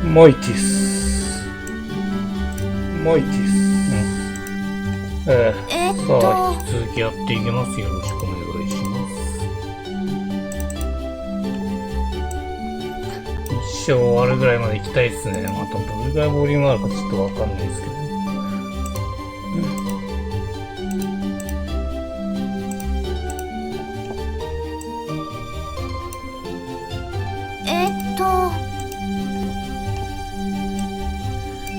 マイティス。マイティス。さあ、引き続きやっていきます。よろしくお願いします。一生終わるぐらいまで行きたいですね。またどれぐらいボリュームあるかちょっとわかんないですけど。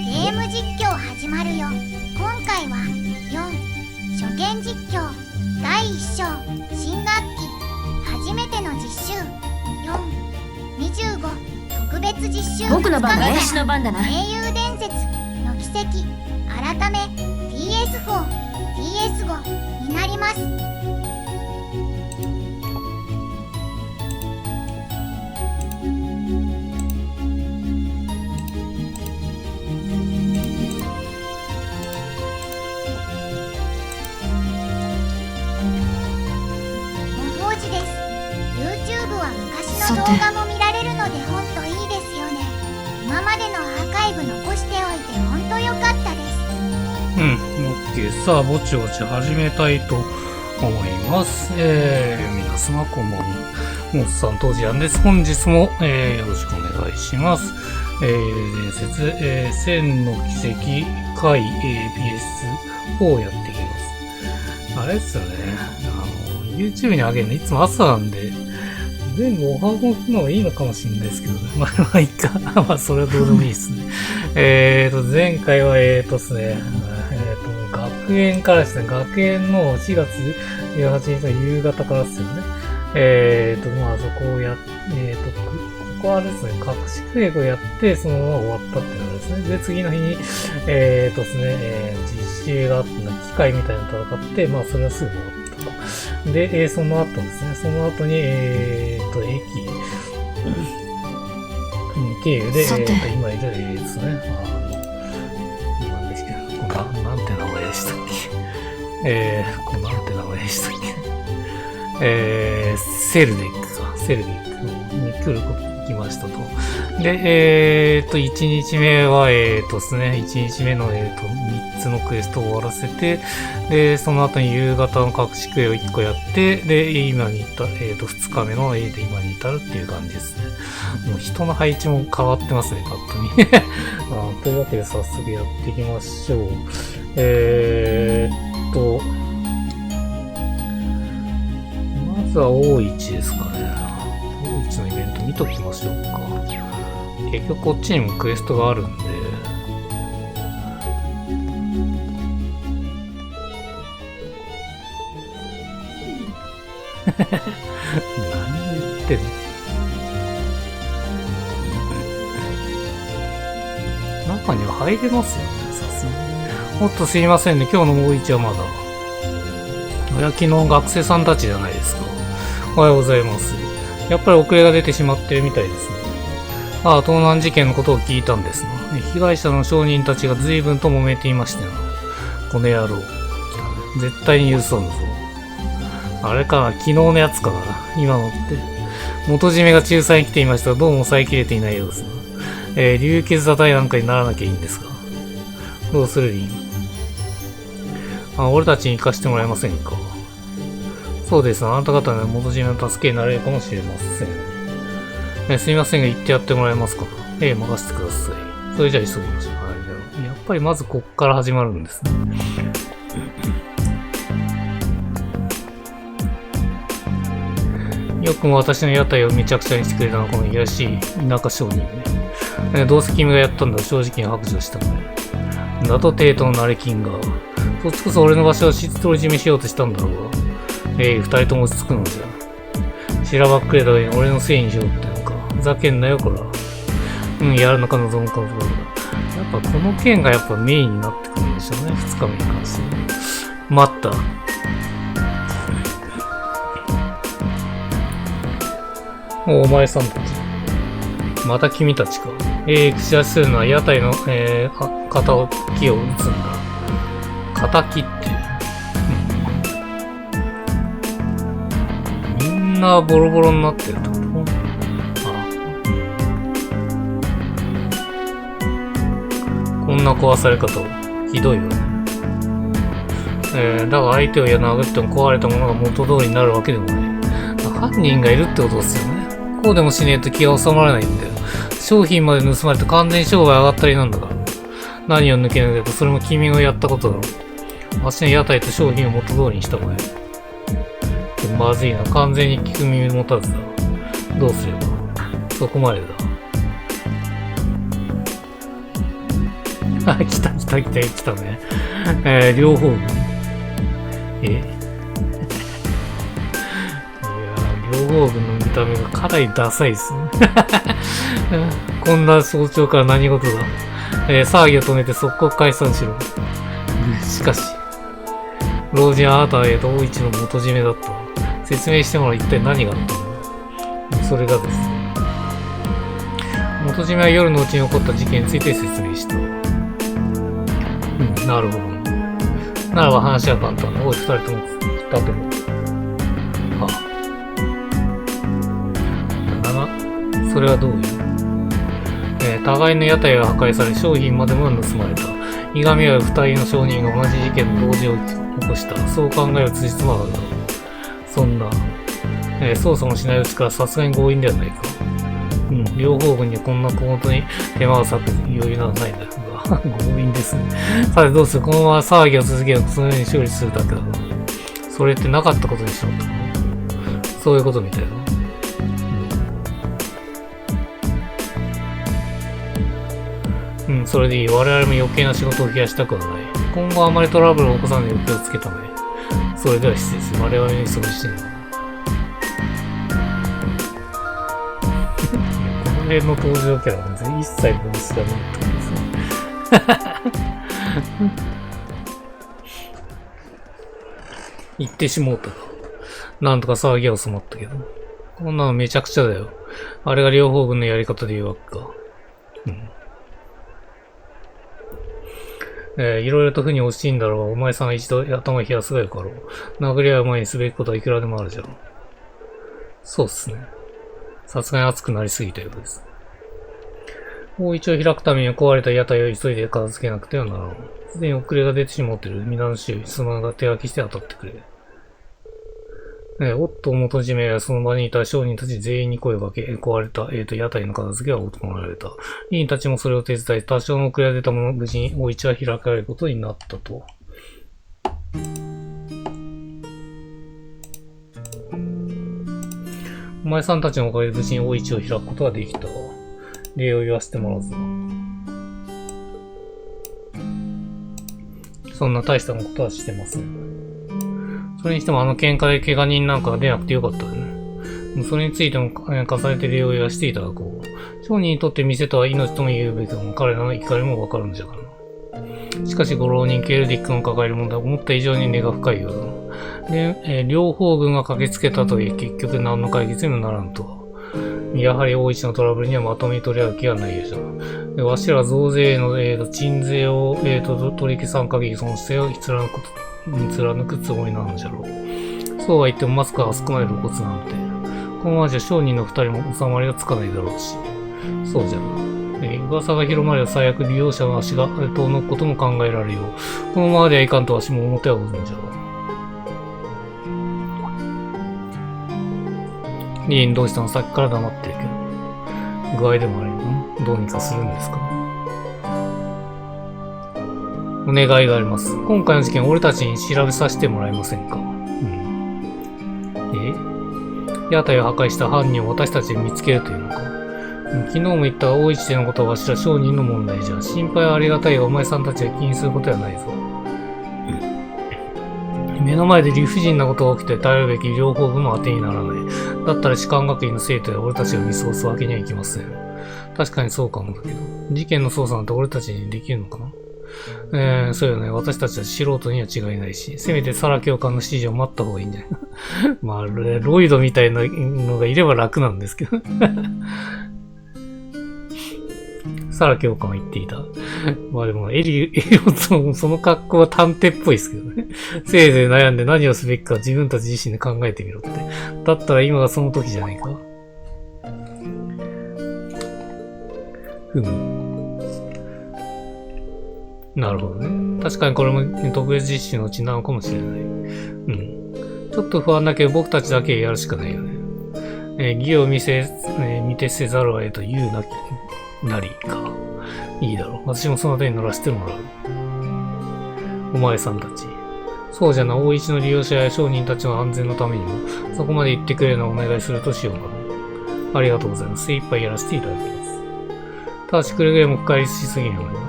ゲーム実況始まるよ。今回は4初見実況第1章新学期初めての実習425特別実習僕の番だね。私の番だな。英雄伝説の奇跡改め TS4、TS5 になります。YouTube は昔の動画も見られるのでほんといいですよね。今までのアーカイブ残しておいてほんと良かったです。OK。さあ、ぼちぼち始めたいと思います。皆様こんばんは。モスさん、当時やんです。本日も、よろしくお願いします。伝説、千の奇跡、回、PS4 をやっていきます。あれですよね。YouTube に上げるのいつも朝なんで、全部おはごするのがいいのかもしれないですけどね。まあいいか。まあそれはどうでもいいですね。前回はですね、学園からですね、学園の4月18日の夕方からですよね。まあそこをここはですね、隠しクエイクをやって、そのまま終わったっていうのですね。で、次の日に、ですね、実習があって、機械みたいなの戦って、まあそれはすぐ終わった。で、その後ですね、その後に、駅、経由で、今いる、ですね、なんでしたっけ、なんて名前でしたっけ、なんて名前でしたっけ、セルデックに来ることに来ましたと。で、1日目は、ですね、1日目の、3つのクエストを終わらせて、で、その後に夕方の隠しクエを1個やって、で、今に至った、2日目の A で今に至るっていう感じですね。もう人の配置も変わってますね、パッとに。というわけで早速やっていきましょう。まずは大市ですかね。大市のイベント見ときましょうか。結局こっちにもクエストがあるんで、何言ってんの。中には入れますよね、さすがに。おっとすいませんね、今日の大市はまだ。いや、昨日学生さんたちじゃないですか。おはようございます。やっぱり遅れが出てしまってるみたいですね。盗難事件のことを聞いたんですな。被害者の証人たちが随分と揉めていましたよ。この野郎。絶対に許さんぞ。あれかな、昨日のやつかな。今のって。元締めが仲裁に来ていましたが、どうも抑えきれていないようですな。流血沙汰なんかにならなきゃいいんですが。どうするりん。俺たちに行かしてもらえませんか。そうです。あなた方の元締めの助けになれるかもしれません。すみませんが、言ってやってもらえますか。任せてください。それじゃあ急ぎましょう。やっぱりまずこっから始まるんですね。よくも私の屋台をめちゃくちゃにしてくれたのこのいやらしい田舎商人ね。どうせ君がやったんだ、正直に白状したね。だと帝都の成金が。そっちこそ俺の場所を独り占めしようとしたんだろうが。二人とも落ち着くのじゃ。しらばっくれた上に俺のせいにしようってのか。ふざけんなよ、こら。やるのか望むかところだ。やっぱこの件がやっぱメインになってくるんでしょうね。2日目に関して。待った。お前さんたち。また君たちか。口出しするのは屋台の、肩を木を打つんだ。仇って。みんなボロボロになってるってこと？んな壊され方を。ひどいよね。だが相手を殴っても壊れたものが元通りになるわけでもない。犯人がいるってことですよね。こうでもしねえと気が収まらないんだよ。商品まで盗まれて完全に商売上がったりなんだから。何を抜け抜けとそれも君がやったことだろう。足の屋台と商品を元通りにしたまえ。まずいな。完全に聞く耳持たずだ。どうすれば。そこまでだ。来たね。両方分。両方分の見た目がかなりダサいですね。こんな早朝から何事だ。騒ぎを止めて速攻解散しろ。しかし、老人あなたは大一の元締めだった。説明してもらう一体何があったの？それがですね。元締めは夜のうちに起こった事件について説明した。なるほど。ならば話は簡単だ。おい、二人とも立てろ。それはどういう？互いの屋台が破壊され、商品までも盗まれた。いがみ合う二人の証人が同じ事件の同時を起こした。そう考える辻褄が合うだろう。そんな、捜査もしないうちからさすがに強引ではないか。両方軍にはこんな小言に手間を割く余裕などないんだが、強引ですね。さてどうする？このまま騒ぎを続けるとそのように勝利するだけだろう。それってなかったことにしろと。そういうことみたいだ。それでいい。我々も余計な仕事を増やしたくはない。今後あまりトラブルを起こさないよう気をつけたまえ。それでは失礼する。我々に忙しいな。この辺の登場キャラは一切分子がないってことですね。言ってしもうた。なんとか騒ぎは収まったけど。こんなのめちゃくちゃだよ。あれが両方軍のやり方で言うわけか。いろいろと負に惜しいんだろうが、お前さんは一度頭冷やすがよかろう。殴り合う前にすべきことはいくらでもあるじゃん。そうっすね。さすがに熱くなりすぎたようです。大市を開くために壊れた屋台を急いで片付けなくてはならん。すでに遅れが出てしまっている。皆の周囲、すまんが手分けして当たってくれ。おっと元締めはその場にいた商人たち全員に声をかけ、壊れた、屋台の片付けは行われた。委員たちもそれを手伝い、多少の遅れが出たもの、無事に大市は開かれることになったと。お前さんたちのおかげで無事に大市を開くことができた。礼を言わせてもらうぞ。そんな大したことはしてません。それにしても喧嘩で怪我人なんかが出なくてよかったね。それについても重ねて礼を言わせていただこう。商人にとって店とは命とも言うべきだも彼らの怒りもわかるんじゃからな。しかしご浪人ケルディックの抱える問題は思った以上に根が深いようだ。で、両方軍が駆けつけたといえ結局何の解決にもならんとは。やはり大市のトラブルにはまとめに取り合う気はないでしょう。でわしら増税の、鎮税を、取り消さん限りその姿勢を貫くつもりなんじゃろう。そうは言ってもマスクはあそこまで露骨なんて。このままじゃ商人の二人も収まりがつかないだろうし。そうじゃな。噂が広まれば最悪利用者の足が遠のくことも考えられるよう。このままではいかんとわしも思ってはおるんじゃろう。議員どうしたの？さっきから黙ってるけど。具合でもあるの？どうにかするんですか？お願いがあります。今回の事件、俺たちに調べさせてもらえませんか？屋台を破壊した犯人を私たちで見つけるというのか。昨日も言った大市でのことはわしら商人の問題じゃ。心配はありがたいが、お前さんたちが気にすることはないぞ。目の前で理不尽なことが起きて頼るべき両方分も当てにならない。だったら士官学院の生徒や俺たちを見過ごすわけにはいきません。確かにそうかもだけど。事件の捜査なんて俺たちにできるのかな？そうよね。私たちは素人には違いないし、せめてサラ教官の指示を待った方がいいんじゃないまあ、ロイドみたいなのがいれば楽なんですけど。サラ教官は言っていた。まあでも、エリオンその格好は探偵っぽいですけどね。せいぜい悩んで何をすべきか自分たち自身で考えてみろって。だったら今がその時じゃないか。なるほどね。確かにこれも特別実習のうちなのかもしれない。うん。ちょっと不安だけど僕たちだけやるしかないよね。義を見てせざるを得と言うなりか。いいだろう。私もその手に乗らせてもらう。お前さんたち。そうじゃな、大一の利用者や商人たちの安全のためにも、そこまで言ってくれるのをお願いするとしようかな。ありがとうございます。精一杯やらせていただきます。ただしくれぐれも深入りしすぎるのにな。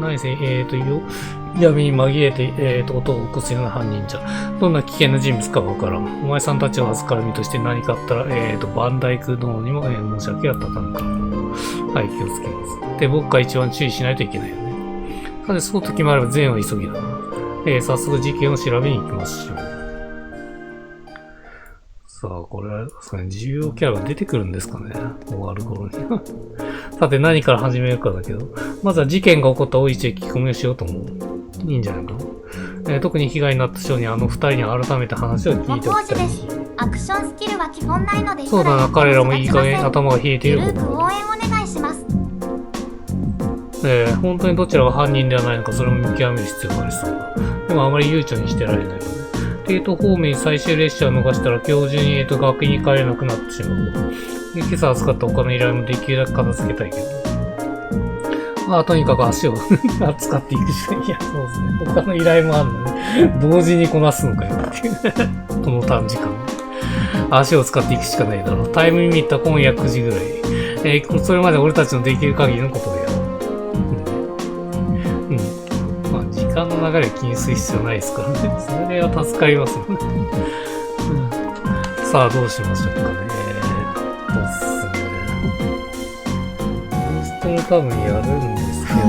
何せ、闇に紛れて、音を起こすような犯人じゃ、どんな危険な人物かわからん。お前さんたちの預かり身として何かあったら、バンダイク殿にも、申し訳は立たんから。はい、気をつけます。で、僕が一番注意しないといけないよね。さて、そうと決まれば善は急ぎだな。早速事件を調べに行きましょう。さあ、これは、重要キャラが出てくるんですかね。終わる頃に。さて、何から始めるかだけど、まずは事件が起こった大市へ聞き込みをしようと思う。いいんじゃないかな。特に被害になった商人、二人に改めて話を聞いておきたい。アクションスキルは基本ないので、そうだな、彼らもいい加減頭が冷えている。グループ応援お願いします。本当にどちらが犯人ではないのか、それも見極める必要がありそうだ。でもあまり悠長にしてられないよね。帝都方面に最終列車を逃したら今日中に学院に帰れなくなってしまう。で今朝扱った他の依頼もできるだけ片付けたいけど。とにかく足を使っていくしかない。いや、そうですね。他の依頼もあるのに、同時にこなすのかよっていう。この短時間。足を使っていくしかないだろう。タイムリミットは今夜9時ぐらい。それまで俺たちのできる限りのことをやる。時間の流れを気にする必要ないですからね。それは助かりますよね。さあ、どうしましょうかね。どうっすね。モンストも多分やるんですけど、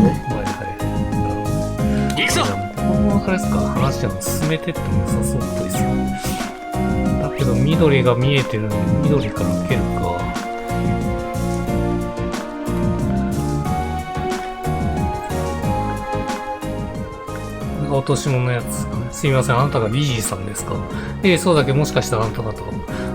行くぞ！このままからですか、話を進めてっても良さそうっぽいですよ。だけど、緑が見えてるんで、緑から受けるか。落とし物のやつですかね。すみません、あなたがビジーさんですか？そうだけどもしかしたらあなた方は。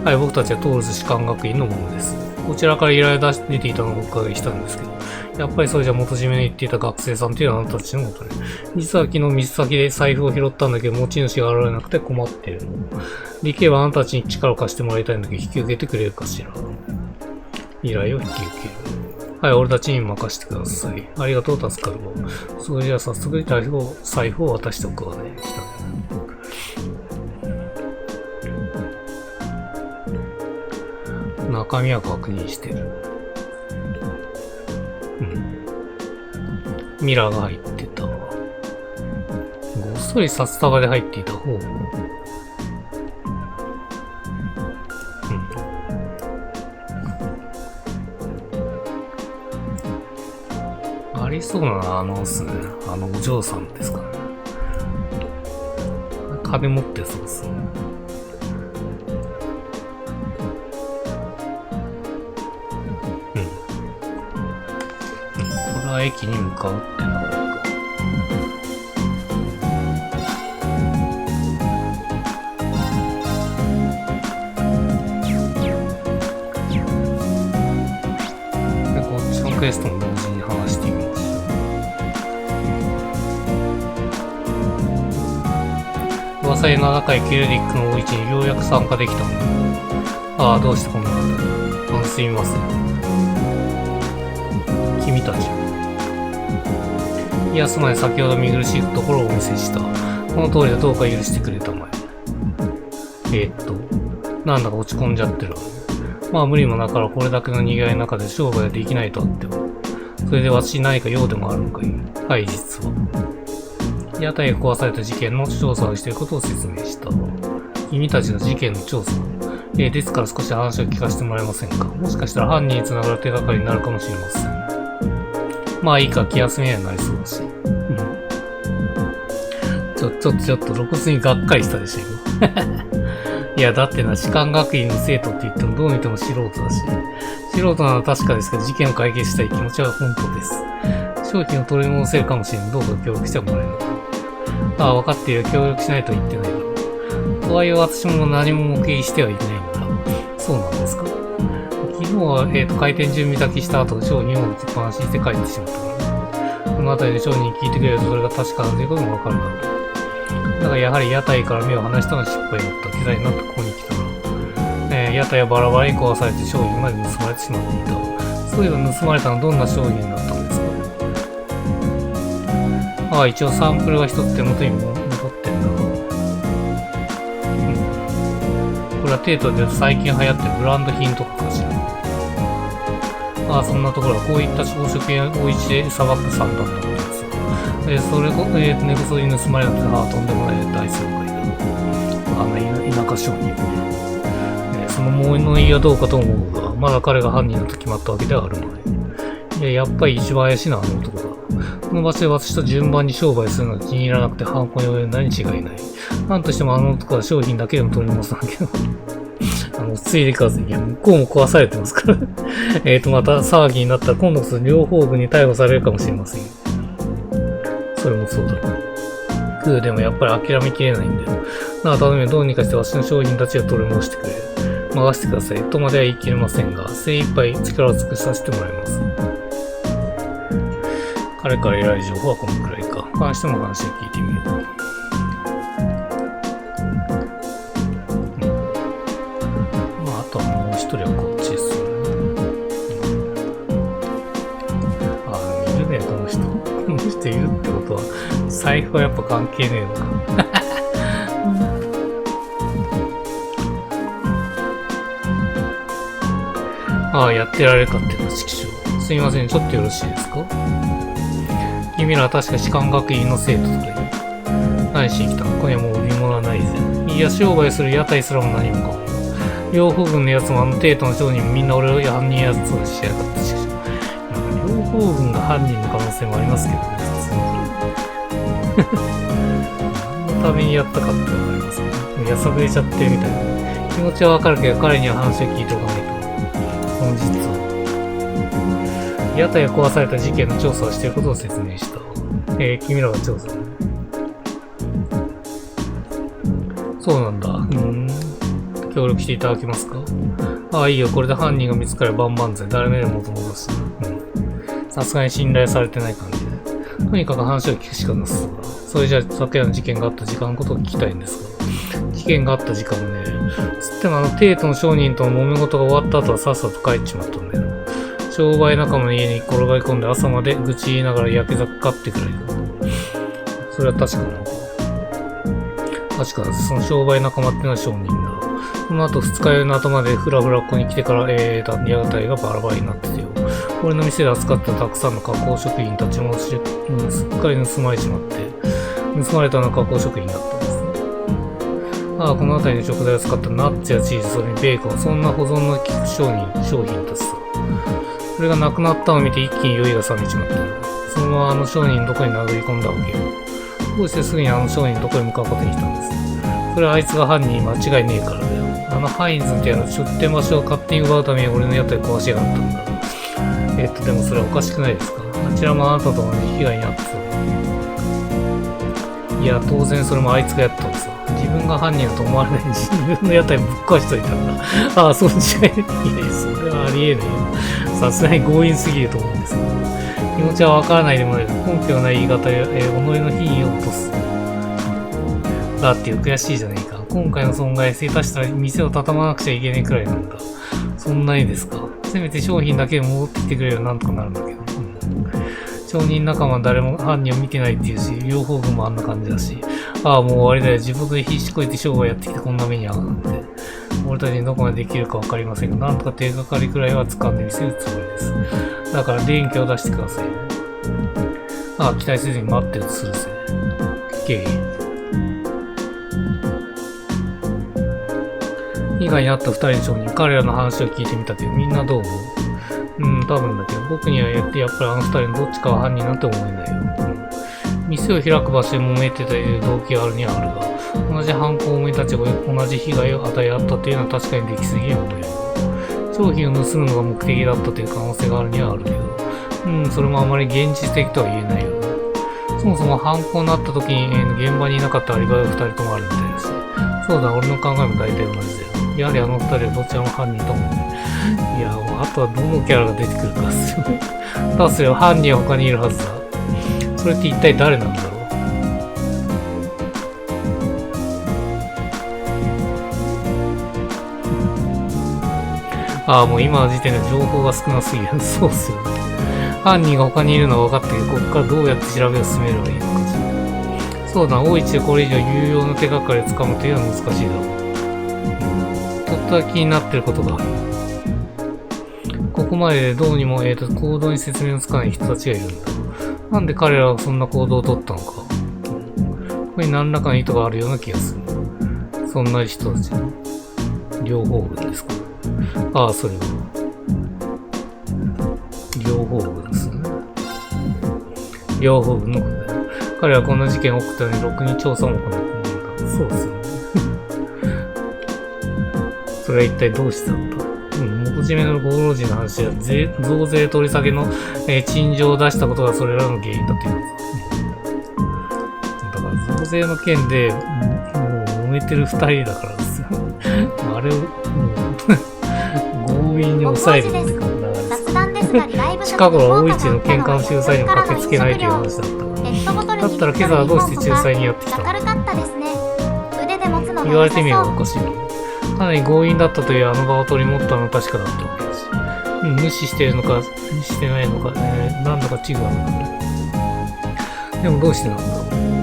はい、僕たちはトールズ士官学院の者です。こちらから依頼出ていたのを僕がしたんですけど、やっぱりそれじゃ元締めに言っていた学生さんっていうのはあなたたちのことで。実は昨日水先で財布を拾ったんだけど、持ち主が現れなくて困っているの。できればあなたたちに力を貸してもらいたいんだけど、引き受けてくれるかしら。依頼を引き受ける。はい、俺たちに任せてください。ありがとう、助かるわ。それじゃあ早速財布を渡しておくわね。中身は確認してる。ミラーが入ってた。ごっそり札束で入っていた方。ありそうなっすね。お嬢さんですかね。金持ってそうっすね。これは駅に向かうってなるか。で、こっちのクエストも同時に話してみます。噂に名高いキルディックの大市にようやく参加できたの。ああ、どうしてこんなことだ。すみません。君たちは。いや、すまん、先ほど見苦しいところをお見せした。この通りはどうか許してくれたまえ。なんだか落ち込んじゃってるわね。まあ無理もなからこれだけの賑わいの中で商売ができないとあっては。それで私に何か用でもあるのかい？はい、実は。屋台が壊された事件の調査をしていることを説明した。君たちの事件の調査。ですから少し話を聞かせてもらえませんか？もしかしたら犯人に繋がる手がかりになるかもしれません。まあいいか、気休めにはなりそうだし。ちょっと露骨にがっかりしたでしょ。いや、だってな、士官学院の生徒って言ってもどう見ても素人だし。素人なのは確かですけど、事件を解決したい気持ちは本当です。商品を取り戻せるかもしれん。どうか協力してもらえるのか。ああ、分かっている。協力しないと言ってないだろう。とはいえ私も何も目撃してはいないんだ。そうなんですか。昨日は、開店準備だけした後、商品を置きっぱなしにして帰ってしまったからね。この辺りで商人に聞いてくれるとそれが確かだということもわかるだろう。だからやはり屋台から目を離したのが失敗だった。機材になってここに来たら。屋台はバラバラに壊されて商品まで盗まれてしまっていた。そういえば盗まれたのはどんな商品だったんですか？ああ、一応サンプルが一つ手元にも残ってんだ。これはテートで最近流行ってるブランド品とかかしら。ああ、そんなところはこういった朝食やお市でさばくさんだったんです。それこ、根こそぎ盗まれなくて、とんでもない大正解だ。あの田舎商人。その物言いはどうかと思うが、まだ彼が犯人だと決まったわけではあるまい。やっぱり一番怪しいのはあの男だ。この場所で私と順番に商売するのが気に入らなくて犯行に及んだに違いない。なんとしてもあの男は商品だけでも取り戻さなきゃ。ついでかずに、向こうも壊されてますから。また騒ぎになったら今度こそ両方軍に逮捕されるかもしれません。それもそうだ。でもやっぱり諦めきれないんだよ。なあ、頼むよ、どうにかしてわしの商品たちを取り戻してくれ。任せてください。とまでは言い切れませんが、精一杯力を尽くさせてもらいます。彼から得られる情報はこのくらいか。関しても話を聞いてみよう。あとはもう一人はこっちですよね。いるね、この人。この人いるってことは、財布はやっぱ関係ねえのか。やってられるかっていうの、式長。すみません、ちょっとよろしいですか？君らは確か士官学院の生徒とかいう。何しに来たの？今夜もう売り物はないぜ。いや、商売する屋台すらも何もかも。両方軍のやつもテートの商人もみんな俺を犯人やつをしやがって式長。両方軍が犯人の可能性もありますけどね、普通に。何のためにやったかってわかりますね。やさぐれちゃってるみたいな。気持ちはわかるけど、彼には話を聞いておかないと。その実は。屋台が壊された事件の調査をしていることを説明した。君らが調査。そうなんだ。協力していただけますか？いいよ。これで犯人が見つかれば万々歳。誰目でも元戻す。さすがに信頼されてない感じで。とにかく話を聞くしかなさそうだ。それじゃあ、昨夜の事件があった時間のことを聞きたいんですが。事件があった時間ね。つってもテートの商人との揉め事が終わった後はさっさと帰っちまったんだよ。商売仲間の家に転がり込んで朝まで愚痴言いながら焼け酒買ってくれる。それは確かなのか。確かその商売仲間ってのは商人だ。その後二日酔いの頭でフラフラここに来てから、屋台がバラバラになっててよ。俺の店で扱ってたたくさんの加工食品たちもすっかり盗まれちまって、盗まれたのは加工食品だったんですね。この辺りの食材を使ったナッツやチーズ、それにベーコン、そんな保存の効く商品たちさ。それがなくなったのを見て一気に酔いが冷めちまってる。そのままあの商人のどこに殴り込んだわけよ。どうしてすぐにあの商人のどこに向かうことにしたんです。それはあいつが犯人に間違いねえからだよ。ハインズってやる出店場所を勝手に奪うために俺の屋台壊しやがったんだ。でもそれはおかしくないですか？あちらもあなたと同じ被害に遭ってそう。いや、当然それもあいつがやったんですよ。自分が犯人だと思われないし、自分の屋台ぶっ壊しといたんだ。そう違い。いや、それはありえないよ。さすがに強引すぎると思うんですけど。気持ちはわからないでもない。根拠のない言い方や、己の品位を落とす。だって悔しいじゃねえか。今回の損害、下手したら店を畳まなくちゃいけないくらいなんだ。そんなにですか？せめて商品だけ戻ってきてくれればなんとかなるんだけど。商人仲間は誰も犯人を見てないっていうし、両方軍もあんな感じだし。もう終わりだよ。自分で必死こいて商売やってきてこんな目に遭うなんて。俺たちにどこまでできるかわかりませんが、なんとか手がかりくらいは掴んでみせるつもりです。だから電気を出してくださいね。期待せずに待ってるとするぜ。被害に遭った二人の商人、彼らの話を聞いてみたけど、みんなどう思う？多分だけど、僕にはやっぱりあの二人のどっちかは犯人なんて思えないよ。店を開く場所で揉めてたという動機があるにはあるが、同じ犯行を思い立ちが同じ被害を与え合ったというのは確かにできすぎるという。商品を盗むのが目的だったという可能性があるにはあるけど、それもあまり現実的とは言えないよね。そもそも犯行になった時に、現場にいなかったアリバイが二人ともあるみたいだし、そうだ、俺の考えも大体同じだよ。やはりあの二人はどちらも犯人と思う。いや、あとはどのキャラが出てくるかですよね。だすよ、犯人は他にいるはずだ。それって一体誰なんだろう。ああ、もう今の時点で情報が少なすぎる。そうっすよね。犯人が他にいるのは分かったけど、ここからどうやって調べを進めればいいのかしら。そうだな、大市でこれ以上有用な手がかりをつかむというのは難しいだろう。ちょっとだけ気になってることがある。ここまででどうにも、行動に説明のつかない人たちがいるんだ。なんで彼らはそんな行動をとったのか。ここに何らかの意図があるような気がする。そんな人たちの両方軍ですか。ああ、それは。両方軍ですね。両方軍のことだよ。彼はこんな事件が起きたのに、ろくに調査も行ってないんだ。そうですよね。それは一体どうしてだった？元締めの合老人の話や増税取り下げの、陳情を出したことがそれらの原因だということだ。だから増税の件で、もう揉めてる二人だからですよ。あれを、強引に抑えるって感じだから。近頃は大市の喧嘩の仲裁にも駆けつけないという話だった。だったら今朝はどうして仲裁にやってきたの？言われてみればおかしいけど。かなり強引だったというあの場を取り持ったのは確かだったわけだし。無視してるのか、してないのか、なんだか違うのか。でもどうしてなんだろ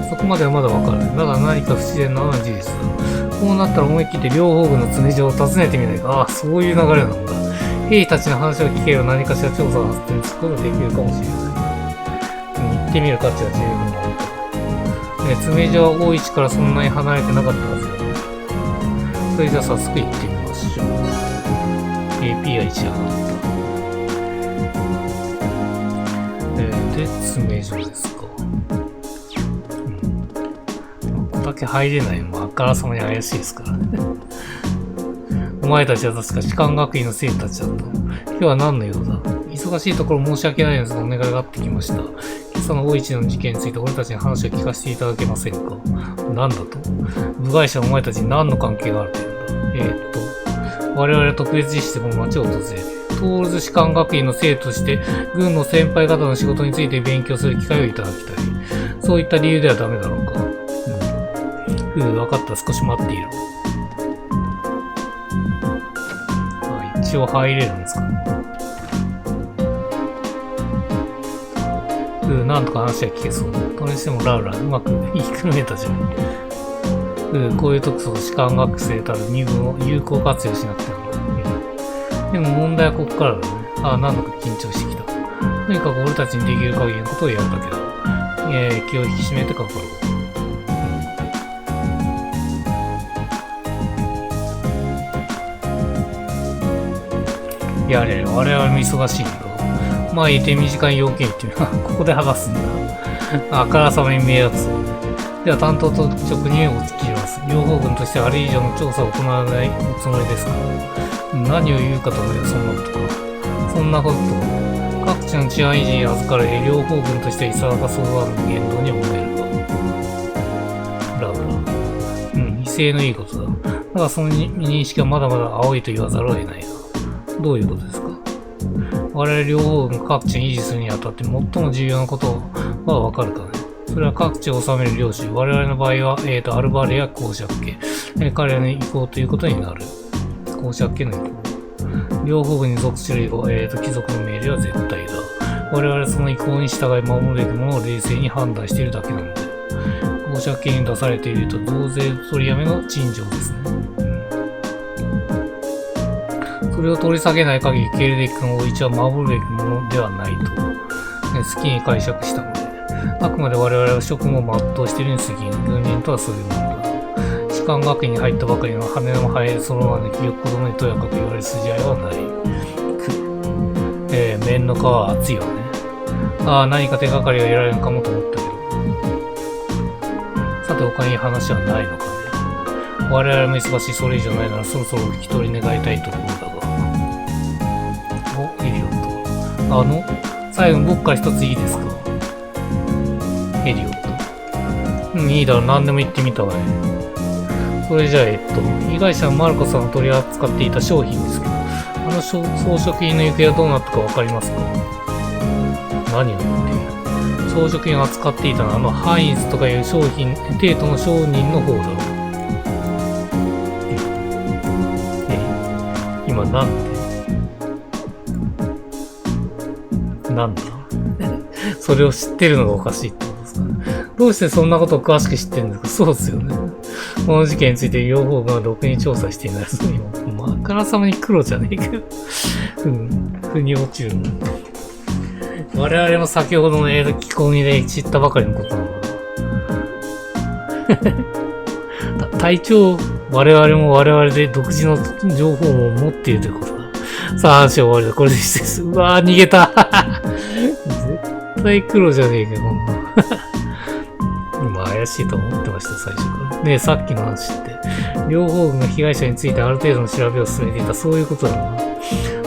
う。そこまではまだわからない。だが何か不自然なのは事実だ。こうなったら思い切って両方軍の詰め所を訪ねてみないか。ああ、そういう流れなんだ。兵たちの話を聞けば何かしら調査が発展することができるかもしれない。行ってみる価値は十分だろう。詰め所は大市からそんなに離れてなかったはずだ。それじゃあ早速行ってみましょう。API 一上がった。で、詰め所ですか。ここだけ入れないのもあからさまに怪しいですからね。お前たちは確か士官学院の生徒たちだった。今日は何の用だ？忙しいところ申し訳ないのですがお願いがあってきました。今朝の大市の事件について俺たちに話を聞かせていただけませんか？何だと？部外者はお前たちに何の関係があるというんだ？我々は特別実施でこの町を訪れる。トールズ士官学院の生徒として、軍の先輩方の仕事について勉強する機会をいただきたい。そういった理由ではダメだろうか。分かった。少し待っている。一応入れるんですか。なんとか話は聞けそう。それにしてもラウラ、うまく言いくるめたじゃん。こういう時こそ士官学生たる身分を有効活用しなくても。でも問題はここからだね。ああ、なんだか緊張してきた。とにかく俺たちにできる限りのことをやるだけだ。気を引き締めてかかろう。やれ、我々も忙しいけど。まあ、いて短い要件言ってみよう。ここで剥がすんだ。あからさまに目立つ。では、担当と直にお聞きします。両方軍としてあれ以上の調査を行わないおつもりですか？何を言うかと思えばそんなことか。そんなことと、各地の治安維持に預かれ、両方軍としてはいさらかそうある言動に思えるが。ブラブラ。威勢のいいことだ。だがその認識はまだまだ青いと言わざるを得ないな。どういうことですか？我々両方軍各地に維持するにあたって最も重要なことはわかるかね。それは各地を治める領主。我々の場合は、アルバーレや公爵家。彼らの意向ということになる。公爵家の意向。両方軍に属する以後、貴族の命令は絶対だ。我々はその意向に従い守るべきものを冷静に判断しているだけなので。公爵家に出されていると増税取りやめの陳情ですね。それを取り下げない限り、経歴の大一は守るべきものではないと、好きに解釈したので、あくまで我々は職務を全うしているに過ぎん。軍人とはそういうものだ。士官学院に入ったばかりの羽の生えるそのままで記憶子供にとやかく言われる筋合いはない。面の皮は厚いわね。ああ、何か手がかりが得られるのかもと思ったけど。さて他に話はないのかね。我々も忙しい。それ以上ないならそろそろお引き取り願いたいところだが。お、エリオット。最後に僕から一ついいですか？エリオット。いいだろう。何でも言ってみたわね。それじゃあ、被害者のマルコさんが取り扱っていた商品ですけど、装飾品の行方はどうなったかわかりますか？何を言っている？朝食品を扱っていたのはハインズとかいう商品、テートの商人の方だろう。今なんだそれを知ってるのがおかしいってことですかね。どうしてそんなことを詳しく知ってるんですか？そうですよね。この事件について両方がろくに調査していない。今、あからさまに黒じゃねえけど。腑に落ちるの。我々も先ほどの聞き込みで知ったばかりのことなのだ。隊長、我々も我々で独自の情報を持っているということだ。さあ、話は終わりだ。これで失礼する。うわぁ、逃げた。絶対黒じゃねえけど、こんな。今怪しいと思ってました、最初から。ねえ、さっきの話って。両方軍が被害者についてある程度の調べを進めていた、そういうことだな。だ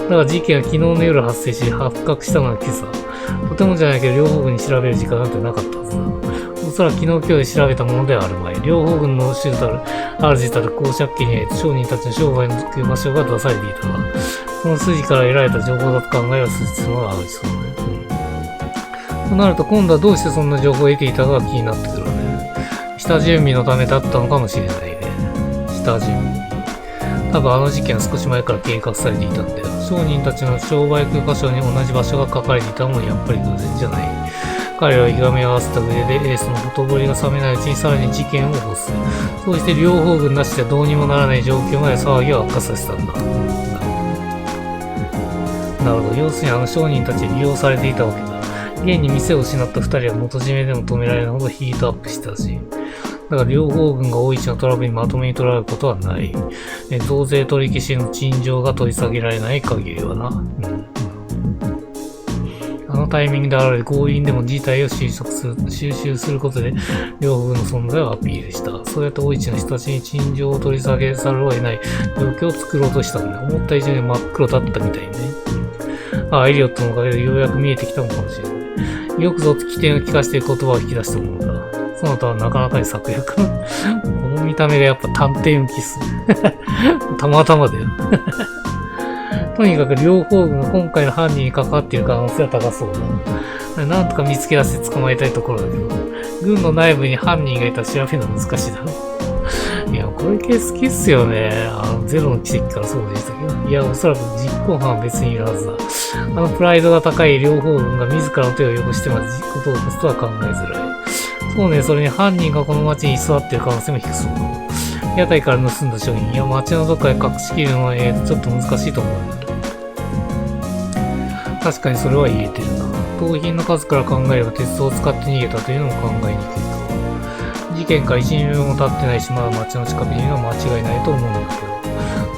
から事件は昨日の夜発生し、発覚したのは今朝。とてもじゃないけど、両方軍に調べる時間なんてなかったはずだ。おそらく昨日今日で調べたものではあるまい。両方軍の主たる、主たる公爵家に商人たちの商売の場所が出されていたが、その筋から得られた情報だと考えは筋つのがあるそうね。となると今度はどうしてそんな情報を得ていたかが気になってくるわね。下準備のためだったのかもしれないね。下準備。多分あの事件は少し前から計画されていたんだよ。商人たちの商売空間所に同じ場所が書かれていたのもやっぱり偶然じゃない。彼らはいがみ合わせた上でエースのほとぼりが冷めないうちにさらに事件を起こす。そうして両方軍なしでどうにもならない状況まで騒ぎを悪化させたんだ。なるほど。要するにあの商人たちに利用されていたわけだ。現に店を失った二人は元締めでも止められないほどヒートアップしたし。だから両方軍が大一のトラブルにまとめに取られることはない。増税取り消しの陳情が取り下げられない限りはな。あのタイミングで現れ強引でも事態を収集することで両方軍の存在をアピールした。そうやって大一の人たちに陳情を取り下げざるを得ない状況を作ろうとしたんだ。思った以上に真っ黒だったみたいね。エリオットのおかげでようやく見えてきたのかもしれない。よくぞ起点を聞かせている言葉を引き出したものだ。その他はなかなかに策略。この見た目がやっぱ探偵向きっすね。たまたまだよ。とにかく両方軍が今回の犯人に関わっている可能性は高そうだ。なんとか見つけ出して捕まえたいところだけど、軍の内部に犯人がいたら調べるのは難しいだろう。いや、これ系好きっすよね。ゼロの奇跡からそうでしたけど。いや、おそらく実行犯は別にいるはずだ。プライドが高い両方軍が自らの手を汚してまでことを起こすとは考えづらい。そうね、それに犯人がこの町に居座っている可能性も低そうだ。屋台から盗んだ商品、いや、町のどっかで隠しきるのは、ちょっと難しいと思うんだよ。確かにそれは言えてるな。盗品の数から考えれば鉄道を使って逃げたというのも考えにくいと。事件から1、2秒も経ってないし、まだ町の近くにいるのは間違いないと思うんだけ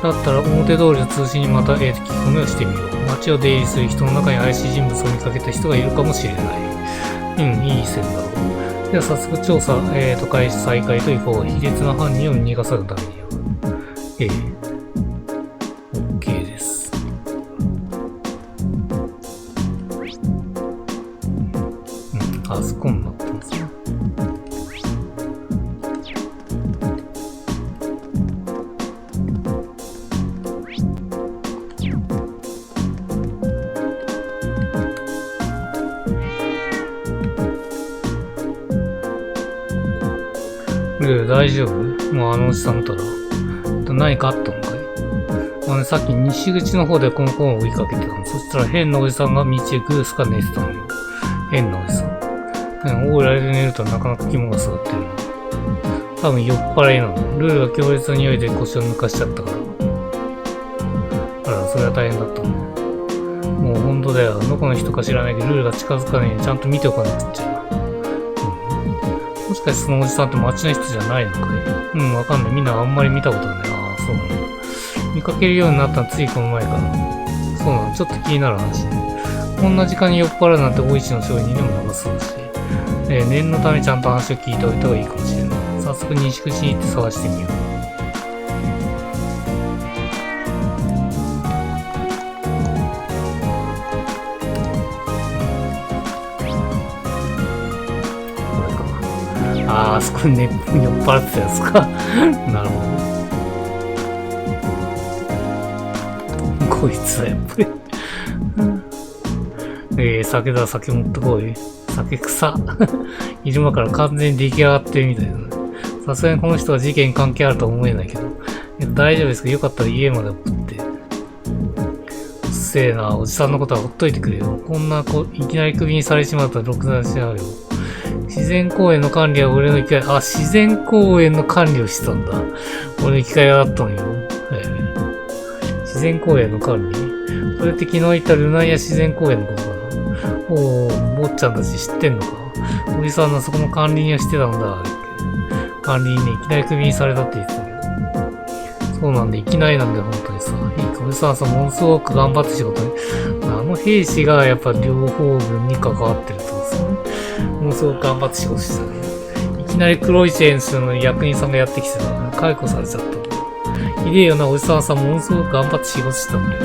ど。だったら表通りの通信にまた聞き込みをしてみよう。町を出入りする人の中に怪しい人物を見かけた人がいるかもしれない。いい線だろう。では早速調査、開始再開といこう。卑劣な犯人を逃がさぬためによ。OK です。あそこになったんですね。大丈夫？もうあのおじさんたら。何かあったのかい？さっき西口の方でコンコンを追いかけてたの。そしたら変なおじさんが道へグースか寝てたのよ。変なおじさん。オーラで寝るとなかなか肝が座ってるの。多分酔っ払いなの。ルールが強烈な匂いで腰を抜かしちゃったから。あら、それは大変だったね。もう本当だよ。どこの人か知らないけど、ルールが近づかないようにちゃんと見ておかなくっちゃ。もしかしてそのおじさんって街の人じゃないのかい？わかんない。みんなあんまり見たことない。そうなんだ。見かけるようになったのついこの前から。そうなの。ちょっと気になる話ね。こんな時間に酔っ払うなんて大石の商人でもなさそうだし。念のためちゃんと話を聞いておいた方がいいかもしれない。早速西口に行って探してみよう。あそこにね、酔っ払ってたやつか。なるほど。こいつはやっぱり。酒だ、酒持ってこい。酒臭。昼間から完全に出来上がってるみたいな。さすがにこの人は事件関係あるとは思えないけど。大丈夫ですけど、よかったら家まで送って。うっせえな、おじさんのことはほっといてくれよ。こんないきなりクビにされちまったらろくなしちゃうよ。自然公園の管理は俺の生きがい、自然公園の管理をしてたんだ。俺の生きがいがあったのよ。自然公園の管理？それって昨日言ったルナイア自然公園のことかな。おー、坊ちゃんたち知ってんのか。おじさんのそこの管理人はしてたんだ。管理人ね、いきなりクビにされたって言ってたけど。そうなんで、いきなりなんだよ、本当にさ。おじさんさ、ものすごく頑張って仕事に。兵士がやっぱ両方軍に関わってるってことですよね。ものすごく頑張って仕事してたね。いきなり黒いチェーンスの役人さんがやってきてたから、解雇されちゃった。ひでえよな、おじさんさ、ものすごく頑張って仕事してたんだよ。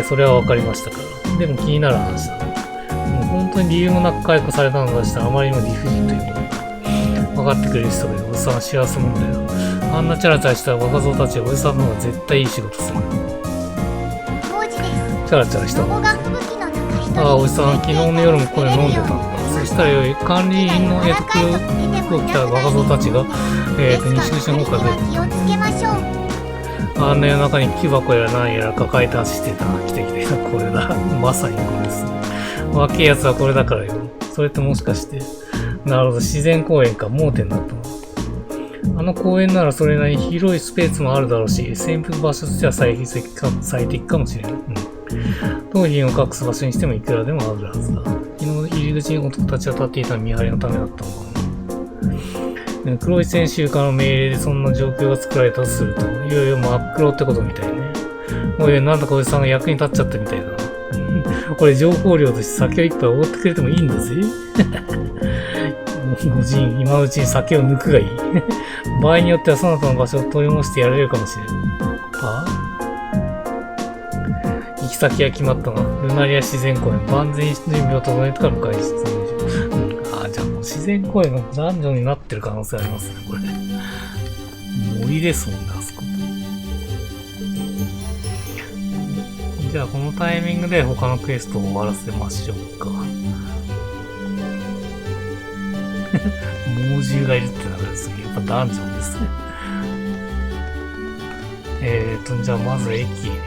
それは分かりましたから。でも気になる話だね。もう本当に理由もなく解雇されたのだしたらあまりにも理不尽ということが分かってくれる人がいる。おじさんは幸せもんだよ。あんなチャラチャラした若造たちはおじさんの方が絶対いい仕事する。チャラチャラしたもんね。おじさん、昨日の夜もこれ飲んでたんだ。そしたら管理人の服を着た若造たちが、西口の方から出てきた。あんな夜中に木箱やら何やら抱えて走ってた。来てきて。これだ。まさにこれです。若いやつはこれだからよ。それってもしかして。なるほど、自然公園か、盲点だったの。あの公園ならそれなりに広いスペースもあるだろうし、潜伏場所としては最適かもしれない。盗品を隠す場所にしてもいくらでもあるはずだ。昨日入り口に男たちが立っていた見張りのためだったのかな。黒い選手からの命令でそんな状況が作られたとすると、いよいよ真っ黒ってことみたいね。おい、なんだかおじさんが役に立っちゃったみたいだな。これ情報量として酒を一杯おごってくれてもいいんだぜ。ご人、今のうちに酒を抜くがいい。場合によってはそなたの場所を取り戻してやられるかもしれん。行き先が決まったな。ルナリア自然公園。万全に準備を整えてから迎えに出演。じゃあもう自然公園のダンジョンになってる可能性ありますね、これ。森ですもんね、あそこ。じゃあこのタイミングで他のクエストを終わらせましょうか。猛獣がいるって中ですけど、やっぱダンジョンですね。じゃあまず駅ですね。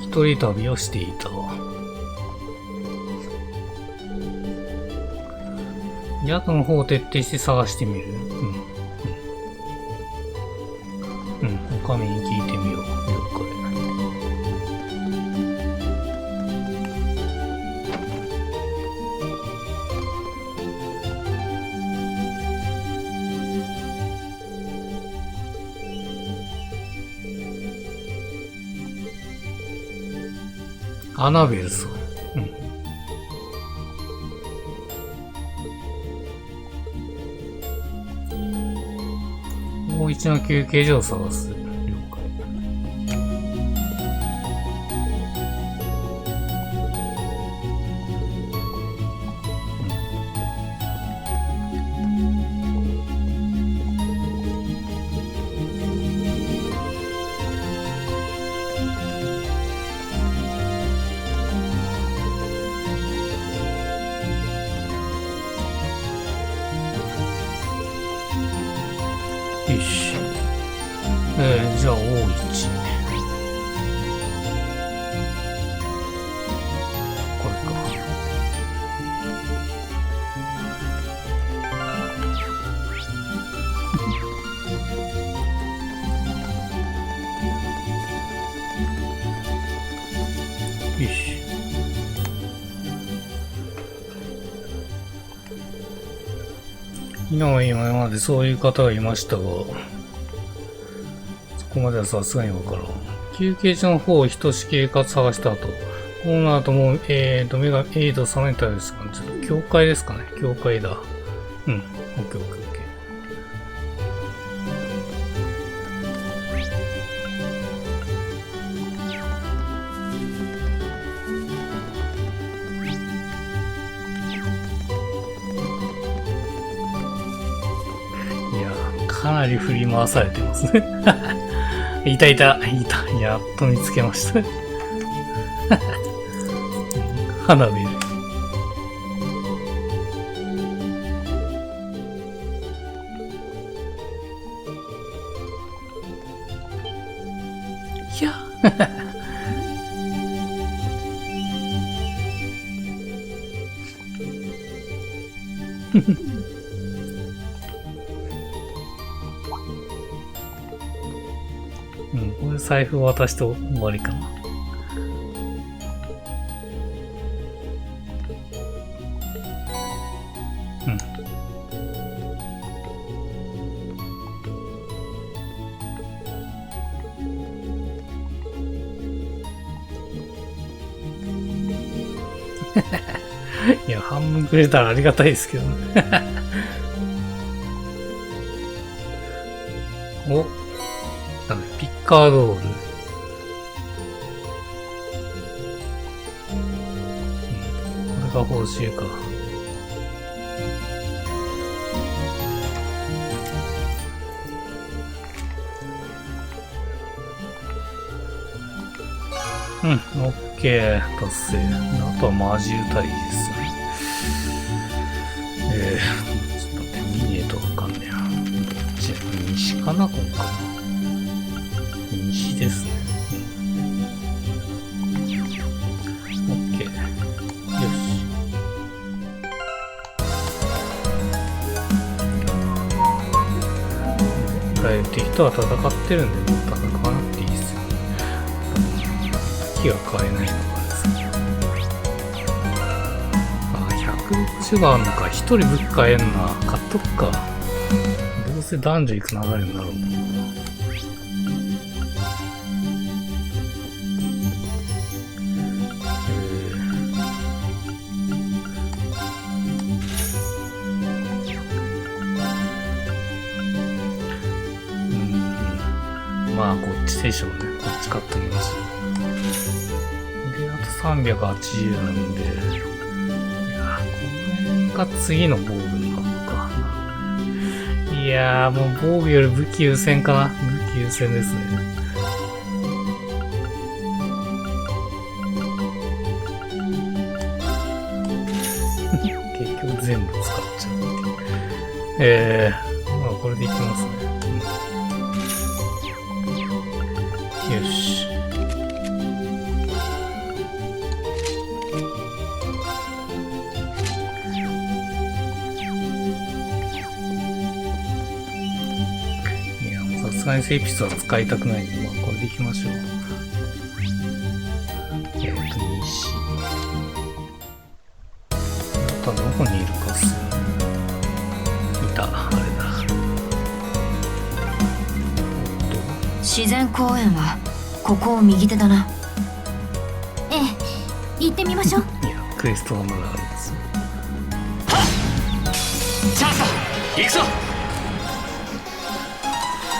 一人旅をしていた。宿の方を徹底して探してみる。おかみに聞いてみよう。了解。アナベルさん。もう一度休憩所を探す。了解。よし。じゃあ、大一。これか。よし。今までそういう方がいましたが、ここまではさすがにわからん。休憩所の方を等し計画探した後、この後も目が覚めたんですが、ちょっと教会ですかね。教会だ。オッケーオッケーオッケー。かなり振り回されてますね。いた。やっと見つけました。花火。いや。うん、これ財布渡して終わりかな。うん。いや、半分くれたらありがたいですけどね。お、なんだ、ピッカードール。これが報酬か。うん、オッケー、達成。あとはマジ歌いですね。ちょっと待って、見ねえとわかんねえな。どっち？西かな、今回。西ですね。オッケー。よし。これ敵とは戦ってるんで、もう戦わなくていいですよ。武器は買えないのかですね。160があるのか、1人武器買えんな。買っとくか。どうせ男女行く流れになるもん。まあ、こっちでしょうね。こっち買っときましょう。で、あと380なんで、いやー、この辺が次の防具なのか。いやー、もう防具より武器優先かな。武器優先ですね。結局全部使っちゃうっていう。まあこれでいきますね。よし。いや、もうさすがにセイピスは使いたくないんで、まあこれでいきましょう。西。あとはどこにいるかっすね。いた、あれだ。自然公園はここを右手だな。ええ、行ってみましょう。いや、クエストがまだあるんですよ。チャンスだ、行くぞ。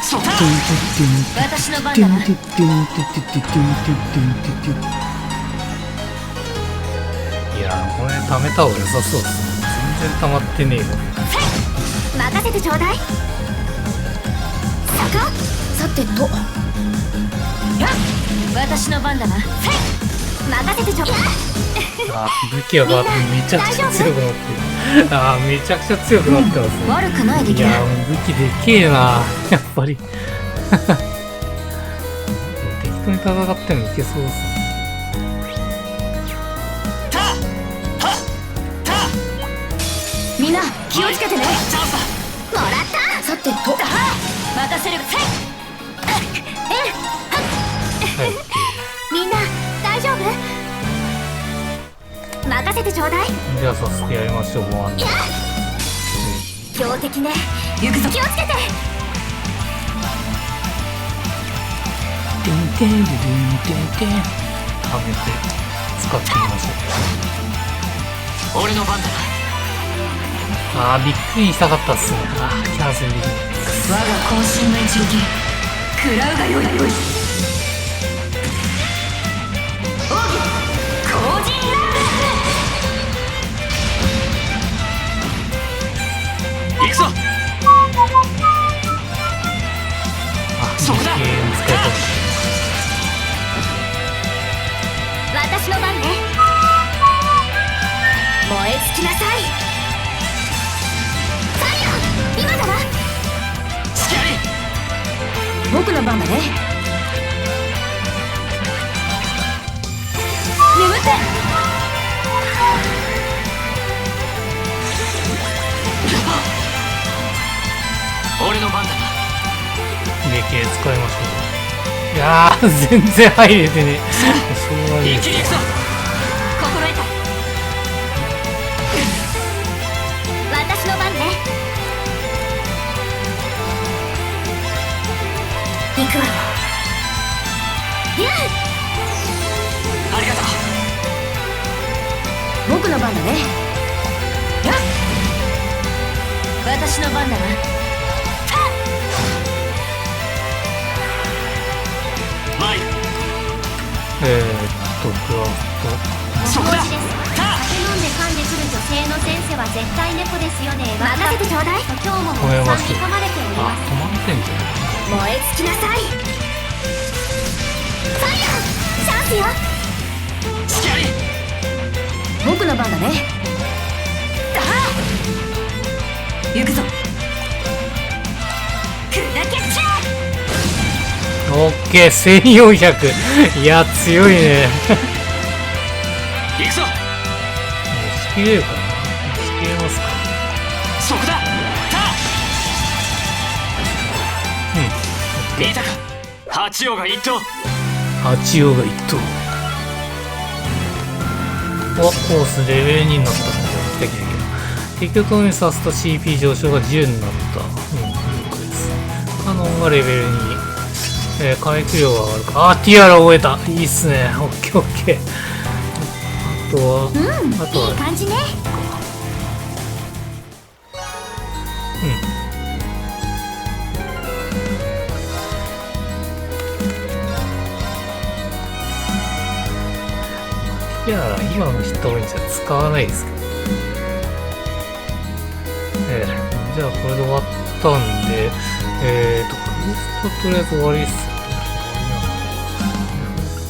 そうだ。私の番だな。いや、これ貯めた方が良さそうですね。全然溜まってねえよ。任せてちょうだい。さてと、私の番だな。任せてちょうだい。あ、武器が変わってめちゃくちゃ強くなってる。あ、めちゃくちゃ強くなってますね。悪くない出来だ。いや、もう武器でけえな、やっぱり。適当に戦ってもいけそうですね。みんな気をつけてね。チャンスだ。もらった。さてと、任せる。はい、みんな大丈夫？任せてちょうだい。じゃあ早速やりましょう。もう強敵ね。行くぞ。気をつけて。はめて使ってみましょ俺の番だな。う。あー、びっくりしたかったっすね。あー、キャンセルできない。我が渾身の一撃食らうがよい。工事ラ行くぞ。きなさい。ファイヤー、今だわ。隙あり。僕の番だね。眠って。俺の番だ。霊系使いましょう。いやー、全然入れてね。しょうがないです一気に行くぞ。心得た。私の番ね。行くわ。ありがとう。僕の番だね。私の番だな。マイル。クラフそこだ。酒飲んで噛んでくる女性の前世は絶対猫ですよね。任せてちょうだい。今日も止めおっますさんに噛まれておりあ、ます。止まってんじゃん。燃え尽きなさい。ファイヤー、チャンスよ。隙あり。僕の番だね。行くぞ。砕けちゃオッケー、1400。いや、強いね。行くぞ。仕切れるかな？仕切れますか？そこだ。うん。見たか。八王が一頭。八王が一頭。お、コースレベル2になったんだよ。来た来た来た。敵を投入さすと CP 上昇が10になった。うん、了解です。カノンがレベル2。回復量が上がるか。あ、ティアラ覚えた。いいっすね。オッケーオッケー。あとは、あといいは、感じね。ティアラ今のヒットポイントじゃ使わないですけど。じゃあこれで終わったんで、クエストとりあえず終わりっすよね。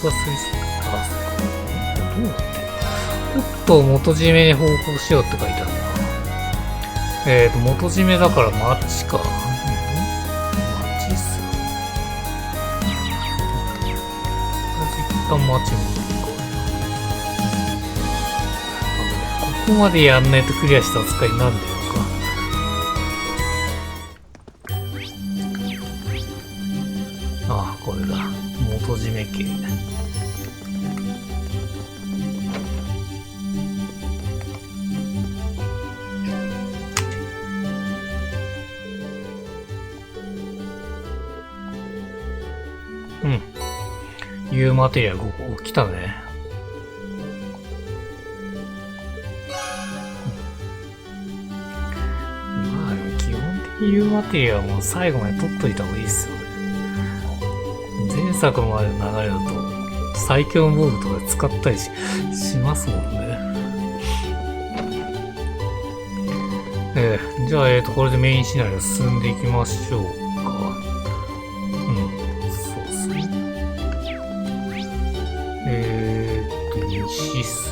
終わりなんで。あ、そっか。どうなってんの？もっと元締めに報告しようって書いてあるな。元締めだからマッチか。マッチっすよ。一旦マッチもいいか。ここまでやんないとクリアした扱いになるんだよか。ああ、これだ。元締め系。うん。U マテリア5個来たね。まあでも基本的に U マテリアはもう最後まで取っといた方がいいっすよね。前作までの流れだと最強の防具とかで使ったりしますもんね。じゃあこれでメインシナリオ進んでいきましょうか。そうっすね。西っすね。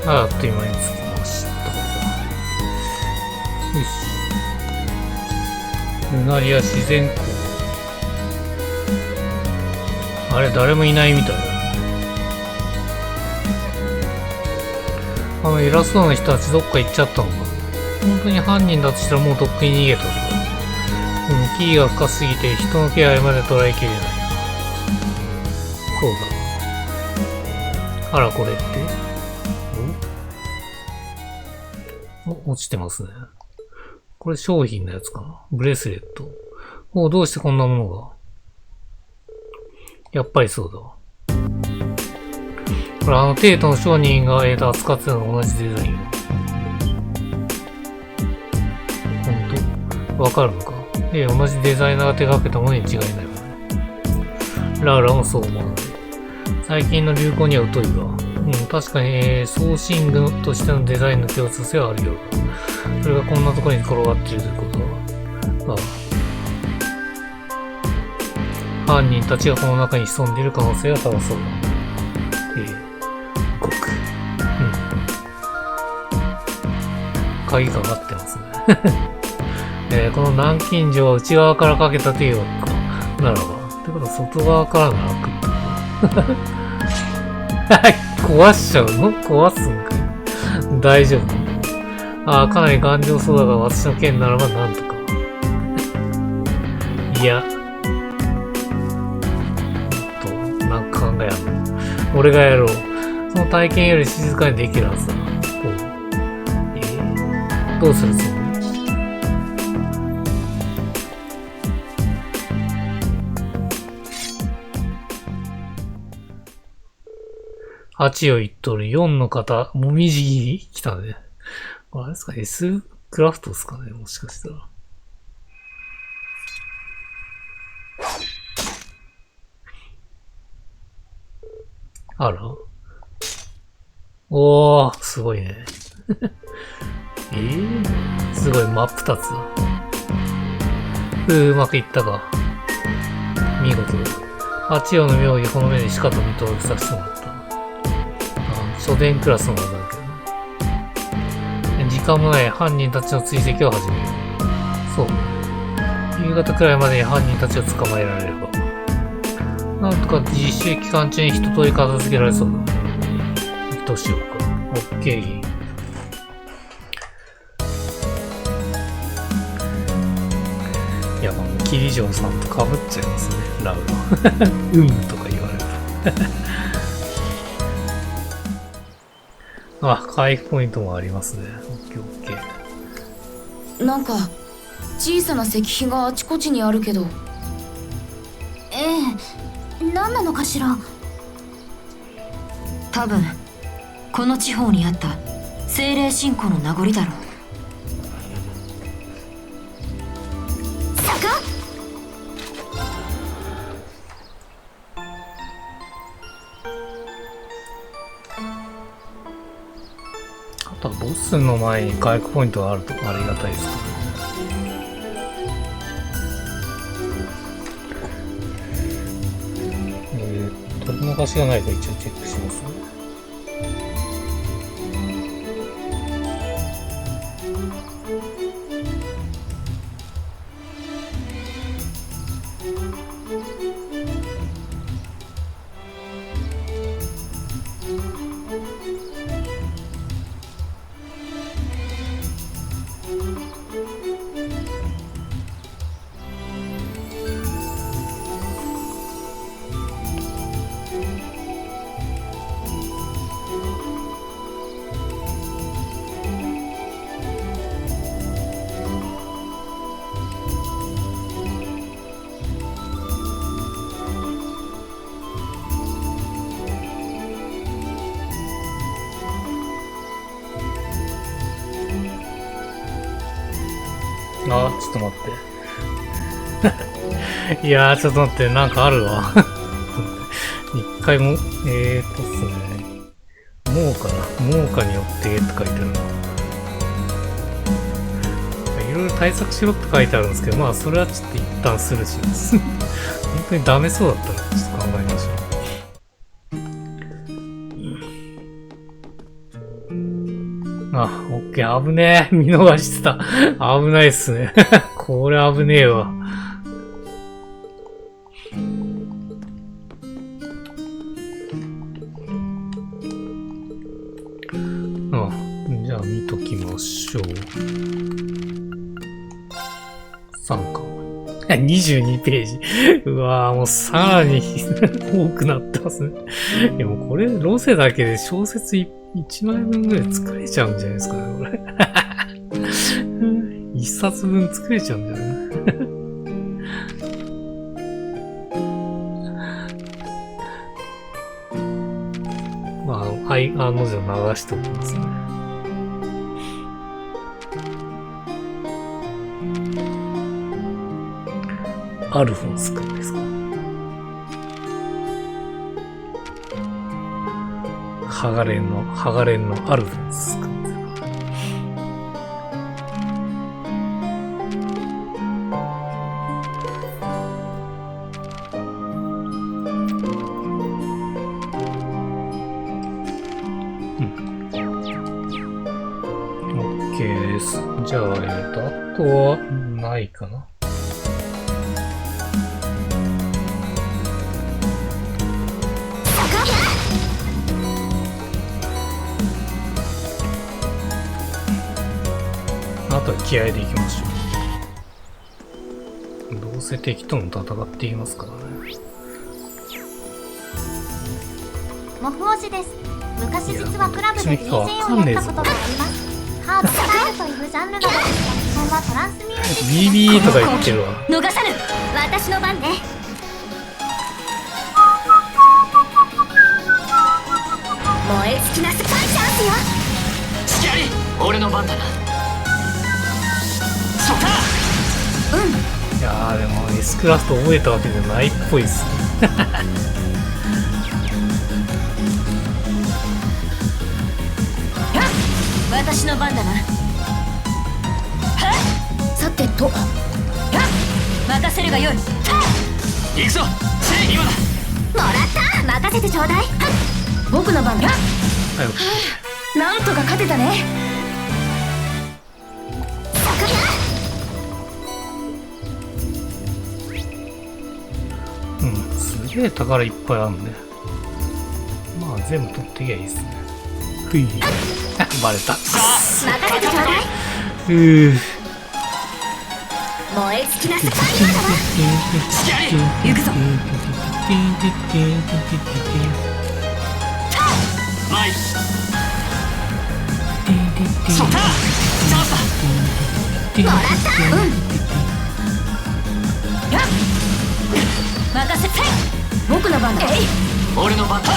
あっという間に着きました。よし。ルナリア自然光。あれ、誰もいないみたいだね。偉そうな人たちどっか行っちゃったのか。本当に犯人だとしたらもうとっくに逃げたとか。でも木が深すぎて人の気配まで捉えきれない。そうだ。あら、これって。落ちてますね。これ商品のやつかな。ブレスレット。どうしてこんなものが。やっぱりそうだわ。これテートの商人が扱ってたのと同じデザインよ。ほんとわかるのか。同じデザイナーが手掛けたものに違いないわね。ラウラもそう思わない。最近の流行には疎いが。確かに、送信具としてのデザインの共通性はあるようだ。それがこんなところに転がっているということは。犯人たちがこの中に潜んでいる可能性は高そうだ。鍵かかってますね。この南京錠は内側からかけたというわけか。ならば。ってことは外側からの開く。壊しちゃうの？壊すんかい。大丈夫？かなり頑丈そうだが、私の剣ならばなんとか。いや。なんか考えやんの。俺がやろう。その体験より静かにできるはずだ。どうするつもり？8を言っとる4の方、もみじり来たね。あれですか ?S クラフトですかねもしかしたら。あらおー、すごいね。すごいマップ立つわ。うまくいったか。見事。八葉の妙義この目でしかと見登録させてもらった。書伝クラスの技だけどね。時間もない犯人たちの追跡を始める。そう。夕方くらいまでに犯人たちを捕まえられれば。なんとか実習期間中に一通り片付けられそうだ。どうしようか。オッケー。いや、キリジョンさんと被っちゃいますね、ラウロ。とか言われると。回復ポイントもありますね。オッケーオッケー。なんか、小さな石碑があちこちにあるけど。何なのかしら。多分、この地方にあった精霊信仰の名残だろう。あとはボスの前に回復ポイントがあるとありがたいですかね。取り逃しがないか一応チェックしますね。ちょっと待って。いやー、ちょっと待って、なんかあるわ。一回も、っすね。猛火によってって書いてあるな。いろいろ対策しろって書いてあるんですけど、まあ、それはちょっと一旦スルーします。本当にダメそうだったら、ちょっと考えましょう。オッケー、危ねえ。見逃してた。危ないっすね。これ危ねえわ。じゃあ見ときましょう。3巻。22ページ。うわぁ、もうさらに多くなってますね。いやもうこれ、ロセだけで小説1枚分ぐらい作れちゃうんじゃないですかね、これ。1冊分作れちゃうんじゃないまあ、案の定流しておきますね。アルフォンスくんですか。ハガレンのアルフォンスくん。OK です。じゃあ、あとは、ないかな。あとは気合でいきましょう。どうせ敵とも戦っていますからね。モフオジです。昔実はクラブで DJ をやったことがあります。ハードスタイルというジャンルのポジションはトランスミュージック。 BB とか言ってるわ。逃さぬ。私の番ね。燃え尽きなすパンチャンスよ。隙あり。俺の番だな。そこだ。いやーでも S クラスト覚えたわけじゃないっぽいっすね。私の番だな。さてと任せるがよい。行くぞ。正義今だ。もらった。任せてちょうだい。僕の番だ。はい、なんとか勝てたね。うん、すげえ宝いっぱいあるんで。まあ全部取ってきゃいいですね。ふい。バレた。任せてちょうだい。燃え尽きなすパンチャンスだわ。隙あり。行くぞ。マイそこだ。チャンスだ。もらった。任せて。僕の番だ。俺の番だ。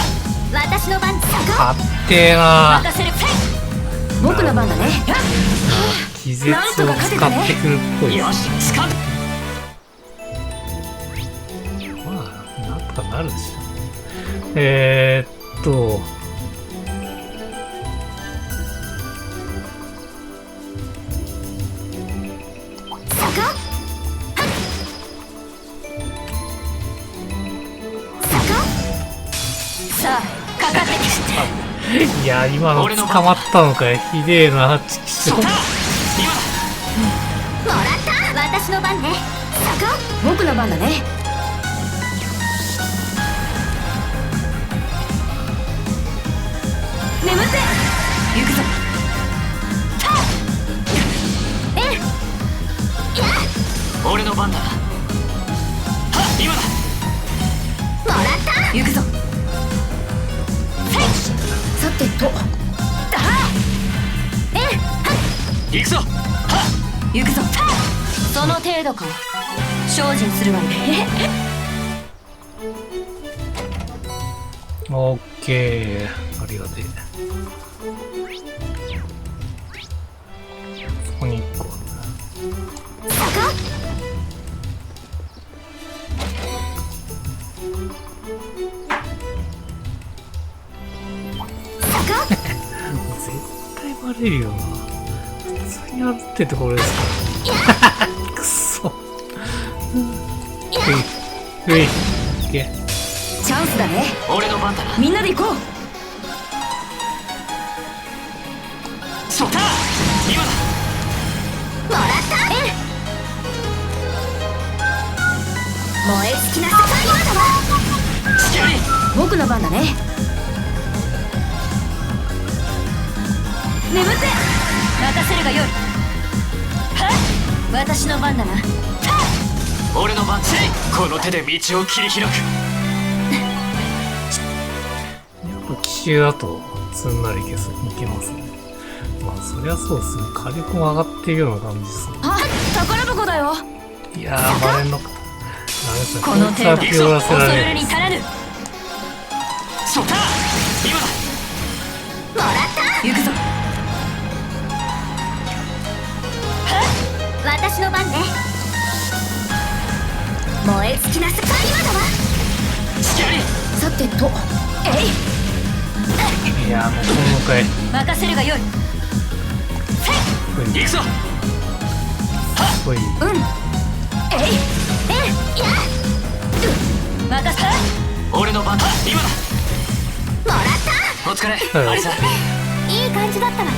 私の番。かってえな。任せる。僕の番だね。気絶を使ってくるっぽい。よし、掴んだ。まあなんとかなるでしょ。さあかかってきて。いや今の捕まったのかよ。ひでえな。チキショー。今だ。もらった。私の番ね。僕の番だね。眠って行くぞ。俺の番だな。今だ。もらった。行くぞ。さてと行くぞ。行くぞ。その程度か。精進するわね。オッケー。ありがてえ。そこに1個ある。絶対バレるよな。普通に歩っててこれですか。くそ。うい。いけ。チャンスだね。俺の番だな。みんなで行こう。そこだ。今だ。もらった。燃え尽きなさパンチャンスだわ。隙あり。僕の番だね。眠って任せるがよい。私の番だな。俺の番。この手で道を切り開く。やっぱ奇襲だとすんなりいけますね。まあそりゃそうですね。火力も上がっているような感じですね。あ、宝箱だよ。いやーバレんのか。この程度ピオらせら恐れれる。るに足らぬ。そこだ。今だ。やもうこの回任せるがよい。行くぞ。ほい。えいや任せ。俺の番だ。今だ。もらった。お疲れ、はいアリサ。いい感じだったわね。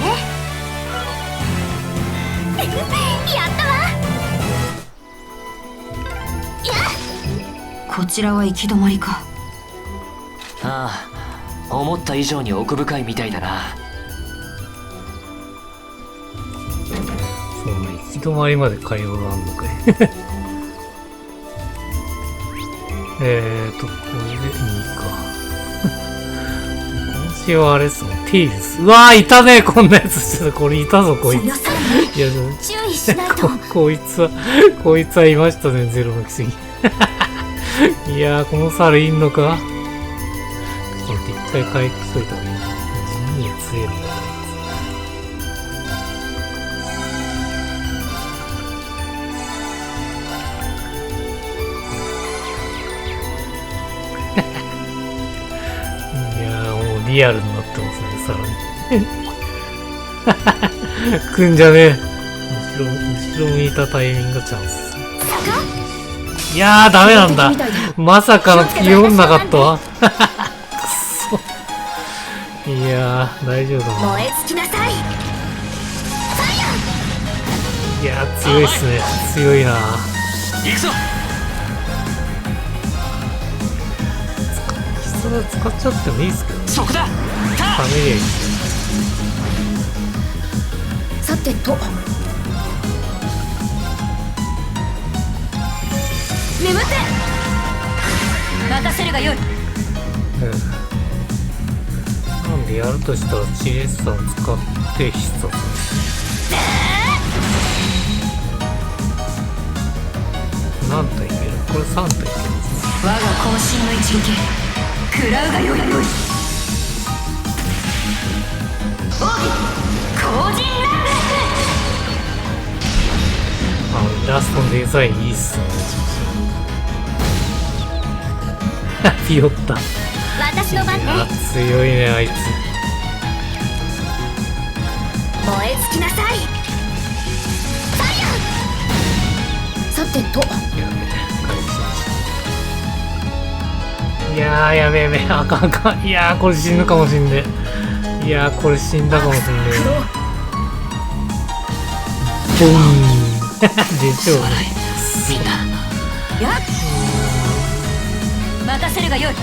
やったわ。こちらは行き止まりか。ああ、思った以上に奥深いみたいだな。そうね、行き止まりまで会話があんのかい。これで2か。今週はあれっすね、テイルス。うわー、いたね、こんなやつ。ちょっとこれいたぞ、こいつ。強そうね。いや、注意しないと。こいつはいましたね、ゼロの奇跡。いやー、この猿いんのか。ちょっと一回回復しといた方がいいな。地味に強いのかいやー、もうリアルになってますね、さらに。来んじゃねえ。後ろ向いたタイミングがチャンス。いやー、ダメなんだ。まさかの読んなかったわ。くそ。いやー、大丈夫だな。燃え尽きなさい。いやー、強いっすね。強いな。行くぞ。それ使っちゃってもいいっすけどね。そこだ。ためりゃいい。さてと。眠って任せるがよい。なんでやるとしたらチレッサを使って必殺。何体いける？これ3体いけるんですね。我が渾身の一撃食らうがよい。後陣イラストのデザインいいっすね。ピヨった。私の番ね。強いね、あいつ。燃え尽きなさい。さてと。やべえ。いやー、やべえやべえ。あかんあかん。いやー、これ死ぬかもしんねえ。いやー、これ死んだかもしんねえ。ボーン。でしょうね。みんな。や任せるがよい。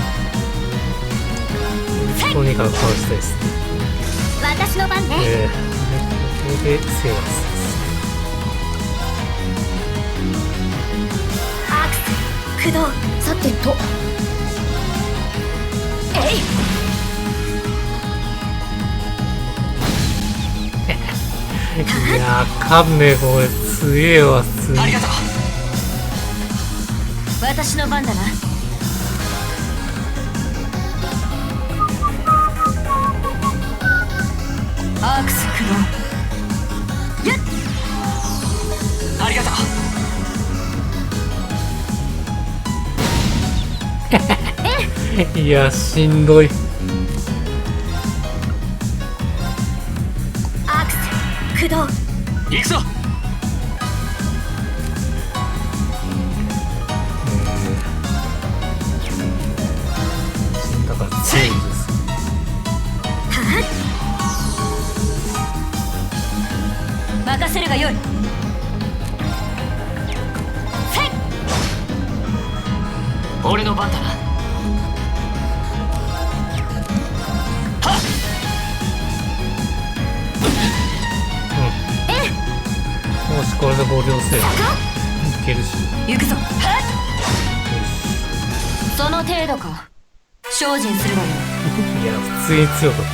とにかく殺したいですね。私の番ね。これでセーバーです。アクス駆動。さてと。えい。いやー、かんねえ、これ。強えわ、強え。ありがとう。私の番だな。アークス駆動。やっ。ありがとう。いや、しんどい。アクス駆動。行くぞ。死んだから強いです。任せるがよい。俺の番だな。もしこれで5両せいいけるし。行くぞ。その程度か。精進するがよい。いや、普通に強かっ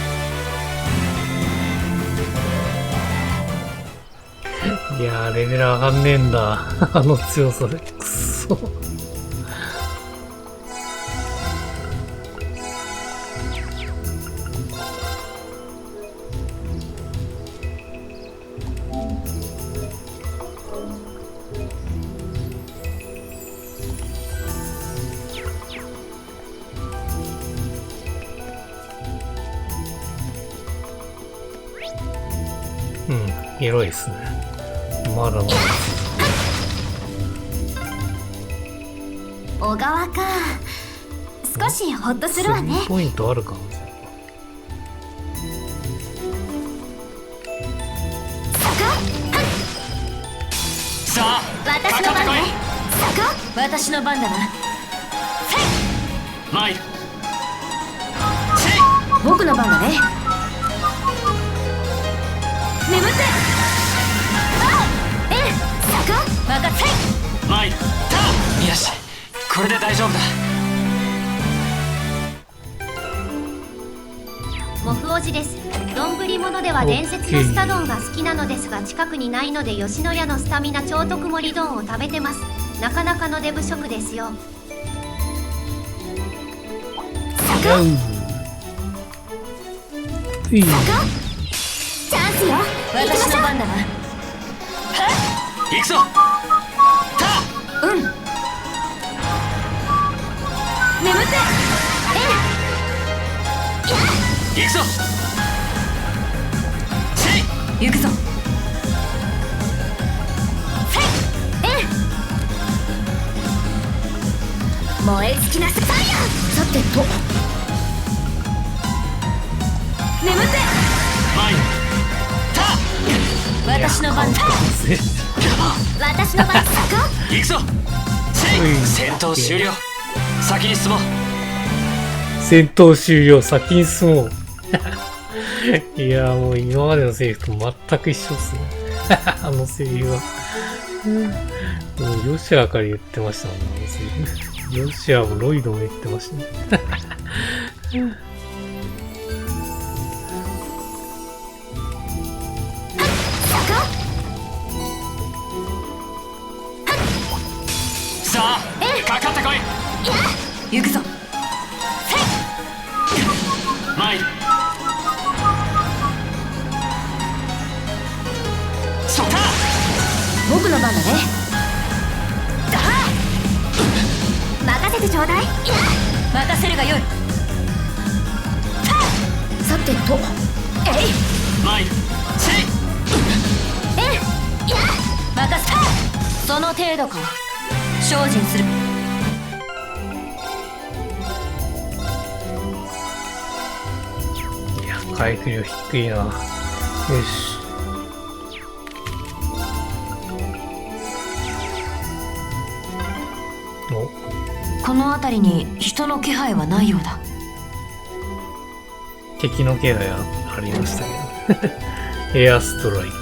た。いやー、レベル上がんねえんだ。あの強さで。くっそ。うん、広いですね。まだまだ小川か。少しホッとするわね。スリーポイントあるかもしれない。さあ私の番ね。私の番だな。参る。僕の番だね。眠って。任せ。参る。よし、これで大丈夫だ。モフおじです。丼物では伝説のスタ丼が好きなのですが、近くにないので吉野家のスタミナ超特盛り丼を食べてます。なかなかのデブ食ですよ。いい。チャンスよ。私の番だな。行くぞ。眠って。行くぞ。行くぞ。燃え尽きなさい。さてと。眠って。参る。私の番だ。私の番。行くぞ。戦闘終了。先に進もう。戦闘終了、先に進もう。いやもう今までのセリフと全く一緒っすね。あのセリフは。もうヨシアから言ってましたもんね、あのセリフ。ヨシアもロイドも言ってましたね。さあ、かかってこい。行くぞ。参る。そっか。僕の番だね。任せてちょうだい。任せるがよい。さてと。参る。任せ。その程度か。精進する。いや、回復量低いな。よし。この辺りに人の気配はないようだ。敵の気配ありましたけど。エアストライク。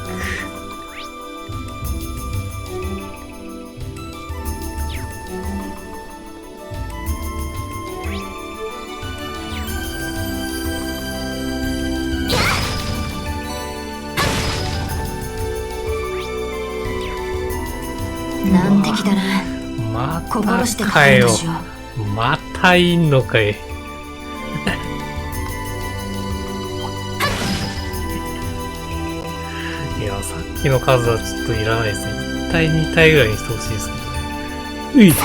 難敵だな。ま心してたかよ勝としよう。またいんのかい。いや、さっきの数はちょっといらないですね。1体2体ぐらいにしてほしいですね。うい。いや、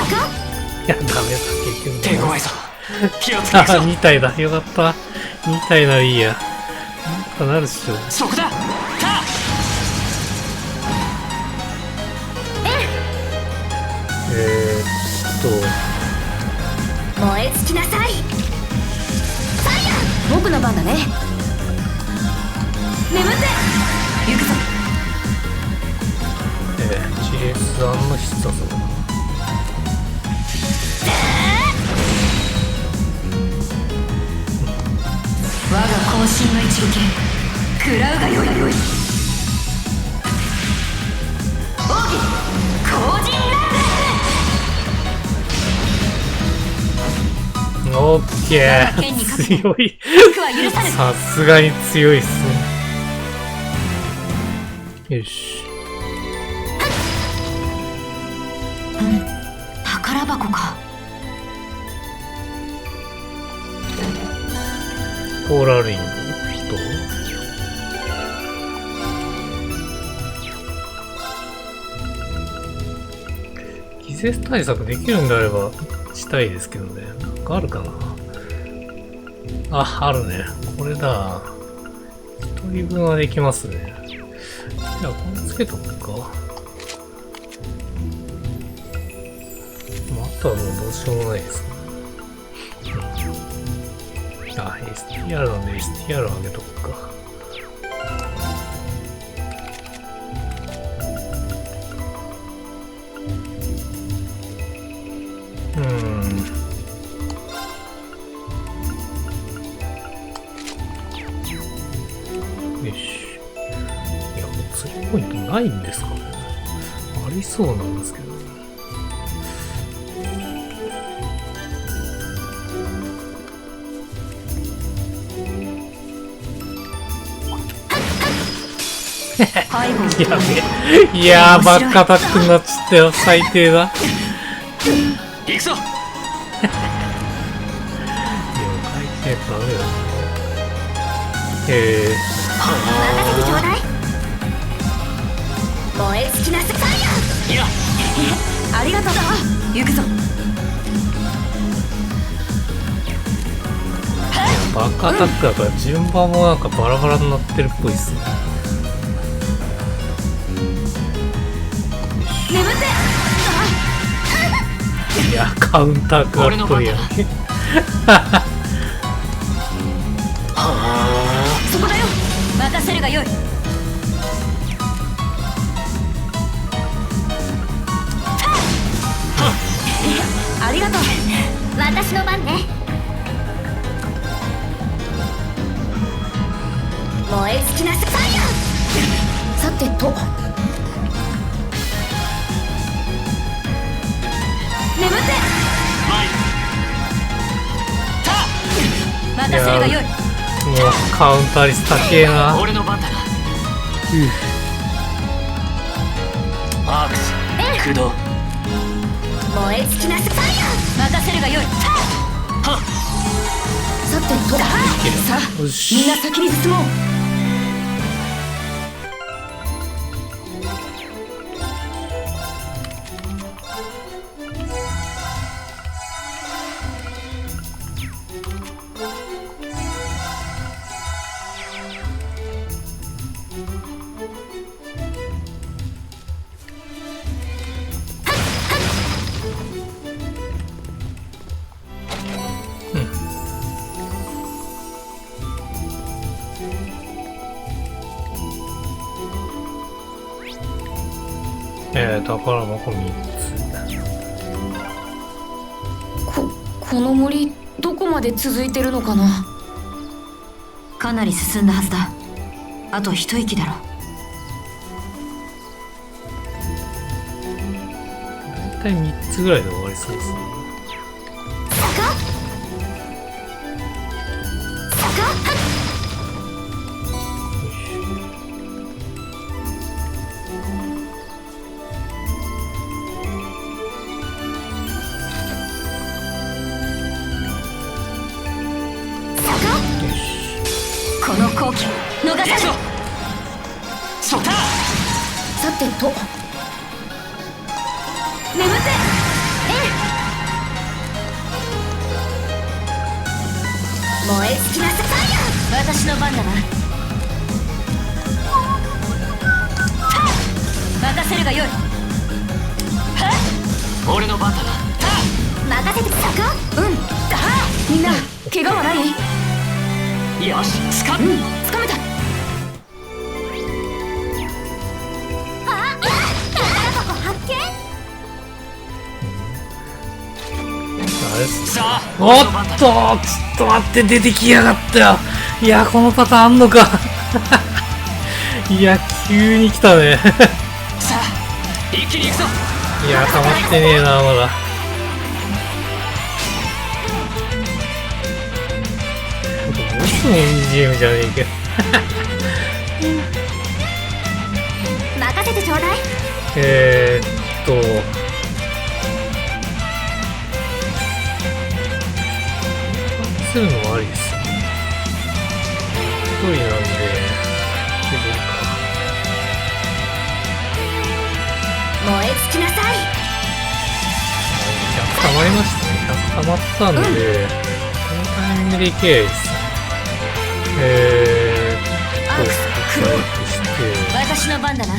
ダメだ、結局。手強いぞ。気をつけるぞ。 2体だ。よかった。2体ならいいや。なんかなるっしょ。そこだ。燃え尽きなさい。僕の番だね。眠って。行くぞ。GS 案の必殺だな。我が渾身の一撃食らうがよい。奥義後陣オッケー。強い。は許さぬ。さすがに強いっすね。よし。宝箱か。コーラリングと気絶対策できるんであればしたいですけどね。なんかあるかな。あ、あるね。これだ。一人分はできますね。じゃあ、これつけとくか。あとはもうどうしようもないですか。あ、STR なんで STR 上げとくか。よし。いや、もう釣りポイントないんですかね。ありそうなんですけど。背後やべえ。いやー、バックアタックになっちゃったよ。最低だ。行くぞ。いや、回転ダメだ。任せてちょうだい。燃え尽きなさいよ。いや、ありがとう。行くぞ。バックアタックだから順番もなんかバラバラになってるっぽいっすね。眠って。いや、カウンタークラっぽいやんけ。そこだよ。任せるがよい。ありがとう。私の番ね。燃え尽きなさいよ。さてと。眠って任せるがよい。もうカウンター率高えな。俺の番だな。アークス駆動。燃え尽きなさいよ。任せるがよい。はっ、さてと。さあよし。みんな先に進もう。宝箱3つ。この森どこまで続いてるのかな。かなり進んだはずだ。あと一息だろう。大体3つぐらいで終わりそうですね。この好機逃さず。ショター。さてと。眠って。燃え尽きなさいよ。私の番だな。任せるがよい。俺の番だな。任せてさか。みんな怪我はない？よし、つかうん、掴めた。宝箱発見。あれっす。さあ、おっとちょっと待って、出てきやがったよ。いや、このパターンあんのか。いや、急に来たね。さあ、一気に行くぞ。いや、溜まってねえな、まだ。ボスの BGM じゃねえけど。任せてちょうだい。するのもありですよね。一人なんで、いけるか。燃え尽きなさい。100溜まりましたね。100溜まったんで、このタイミングでいけばいいですね。アークス、黒い。して私の番だな。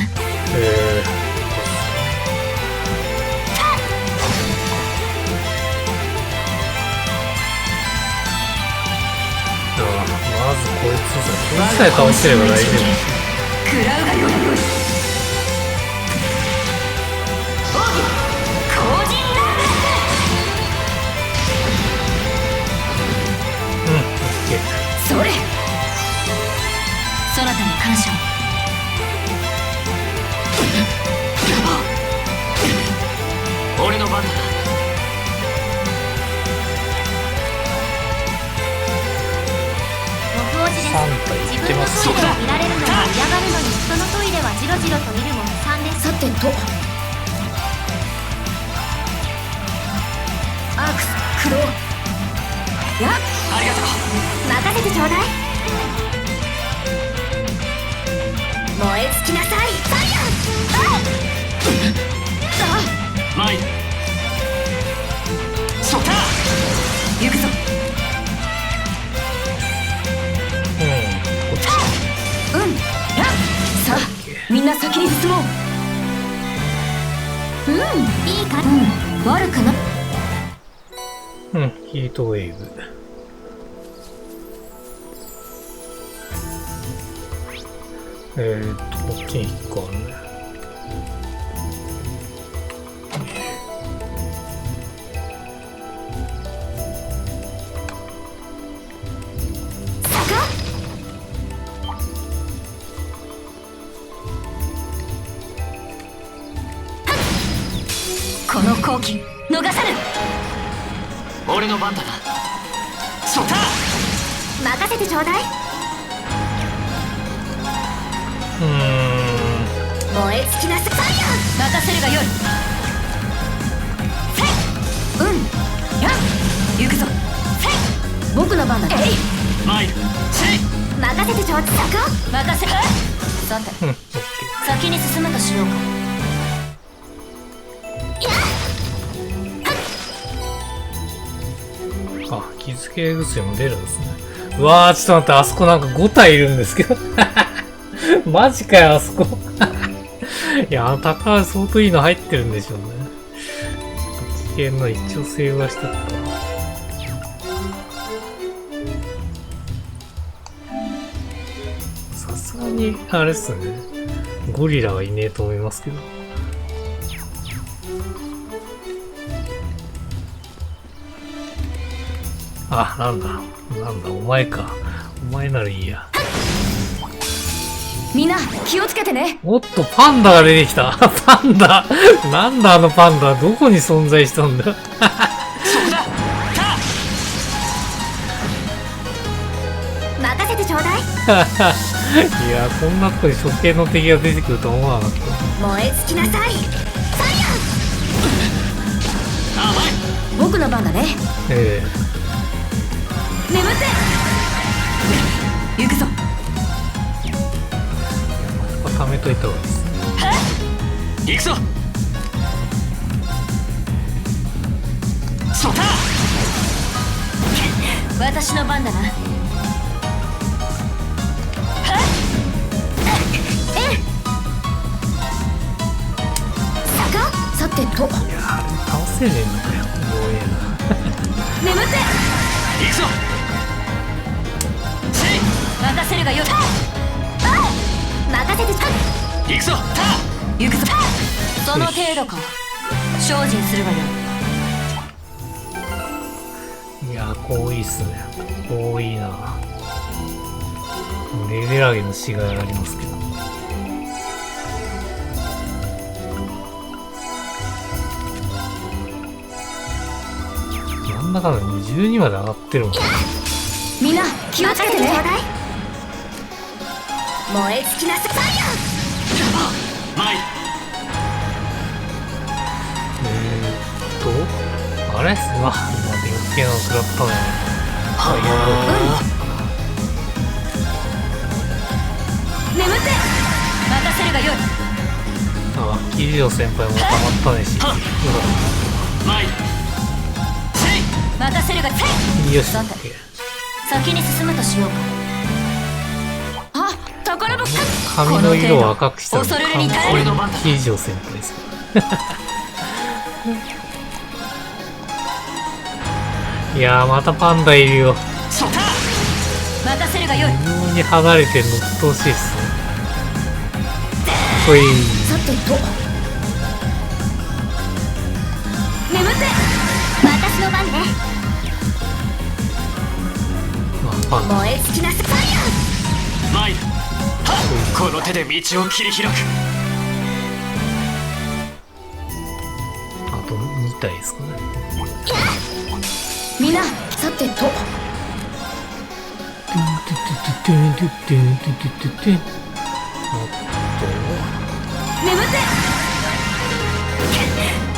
まずこいつさえ倒してれば大丈夫。食らうがよい。奥義後陣ラーうん、オッケー。それそなたに感謝を。俺の番だな。6王子です。3体自いってます。分のトイレを見られるのが嫌がるのに人のトイレはジロジロと見るもの3です。さてとアークスクローやありがとう。任せてちょうだい。燃え尽きなさい。ファイヤー。マイルソタ行くぞ。うんやさあみんな先に進もう。いいか、悪くな。うん、ヒートウェーブ。こっちに引っかかるね。この好機逃さぬ。俺の番だな。ソタ任せてちょうだい。燃え尽きなさい。ファイヤー。任せるがよい。や行くぞ。僕の番だ。マイルシェイ任せてちょうだい。任せさてうん、オッケ先に進むとしようか。ー。あ、気付け薬も出るんですね。うわー、ちょっと待って、あそこなんか5体いるんですけど。マジかよ、あそこ。いや、あの宝相当いいの入ってるんでしょうね。危険の一応セーブはしておくか。さすがに、あれっすね。ゴリラはいねえと思いますけど。あ、なんだ、お前か。お前ならいいや。みんな気をつけてね。おっと、パンダが出てきた。パンダ。なんだあのパンダ。どこに存在したんだ。そこだタ任せてちょうだい。いや、こんなとこに処刑の敵が出てくるとは思わなかった。燃え尽きなさい。ファイヤ甘いー。僕の番だね。え眠って行くぞ。これ貯めといた方がいいですね。行くぞソタ私の番だな。さてといやー、倒せねえのかよ。弱え眠って行くぞシェイ任せるがよい。任せてちょうだい。行くぞタ行くぞ。その程度か。精進するがよい。な。いやー、こういいっすね。こういいな。レベラゲの死骸ありますけど。なんだかんだ12まで上がってるもん。みんな気をつけてね。燃え尽きなさい。ファイヤマイルあれっすわ。今余計なの食らったね。眠って任せるがよい。あ、キリオ先輩もたまったねし。マイルシェイ任せるがよい。よし。さて先に進むとしようか。あ、宝ところも髪の色を赤くしたの恐るるに耐える俺の番だ。以上先輩です。いやー、またパンダいるよ。そった任せるがよい。非常に離れてるの鬱陶しいっすね。ほい。さてと眠って私の番ね。まあ、パンダ。燃え尽きなさい。参る。はっこの手で道を切り開く。あと2体ですかね。みんなさてと眠って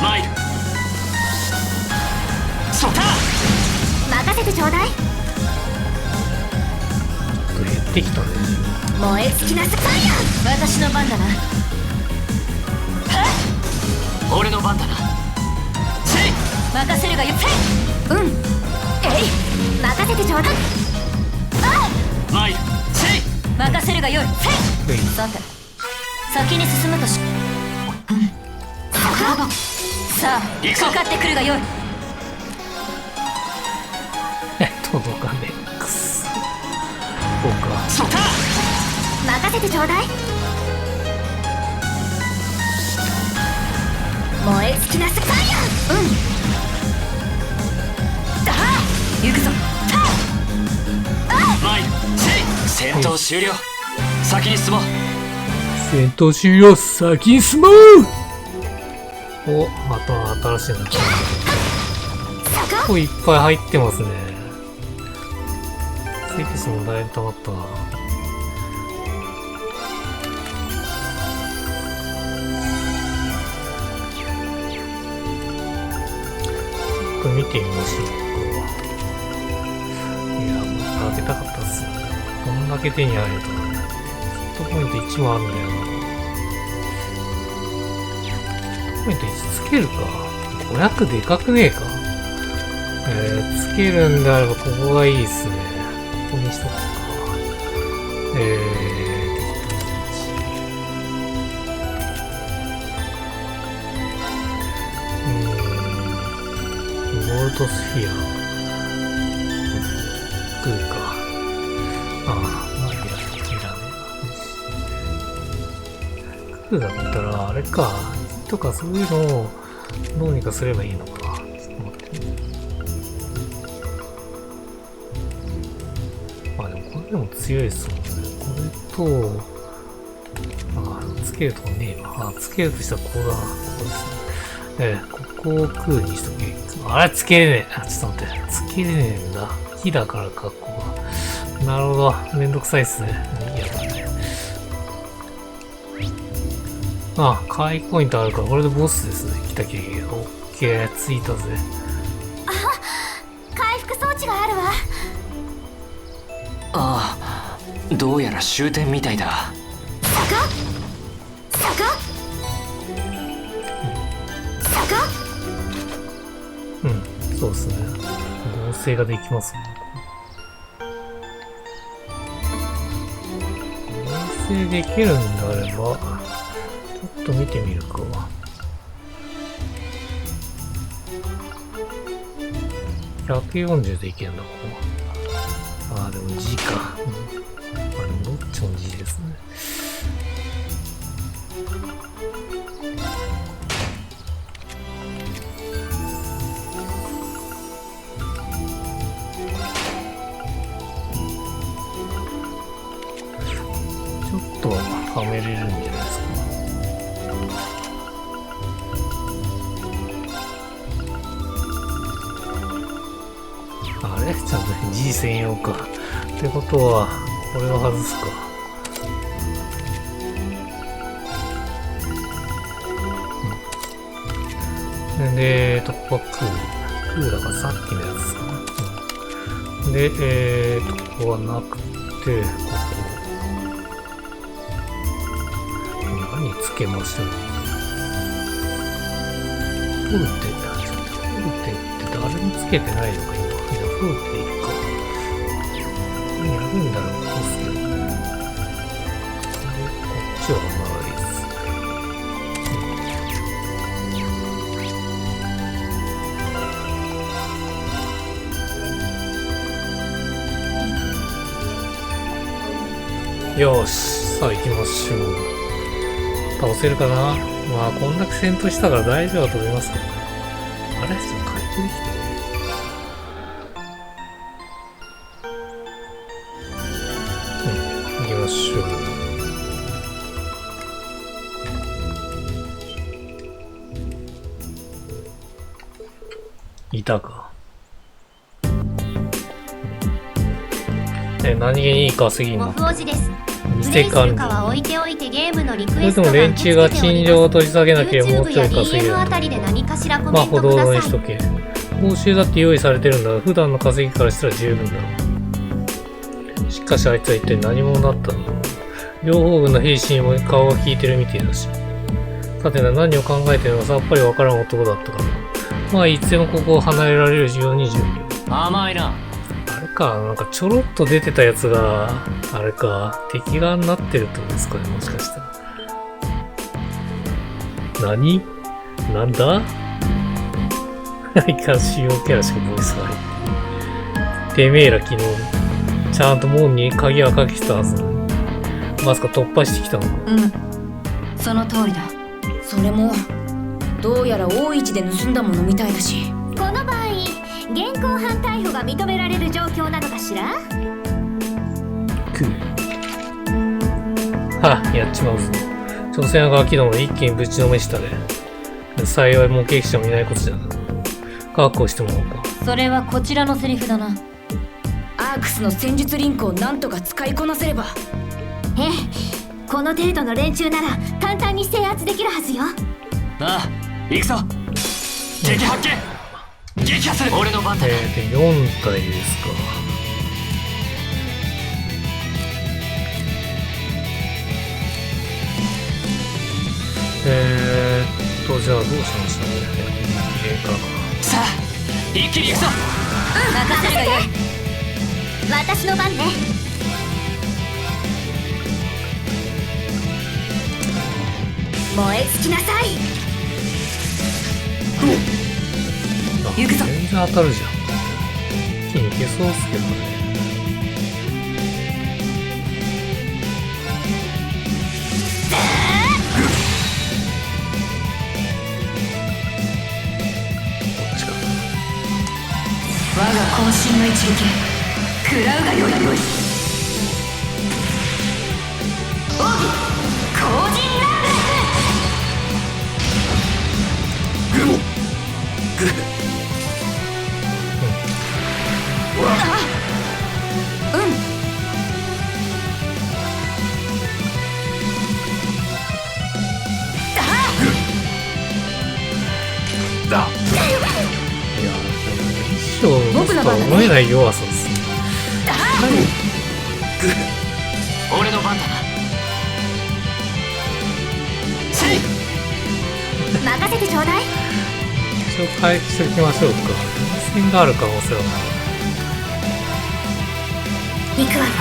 参る。そった任せてちょうだい。減ってきたね。燃え尽きなさい。私の番だな。俺の番だな。せい任せるがよい。うんえい任せてちょうだい。参る。せい任せるがよい。ほい。さて先に進むとしさあ行くぞかかってくるがよい。届かねえ。くっそ。そうか。そった任せてちょうだい。燃え尽きなさい。だ行くぞ。参る。せい戦闘終了。先に進もう。戦闘終了、先に進もう。お、また新しいの来た。結構いっぱい入ってますね。セキスもだいぶ溜まったな。ちょっと見てみましょうか。いや、もっと開けたかったっす。こんだけ手に入ると。ヒットポイント1もあるんだよな。ヒットポイント1つけるか。500でかくねえか。つけるんであればここがいいっすね。ここにしとくか。ボルトスフィア。グーか。ああ、まあいらねえ。グーだったら、あれか。とかそういうのをどうにかすればいいのか。ちょっと待ってね。まあでもこれでも強いですもんね。これと、ああ、つけるとこねえわ。あ、つけるとしたらここだな。ここですね。ここを空にしとけ。あれつけれねえ。あ、ちょっと待って。つけれねえんだ。火だからか、ここが。なるほど。めんどくさいっすね。いやだね。あ、回復ポイントあるから、これでボスですね。来たきゃいいけど。オッケー、着いたぜ。回復装置があるわ。ああ、どうやら終点みたいだ。うん、そうですね。合成ができますね。合成できるんであれば、ちょっと見てみるか。140でいけるんだ、ここ。ああ、でも G か。まあでもどっちも G ですね。ちょっとはめれるんじゃないですか。あれちゃんと G 専用か。ってことは、これを外すか。うん、で、ここはクーラーがさっきのやつですかね。で、ここはなくて、ここ。何つけましょう。フォルテって誰もつけてないのか今。いや、フォルテいいか。何やるんだろう、コスケ。ちはないです。よし、さあ行きましょう。倒せるかな。まあこんだけ戦闘したから大丈夫だと思いますけどね。あれ、ちょっと回復できてる。行きましょう。いたか。何気にいい稼ぎ今。モフオジです。偽プレイす管理。るかは置いておいてゲームのリクそれともエストが連中が陳情を取り下げなければもうちょい YouTube や稼げる DM んだ。あたりで何かしらコまあメンほどほどトください。にしとけ。報酬だって用意されてるんだが、普段の稼ぎからしたら十分だろう。しかしあいつは一体何者だったのだろう。両方軍の兵士にも顔が利いてるみてえだし。さてな、何を考えてるのかさっぱりわからん男だったからな。まあいつでもここを離れられるように準備を。甘いな。あれか、なんかちょろっと出てたやつが、あれか、敵側になってるってことですかね、もしかしたら。何なんだいかん主要キャラしかボイスが入ってる。てめえら昨日、ちゃんと門に鍵はかけてたはずなのに。まさか突破してきたのか。その通りだ。それもどうやら大市で盗んだものみたいだし。この場合、現行犯逮捕が認められる状況なのかしら。はあ、やっちまうぞ。朝鮮側機能を一気にぶちのめしたね。幸い目撃者もいないことじゃな。確保してもらおうか。それはこちらのセリフだな。アークスの戦術リンクをなんとか使いこなせれば。ええ、この程度の連中なら簡単に制圧できるはずよ。ああ、行くぞ。敵発見。撃破する。俺の番だ。で、4体ですか。じゃあどうしましたね。綺麗か。さあ、一気に行くぞ。任せるがよい。私の番ね。燃え尽きなさい。行くぞ。全然当たるじゃん。一気にいけそうっすけどね。我が渾身の一撃食らうがよい。奥義後陣乱だ。いや、一生のとは思えない弱さです。俺の番だな。せい。任せてちょうだい。一応回復しておきましょうか。連戦がある可能性は行くわよ。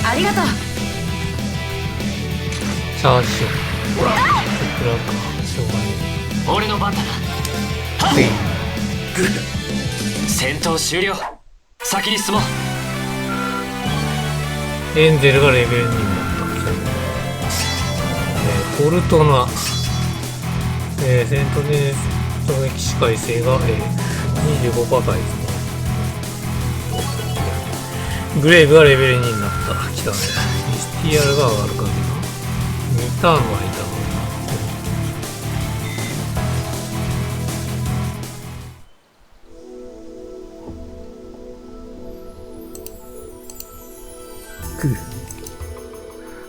ありがとう。チャージしよう。食らうか。しょうがない。俺の番だな。はっ。戦闘終了。先に進もう。エンゼルがレベル2になった。ポルトナ。戦闘で衝撃視界性が、25%回ですね。グレイブがレベル2になった。来たね。ミスティアルが上がる感じな。2ターンはいたの。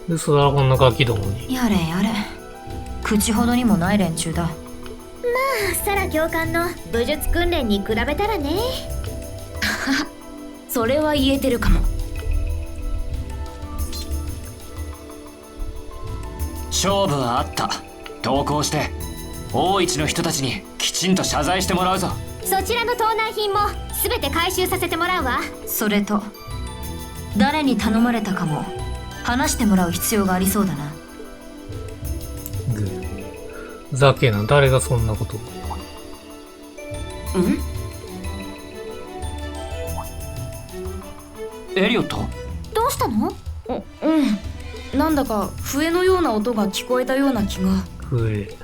嘘だろ、こんなガキどもに。やれやれ、口ほどにもない連中だ。サラ教官の武術訓練に比べたらね。それは言えてるかも。勝負はあった。同行して大市の人たちにきちんと謝罪してもらうぞ。そちらの盗難品も全て回収させてもらうわ。それと誰に頼まれたかも話してもらう必要がありそうだな。グー。ざけな、誰がそんなこと。エリオット？どうしたの？なんだか笛のような音が聞こえたような気が。笛。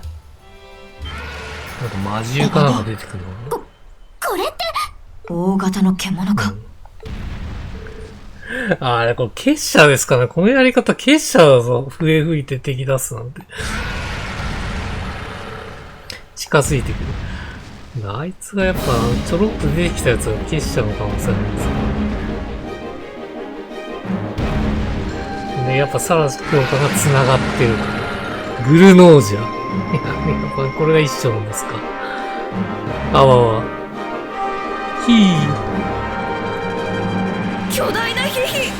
なんか魔獣かなんか出てくるの？これって大型の獣か。あれ、これ結社ですかね。このやり方結社だぞ。笛吹いて敵出すなんて。近づいてくる。あいつがやっぱちょろっと出てきたやつが結社の可能性あるんですよ。で、やっぱサラス強化が繋がってる。グルノージャ。やっぱこれが一緒なんですか。あわわ。ヒー。巨大なヒヒ。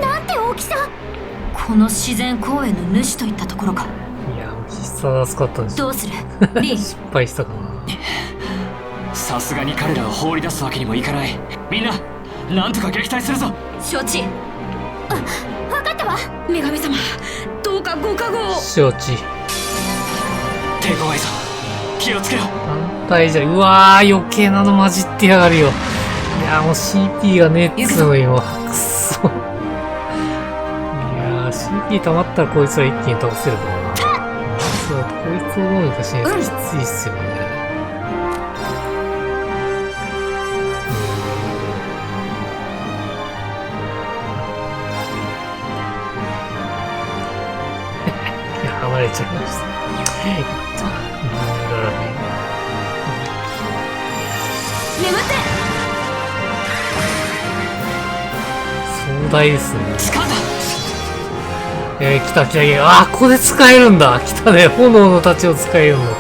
なんて大きさ。この自然公園の主といったところか。いや、必殺使ったんですよ。どうするリン。失敗したかな。さすがに彼らを放り出すわけにもいかない。みんななんとか撃退するぞ。承知。分かったわ。女神様、どうかご加護を。承知。手強いぞ。気をつけろ。反対じゃ、うわー、余計なの混じってやがるよ。いやー、もう CP がねえっつうの今。くっそ。いやー、CP 溜まったらこいつは一気に倒せるからな。そう、こいつをどうにかしないときついっすよね。いや、離れちゃいました。眠って。壮大ですね。掴んだ。来た来た来た。あー、ここで使えるんだ。来たね。炎の太刀を使えるんだっ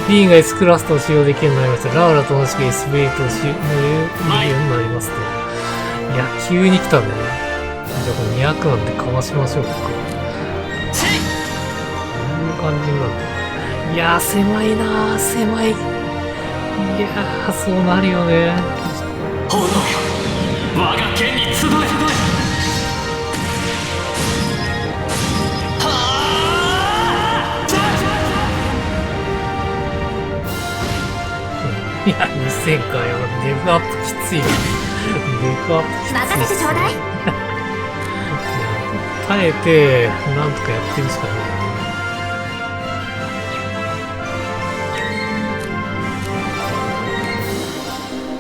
た。リーンが S クラストを使用できるようになりました。ラウラと同じく S ベイトを使用できるようになりますと。いや、急に来たね。じゃあこれ200なんでかましましょうか。こういう感じになる。いやー、狭いなー、狭い。いやー、そうなるよね。炎よ、我が剣に集え。いや、2000かよ。デブアップきついね。デブアップきつい。任せてちょうだい。耐えて、なんとかやってるしかない。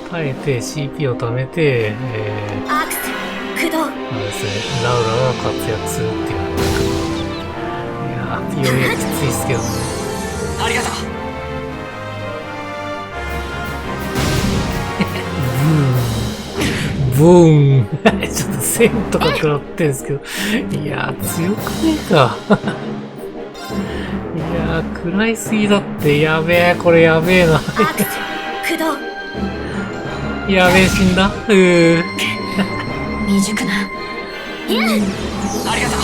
耐えて CP を貯めて、アクス駆動。あれですね、ラウラが活躍するっていうのがいやー、POE きついっすけどね。ありがとう。ブーンちょっと1000とか食らってんすけど。いやー、強くねえか。いやー、食らいすぎだって。やべえ、これやべえな。アクス駆動。やべえ、死んだ。未熟な。ありがとう。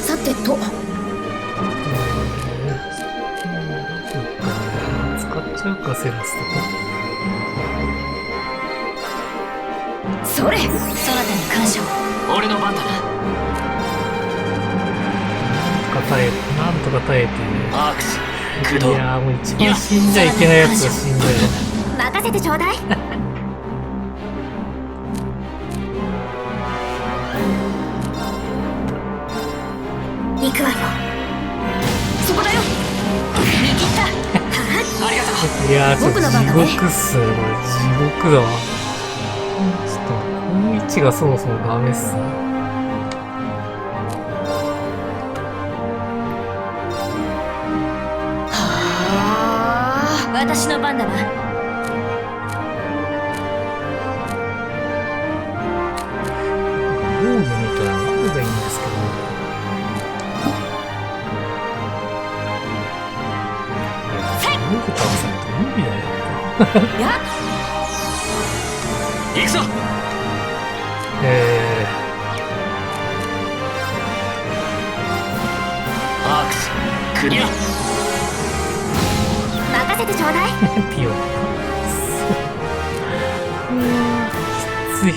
さてと。使っちゃうか、セラスとか。それ、そなたに感謝を。俺の番だな。なんとか耐えて。アークス駆動。いやー、もう一番死んじゃいけないやつが死んだよ。任せてちょうだい。行くわよ。そこだよ。見切った。ありがとう。いやー、ちょっと地僕の番だね獄っすね、これ。地獄だわ。ちょっと、この位置がそもそもダメっすね。私の番だな。防具みたいなのがいいんですけどね。防具倒さないと無理だよ。やっ。行くぞ。アークス駆動。任せてちょうだい。ピオ。きつい。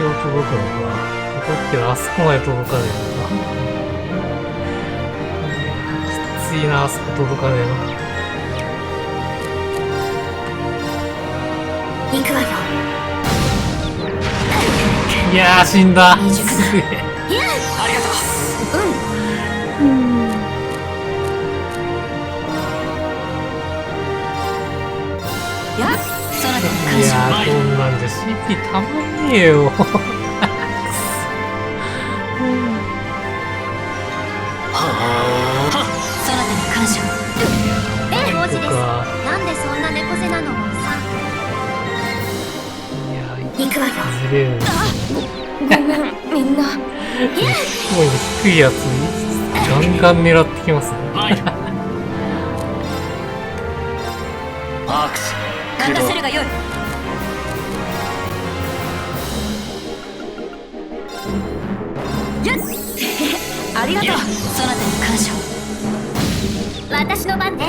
応届くのか。届くけど、あそこまで届かねえのか。きついな、あそこ届かねえの。行くわよ。いやー、死んだ。未熟だすげえ。ありがとやっ空での感謝。いやー、こんなんじゃ CP たまんねえよ。空での感謝。文字です。とかなんでそんな猫背なのもんさ。いやー、行くわよ。ずれる。ごめん、みんな。すごい低いやつガンガン狙ってきますね。う。参る。アークス駆動任せるがよい。やっありがとう。そなたに感謝。私の番ね。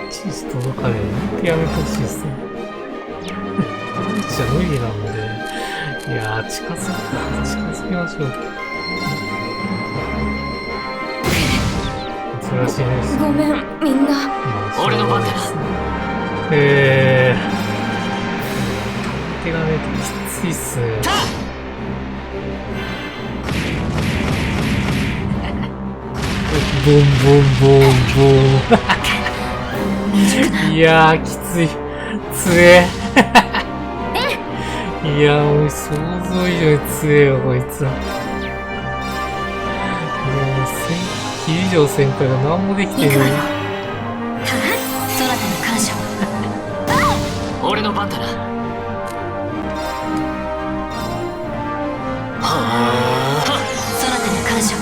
チーズ届かねえ。やめてほしいっすね。じゃ無理なんで。いやー、近づきましょう。珍しいです。ごめん、みんな。俺の番だな。手がねえときついっすね。ボンボンボンボン。いやー、きつい。つえ。いやー、もう想像以上に強えよ、こいつ。もう、キリジョウ先輩が何もできてない。行くわよ。そなたに感謝。俺の番だな。そなたに感謝。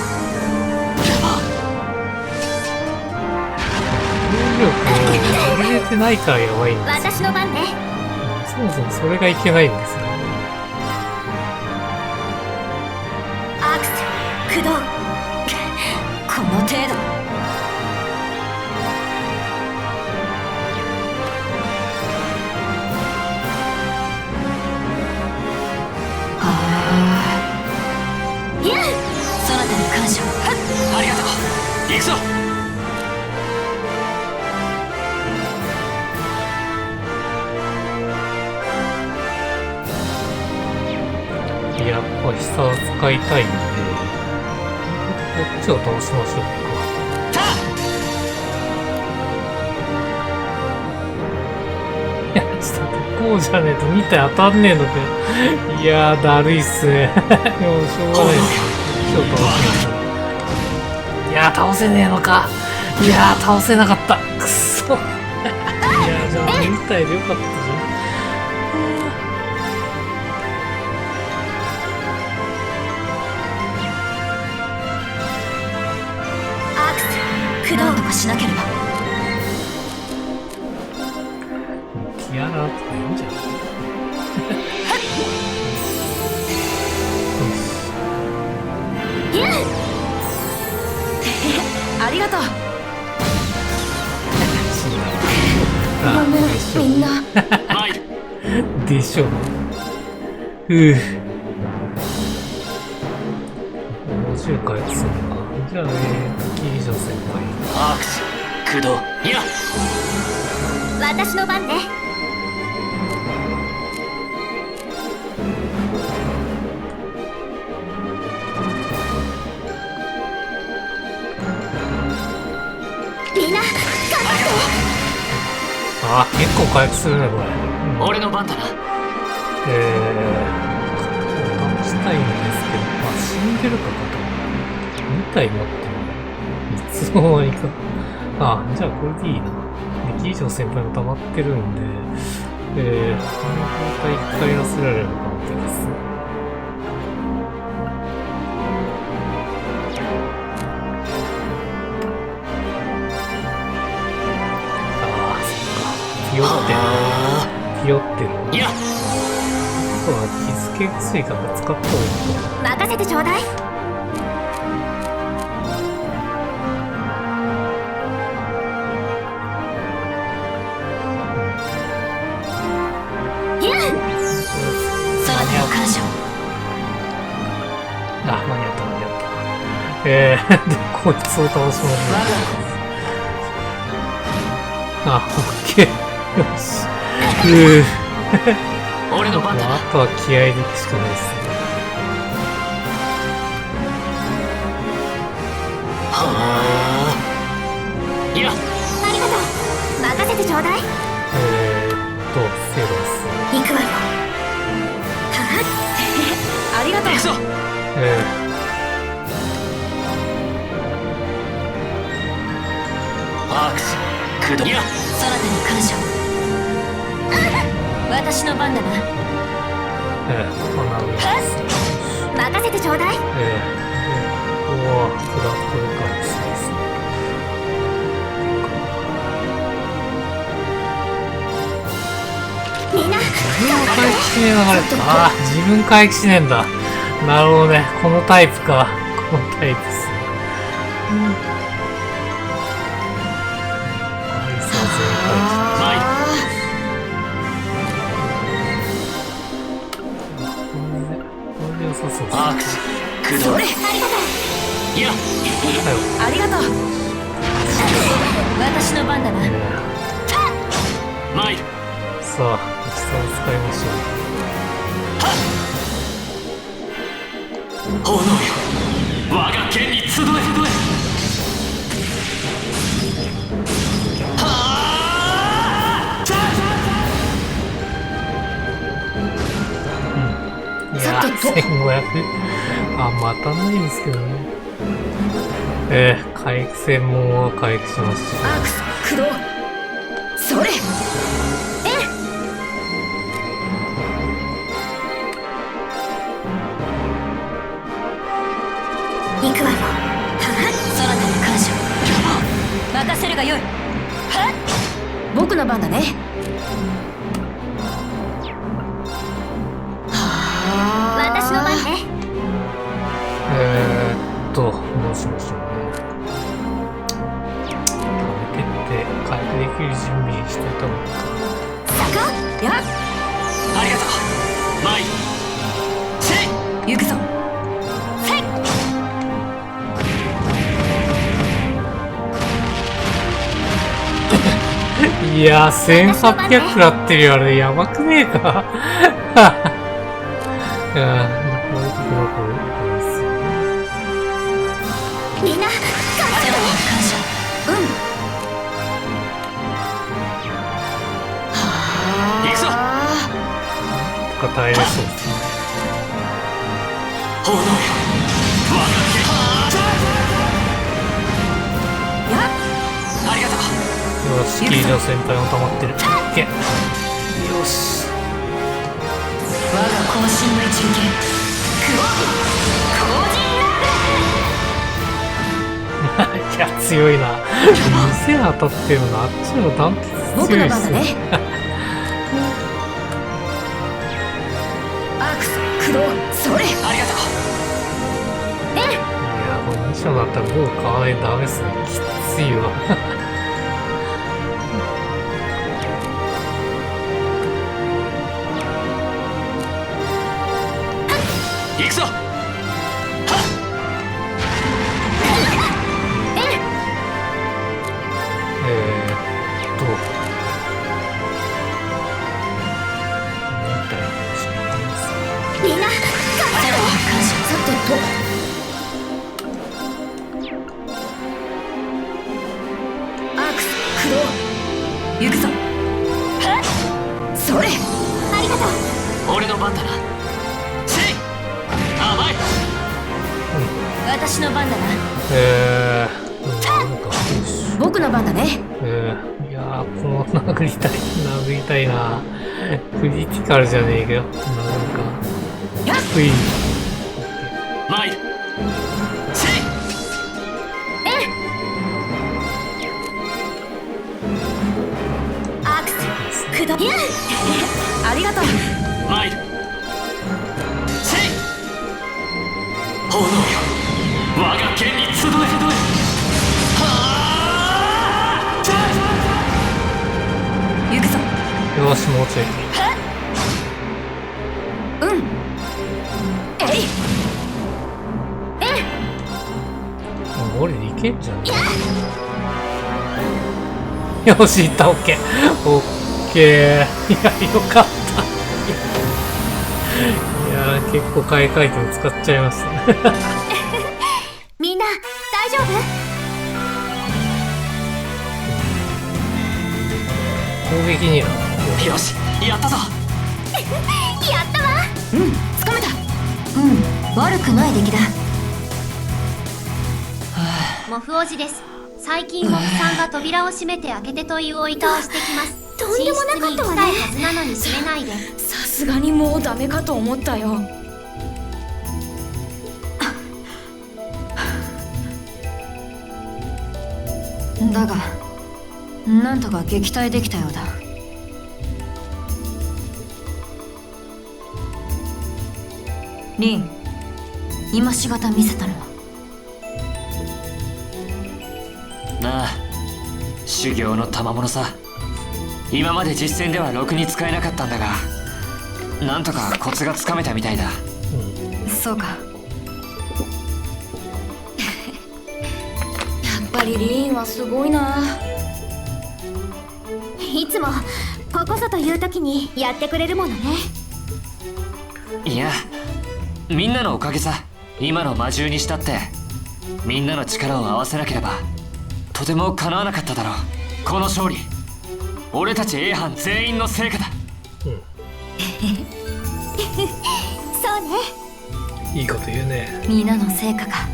能力を上げれてないからやばいんですよ。私の番ね。そもそもそれがいけないんですよ。アークス駆動。この程度。いやそなたに感謝。ありがとう。行くぞ。やっぱ必殺使いたいんで、こっちを倒しましょうか。いや、ちょっと待って、こうじゃねえと見て当たんねえのかよ。いやー、だるいっすね。でも、しょうがないですよ。今日倒しましょう。いやー、倒せねえのか。いやー、倒せなかった。くっそ。いやー、じゃあ、みたいでよかったじゃん。アークス駆動何とかしなければ。ティアラとかいいんじゃない？いやありがとう。あごめん、でしょみんな。参る。でしょう。50回するのか。じゃあキリジョウ先輩。アークス駆動。いや。私の番ね。みんなあ、結構回復するね、これ。俺の番だな。倒したいんですけど、まあ死んでるかと。みたいになってる。いつの間にか。あ、じゃあこれでいいな。で、キリジョウ先輩も溜まってるんで、この状態一回痩せられるのかってですね。ひよってる。ひよってる。いや。あとは気づけ追加が使った方がいいと。任せてちょうだい。で、こいつを倒しますね。あ、オッケー。よし。俺の番だな。あとは気合いでいくしかないですね。いや、ありがとう。任せてちょうだい。セロス。行くわよ。はっありがとう。行くぞ。アークス、駆動。いや、そなたに感謝。私の番だな。学びます。任せてちょうだい。ここはクラップルかもしれないですね。みんな自分回復しねえ流れ。ああ、自分回復しねえんだ。なるほどね。このタイプか。このタイプっすね。アイスはマイこれで良さそうですね。アークス、駆動。ありがとう。いや、ありがとう。私の番だな。マイル。さあ、実際に使いましょう。炎よ、我が剣に集え。いやー、1500。あんま当たんないんですけどね。回復専門は回復しますし。アークス駆動。それ。行くわよ。そなたに感謝。任せるがよい。僕の番だね。私の番ね。どうしましょうね。貯めてって回復できる準備しといた方がいいか。やっありがとう。マイル。せい。行くぞ。いやー、1800食らってるよ、あれ。やばくねえか。いやー、こういうところこれですよね。みんな感謝。行くぞ。とか耐えれそうですね。炎よ、我がやっ剣。ありがとう。よし、キージャ先輩も溜まってる。オッケー。よし。我が渾身の一撃。いや、強いな。店当たってるのあっちのダントツ僕強いっすね。の番だね。アークス駆動。それ。ありがとう。いや、これ2章だったら5買わないとダメっすね。きついわ。行くぞ。みんな感謝。さてと。アークス駆動。行くぞ。それ。ありがとう。俺の番だな。せい。甘い。私の番だな。僕の番だね。いやー、この殴りたいな。クリティカルじゃねえけど、なんか。ふい。マイル。せい。アークス駆動。ありがとう。マイル。せい。炎よ、我が剣に集え。行くぞ。よし、もうちょい。えい。俺でいけんじゃん。よし、いった、オッケー。オッケー。いや、よかった。いやー、結構買い替えても使っちゃいましたね。みんな大丈夫？攻撃には。よし、やったぞ。やったわ。つかめた。悪くない出来だ。モフおじです。最近モフさんが扉を閉めて開けてというおいたをしてきます。とんでもなかったわね。寝室に行きたいはずなのに閉めないで。さすがにもうダメかと思ったよ。だがなんとか撃退できたようだ。リン、今しがた見せたのは。なあ、修行の賜物さ。今まで実戦ではろくに使えなかったんだが、なんとかコツがつかめたみたいだ。そうか。やっぱりリーンはすごいな。いつもここぞという時にやってくれるものね。いや、みんなのおかげさ。今の魔獣にしたってみんなの力を合わせなければとても叶わなかっただろう。この勝利、俺たち A 班全員の成果だ。そうね。いいこと言うね。みんなの成果か。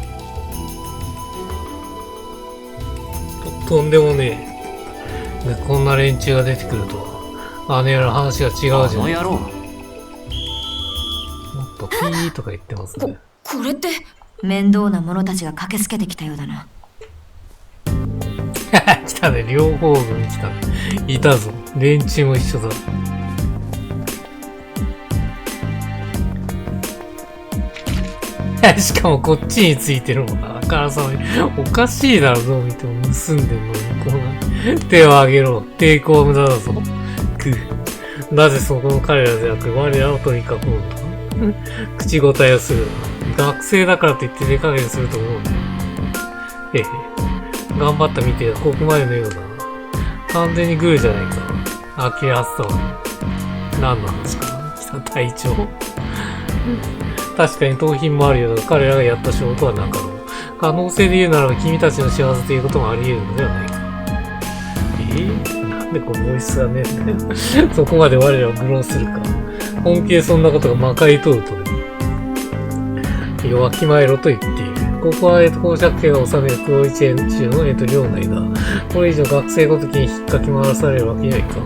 とんでもねえ。でこんな連中が出てくるとは。あの野郎話が違うじゃん。あの野郎。もっとピーとか言ってますね。これって面倒な者たちが駆けつけてきたようだな。来たね、両方軍来たね。いたぞ。連中も一緒だ。しかもこっちについてるもんな。あからさまに。おかしいだろ、どう見ても盗んでんのに。こんな。手を挙げろ。抵抗は無駄だぞ。なぜそこの彼らでなく我らを取り囲むんだ。口答えをする。学生だからといって手加減すると思うね。へへ。頑張ったみてえだ。ここまでのようだな。完全にグーじゃないか。呆れはったわ。何の話かな。来た隊長。確かに盗品もあるようだが、彼らがやった仕事はなかろう。可能性で言うならば君たちの幸せということもあり得るのではないか。なんでこのボイスがねえんだよ。そこまで我らを愚弄するか。本気でそんなことがまかり通るとでも。弱気まえろと言っている。ここは、公爵家が治める黒一円中の、領内だ。これ以上学生ごときに引っかき回らされるわけにはいかん。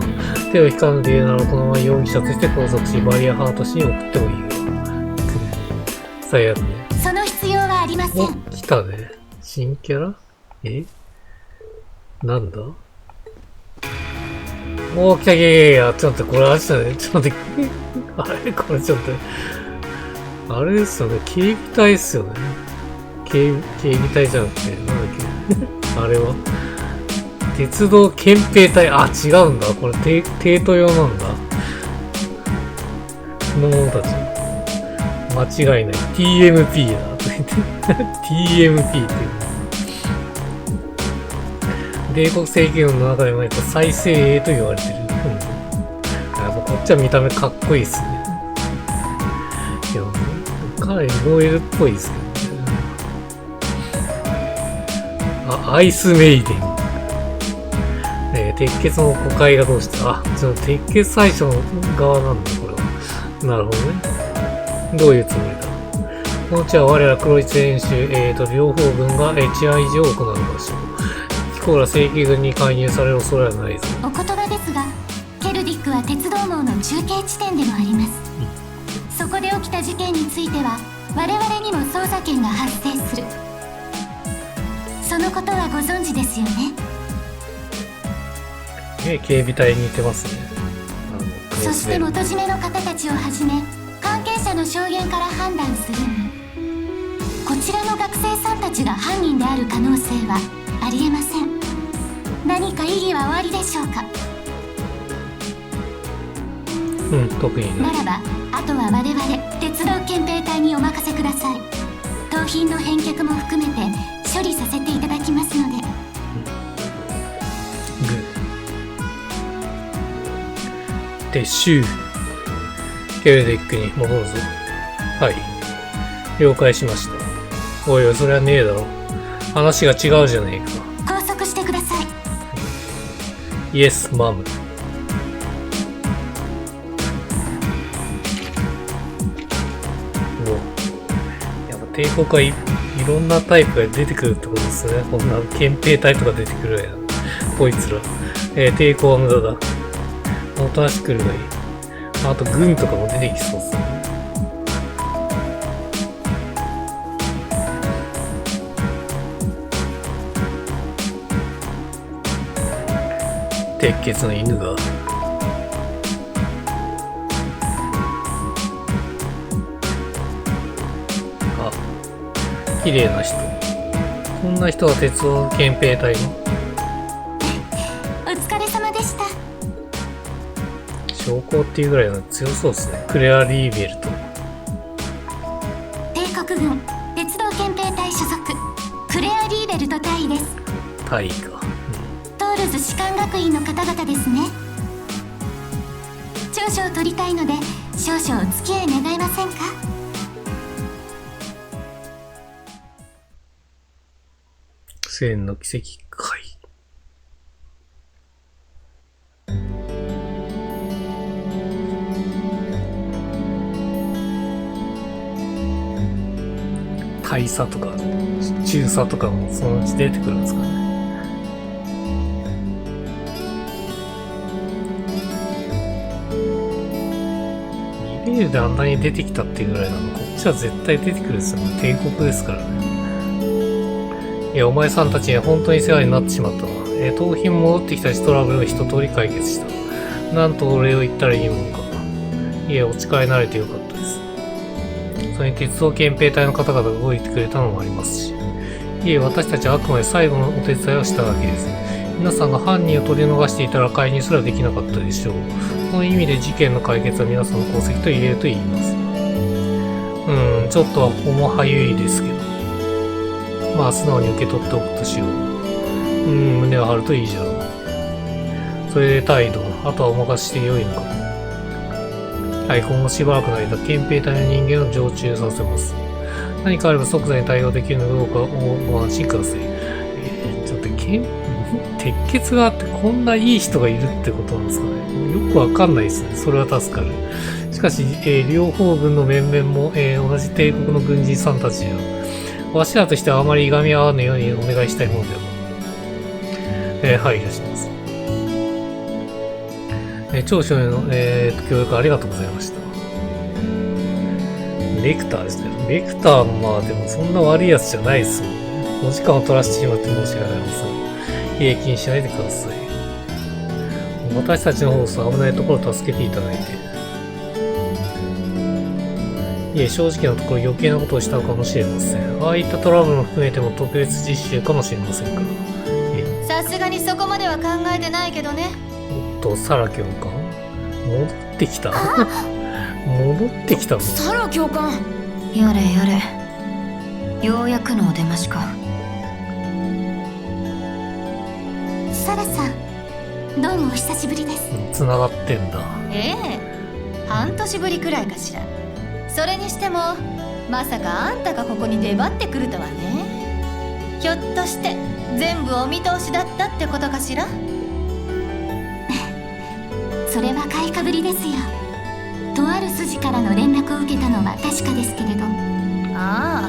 手を引かぬで言うならこのまま容疑者として拘束し、バリアハート市に送ってもいいが。最悪ね。その必要はありませお、ん。来たね。新キャラ？なんだ？おー、来た来た。ちょっとこれあれしたね。ちょっと待って。あれこれちょっと。あれですよね。警備隊っすよね。警備隊じゃなくて、なんだっけ。あれは。鉄道憲兵隊。あ、違うんだ。これ、帝都用なんだ。この者たち。間違いない。TMP だ。と言って。TMP っていう。米国正規軍の中でも再精鋭と言われてる。やっぱこっちは見た目かっこいいっすね。いや、かなりノエルっぽいですけどね。あ、アイスメイデン。鉄血の誤解がどうした？あ、鉄血最初の側なんだ、これは。なるほどね。どういうつもりだ？この地は我ら黒一演習、両方軍が治安維持を行う場所。キコーラ正規軍に介入される恐れはないぞ。お言葉ですが、ケルディックは鉄道網の中継地点でもあります。そこで起きた事件については我々にも捜査権が発生する。そのことはご存知ですよね。警備隊に似てますね。そして元締めの方たちをはじめ関係者の証言から判断するに、こちらの学生さんたちが犯人である可能性はありえません。何か異議はおありでしょうか？特にならばあとは我々鉄道憲兵隊にお任せください。盗品の返却も含めて処理させてい撤収。ケルデックに戻るぞ。はい。了解しました。おいおい、それはねえだろ。話が違うじゃねえか。拘束してください。イエス、マム。やっぱ帝国はいろんなタイプが出てくるってことですね。こんな憲兵隊とか出てくるやん。こいつら。抵抗は無駄だ。おとなしく来るがいい。あと軍とかも出てきそうっすね。鉄血の犬が。あ、綺麗な人。こんな人は鉄道憲兵隊の。お疲れ様でした。将校っていうぐらいの強そうですね。クレア・リーベルト。帝国軍鉄道憲兵隊所属クレア・リーベルト大尉です。大尉か。トールズ士官学院の方々ですね。長所を取りたいので少々お付き合い願えませんか。千の奇跡会。大佐とか中佐とかもそのうち出てくるんですかね。リベールであんなに出てきたっていうぐらいなの、こっちは絶対出てくるんですよね。帝国ですからね。いや、お前さんたちには本当に世話になってしまったわ。盗品戻ってきたし、トラブルを一通り解決した。なんとお礼を言ったらいいものか。いえ、お力になれてよかったです。それに鉄道憲兵隊の方々が動いてくれたのもありますし。いえ、私たちはあくまで最後のお手伝いをしただけです。皆さんが犯人を取り逃していたら介入すらできなかったでしょう。その意味で事件の解決は皆さんの功績と言えると言います。ちょっとは重はゆいですけど。まあ、素直に受け取っておくとしよう。胸を張るといいじゃろう。それで態度、あとはお任せしてよいのか。はい、今後しばらくの間、憲兵隊の人間を常駐させます。何かあれば即座に対応できるのかどうかご安心ください。ちょっと鉄血があってこんないい人がいるってことなんですかね。よくわかんないですね。それは助かる。しかし、両方軍の面々も、同じ帝国の軍人さんたちや、わしらとしてはあまりいがみ合わぬようにお願いしたいものでは。はい、いらっしゃいます。長所への、協力ありがとうございました。レクターですね。レクターもまあでもそんな悪いやつじゃないですもんね。お時間を取らせてしまって申し訳ありません。いえ、気にしないでください。私たちの方こそ危ないところを助けていただいて。いえ、正直なところ余計なことをしたのかもしれません。ああいったトラブルも含めても特別実習かもしれませんから。さすがにそこまでは考えてないけどね。おっと、サラ教官戻ってきた戻ってきたの。サラ教官、やれやれ、ようやくのお出ましか。サラさん、どうもお久しぶりです。繋がってんだ。半年ぶりくらいかしら。それにしてもまさかあんたがここに出張ってくるとはね。ひょっとして全部お見通しだったってことかしら。それは買いかぶりですよ。とある筋からの連絡を受けたのは確かですけれど。あ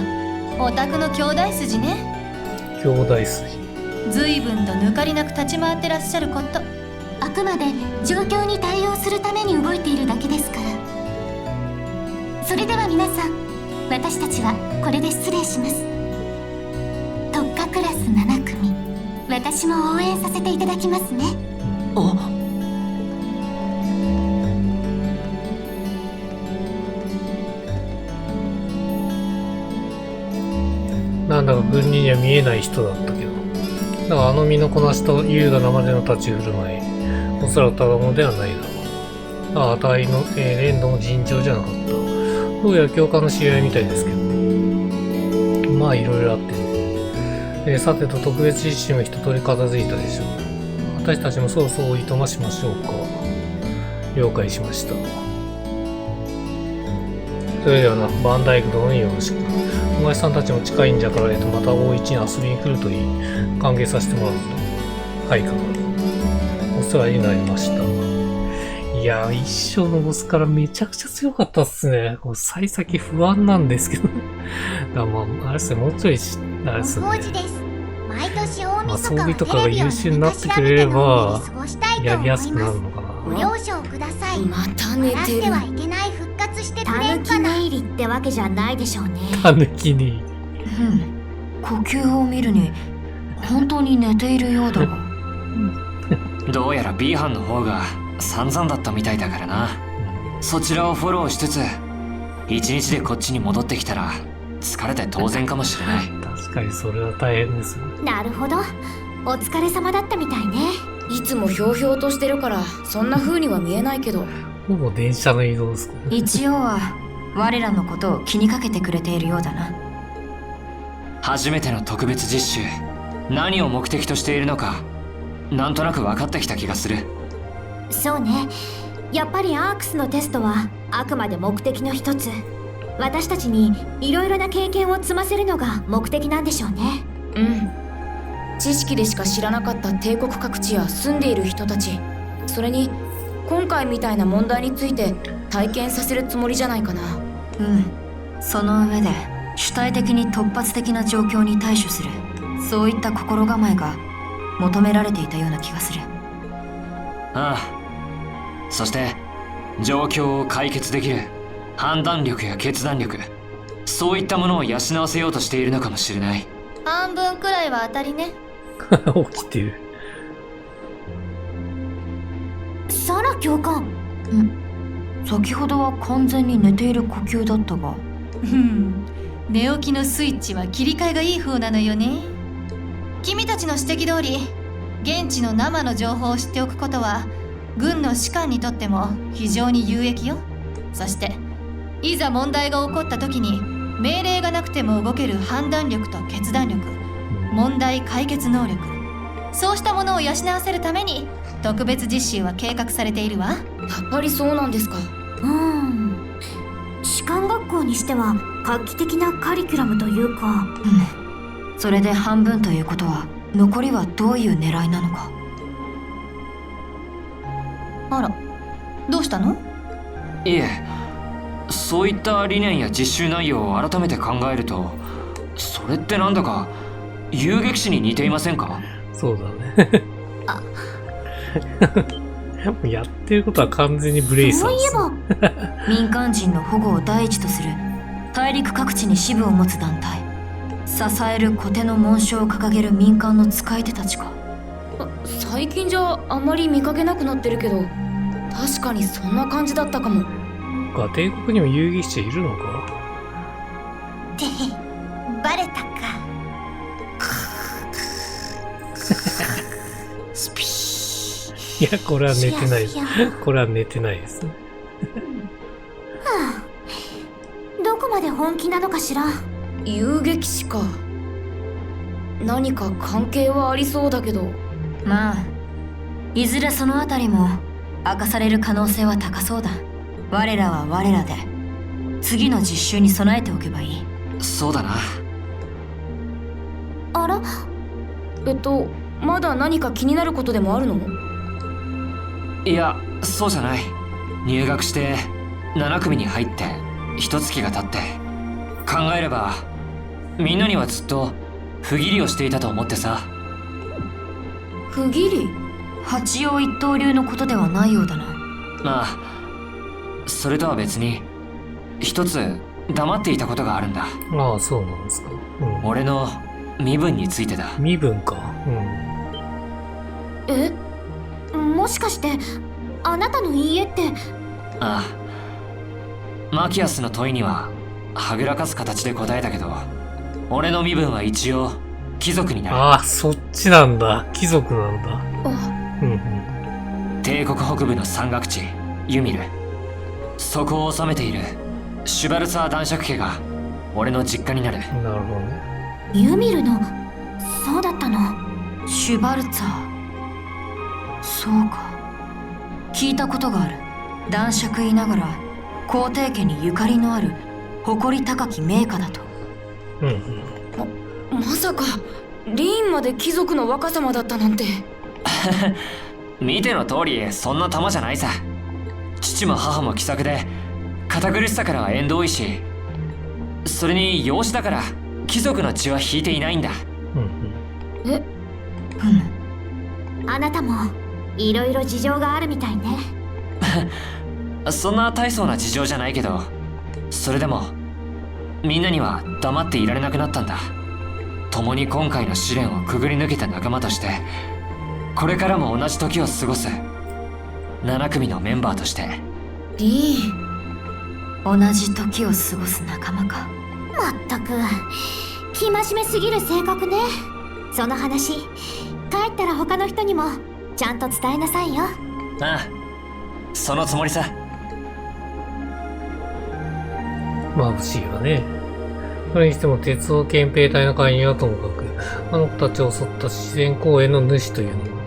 あ、お宅の兄弟筋ね。兄弟筋。随分と抜かりなく立ち回ってらっしゃること。あくまで状況に対応するために動いているだけですから。それでは皆さん、私たちはこれで失礼します。特化クラス7組、私も応援させていただきますね。なんだか軍人には見えない人だったけど。だからあの身のこなしと優雅なまでの立ち振る舞い、おそらくただものではないだろう。ああ、隊の、連動も尋常じゃなかった。どうやら教官の知り合いみたいですけど。まあいろいろあってね。さてと特別実習も一通り片付いたでしょう。私たちもそろそろおいとましましょうか。了解しました。それではな、バンダイク殿によろしく。お前さんたちも近いんじゃから、また大市に遊びに来るといい。歓迎させてもらうぞ。はい、かかる。お世話になりました。いやー、一生のボスからめちゃくちゃ強かったっすね。こう幸先不安なんですけど。だからまあ、あれですね、もうちょいあれですね。王子です。毎年大まあ、装晦日は備とかが優秀になってくれれば、やりやすくなるのかな。ご了承ください。また寝荒らしててる。はいけない復活してくれたぬきんかな。寝入りってわけじゃないでしょうね。たぬきに。呼吸を見るに本当に寝ているようだが。どうやら B 班の方が散々だったみたいだからな。そちらをフォローしつつ一日でこっちに戻ってきたら疲れて当然かもしれない。確かにそれは大変ですよ。なるほど。お疲れ様だったみたいね。いつもひょうひょうとしてるからそんな風には見えないけど。ほぼ電車の移動ですかね。一応は我らのことを気にかけてくれているようだな。初めての特別実習、何を目的としているのかなんとなく分かってきた気がする。そうね。やっぱりアークスのテストはあくまで目的の一つ。私たちにいろいろな経験を積ませるのが目的なんでしょうね。うん。知識でしか知らなかった帝国各地や住んでいる人たち、それに今回みたいな問題について体験させるつもりじゃないかな。その上で主体的に突発的な状況に対処する、そういった心構えが求められていたような気がする。ああ、そして状況を解決できる判断力や決断力、そういったものを養わせようとしているのかもしれない。半分くらいは当たりね。起きてる。サラ教官。先ほどは完全に寝ている呼吸だったが。寝起きのスイッチは切り替えがいい風なのよね。君たちの指摘通り、現地の生の情報を知っておくことは軍の士官にとっても非常に有益よ。そしていざ問題が起こった時に命令がなくても動ける判断力と決断力、問題解決能力、そうしたものを養わせるために特別実習は計画されているわ。やっぱりそうなんですか。士官学校にしては画期的なカリキュラムというか。それで半分ということは残りはどういう狙いなのか。あら、どうしたの？いえ、そういった理念や実習内容を改めて考えると、それってなんだか遊撃士に似ていませんか？そうだね。やってることは完全にブレイサーです。そういえば民間人の保護を第一とする大陸各地に支部を持つ団体、支えるコテの紋章を掲げる民間の使い手たちか。最近じゃあんまり見かけなくなってるけど、確かにそんな感じだったかも。帝国にも遊撃士いるのか？てへ、バレたか。スピー。いや、これは寝てない。これは寝てないですね。どこまで本気なのかしら。遊撃士か。何か関係はありそうだけど。まあ、いずれそのあたりも明かされる可能性は高そうだ。我らは我らで次の実習に備えておけばいい。そうだな。あら？まだ何か気になることでもあるの？いや、そうじゃない。入学して7組に入って1月が経って考えれば、みんなにはずっと不義理をしていたと思ってさ。不義理？八葉一刀流のことではないようだな。まあ、それとは別に一つ黙っていたことがあるんだ。ああ、そうなんですか。俺の身分についてだ。身分か。もしかしてあなたの家って。ああ、マキアスの問いにははぐらかす形で答えたけど、俺の身分は一応貴族になる。ああ、そっちなんだ。貴族なんだ。帝国北部の山岳地ユミル、そこを治めているシュバルツァー男爵家が俺の実家になる。なるほどね。ユミルの。そうだったの。シュバルツァー。そうか、聞いたことがある。男爵いながら皇帝家にゆかりのある誇り高き名家だと。まさかリーンまで貴族の若様だったなんて。見ての通りそんな玉じゃないさ。父も母も気さくで堅苦しさからは縁遠いし、それに養子だから貴族の血は引いていないんだ。え、あなたもいろいろ事情があるみたいね。そんな大層な事情じゃないけど、それでもみんなには黙っていられなくなったんだ。共に今回の試練をくぐり抜けた仲間として、これからも同じ時を過ごす7組のメンバーとして。リーン、同じ時を過ごす仲間か。まったく生真面目すぎる性格ね。その話帰ったら他の人にもちゃんと伝えなさいよ。ああ、そのつもりさ。眩しいわね。それにしても鉄道憲兵隊の会員はともかく、あの子たちを襲った自然公園の主というのも、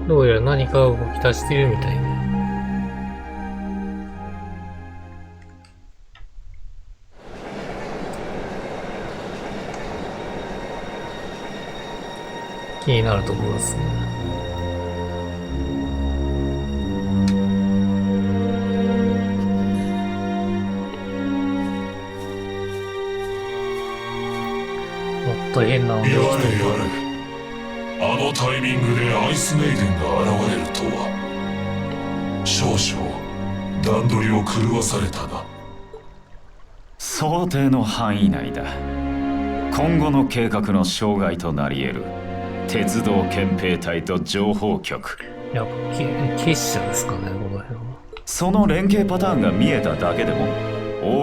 どうやら何かが動き出しているみたいね。気になるところですね。もっと変な音がやれやれ、あのタイミングでアイスメイデンが現れるとは少々段取りを狂わされたな。想定の範囲内だ。今後の計画の障害となり得る鉄道憲兵隊と情報局。やっぱ結社ですかね、この辺は。その連携パターンが見えただけでも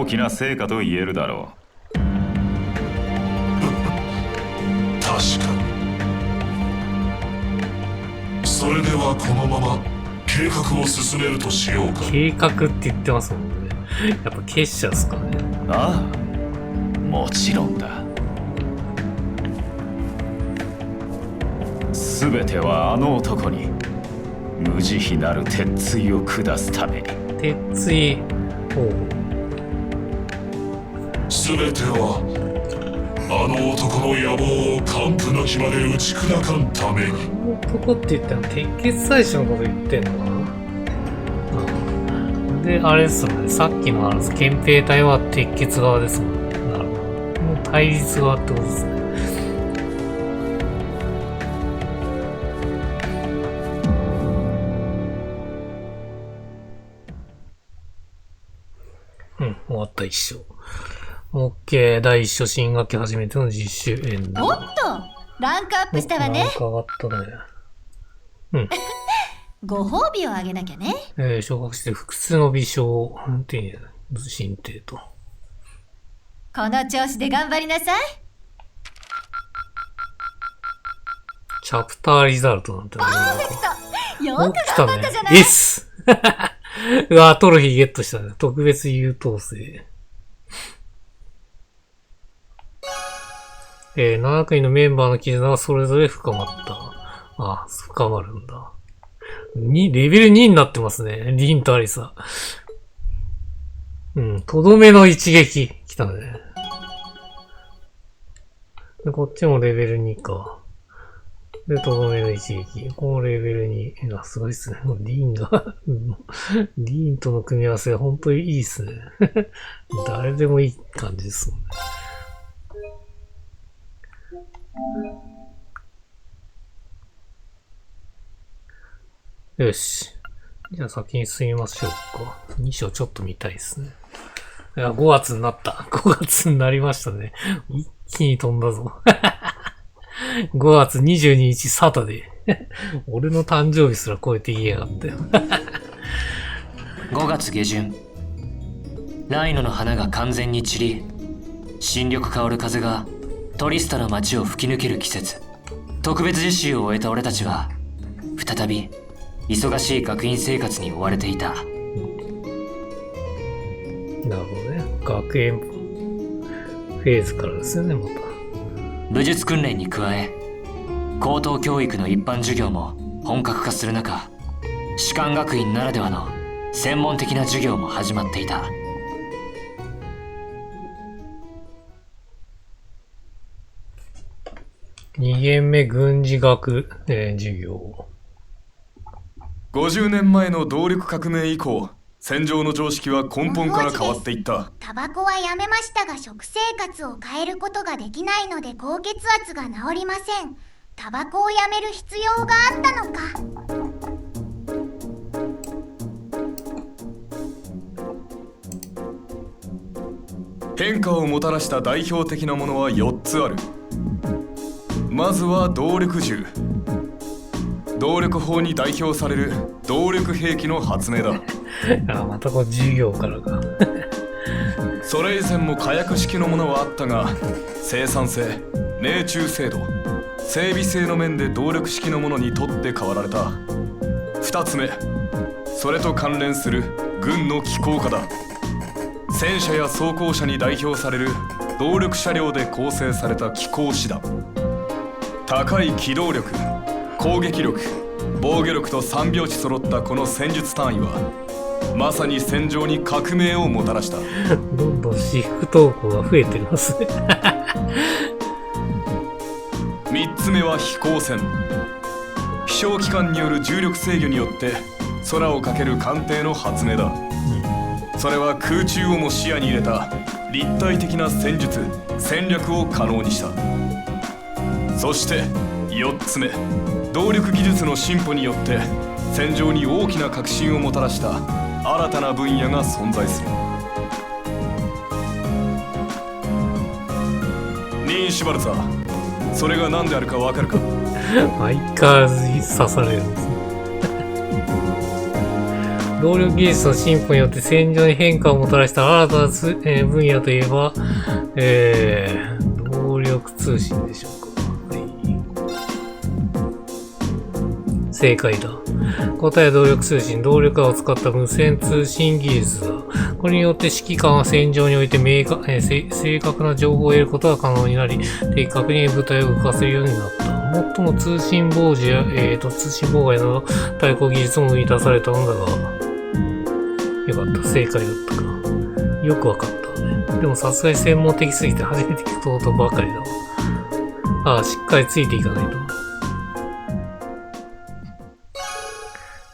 大きな成果と言えるだろう。確かに。それではこのまま計画を進めるとしようか。計画って言ってますもんね。やっぱ結社ですかね。ああ、もちろんだ。すべてはあの男に無慈悲なる鉄槌を下すために。鉄槌を。すべてはあの男の野望を完膚なきまで打ち砕かんために。男って言ったら鉄血最初のこと言ってんのかな。で、あれですよね。さっきの憲兵隊は鉄血側ですもんね。なるほど。もう対立側ってことですね。終わった一章。オッケー、第一章新学期初めての実習演だ。おっとランクアップしたわね。なんか上がったね。ご褒美をあげなきゃね。昇格して複数の微小、っていう、進呈と。この調子で頑張りなさい。チャプターリザルトなんて。パーフェクト。よく頑張ったじゃない。エスうわ、トロフィーゲットしたね。特別優等生。7組のメンバーの絆はそれぞれ深まった。あ、深まるんだ。レベル2になってますね。リンとアリサ。とどめの一撃。来たね。で、こっちもレベル2か。で、とどめの一撃。このレベル2。すごいっすね。リンが、リンとの組み合わせ、ほんといいっすね。誰でもいい感じですもんね。よし。じゃあ先に進みましょうか。2章ちょっと見たいですね。いや、5月になった。5月になりましたね。一気に飛んだぞ。5月22日サタデー。俺の誕生日すら超えて言いやがったよ。5月下旬、ライノの花が完全に散り、新緑香る風がトリスタの街を吹き抜ける季節。特別実習を終えた俺たちは再び忙しい学院生活に追われていた。なるほどね。学園フェーズからですよね、また。武術訓練に加え、高等教育の一般授業も本格化する中、士官学院ならではの専門的な授業も始まっていた。2限目軍事学、授業。50年前の動力革命以降、戦場の常識は根本から変わっていった。タバコはやめましたが食生活を変えることができないので高血圧が治りません。タバコをやめる必要があったのか。変化をもたらした代表的なものは4つある。まずは動力銃。動力法に代表される動力兵器の発明だ。またこう授業からか。それ以前も火薬式のものはあったが、生産性、命中精度、整備性の面で動力式のものに取って代わられた。2つ目、それと関連する軍の機構化だ。戦車や装甲車に代表される動力車両で構成された機構師団。高い機動力、攻撃力、防御力と3拍子揃ったこの戦術単位はまさに戦場に革命をもたらした。どんどん私服投稿が増えてますね。3つ目は飛行船。飛翔機関による重力制御によって空を駆ける艦艇の発明だ。それは空中をも視野に入れた立体的な戦術、戦略を可能にした。そして4つ目、動力技術の進歩によって戦場に大きな革新をもたらした新たな分野が存在する。ニーシュバルツァー、それが何であるかわかるか？相変わらず刺されるんですね。動力技術の進歩によって戦場に変化をもたらした新たな分野といえば、動力通信でしょうか。正解だ。答えは動力通信。動力波を使った無線通信技術だ。これによって指揮官は戦場において正確な情報を得ることが可能になり、的確に部隊を動かせるようになった。最も通信傍受や、通信妨害など対抗技術も生み出されたのだが、よかった。正解だったか。よくわかったね。でもさすがに専門的すぎて初めて聞くことばかりだわ。しっかりついていかないと。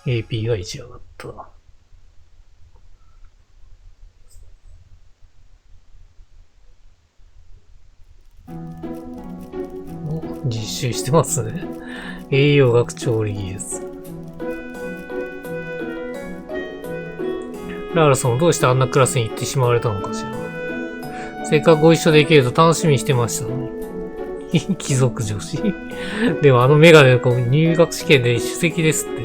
AP が1上がった。実習してますね。栄養学調理技術。ラールソン、どうしてあんなクラスに行ってしまわれたのかしら。せっかくご一緒できると楽しみにしてましたのに。貴族女子でもあのメガネの子入学試験で首席ですって。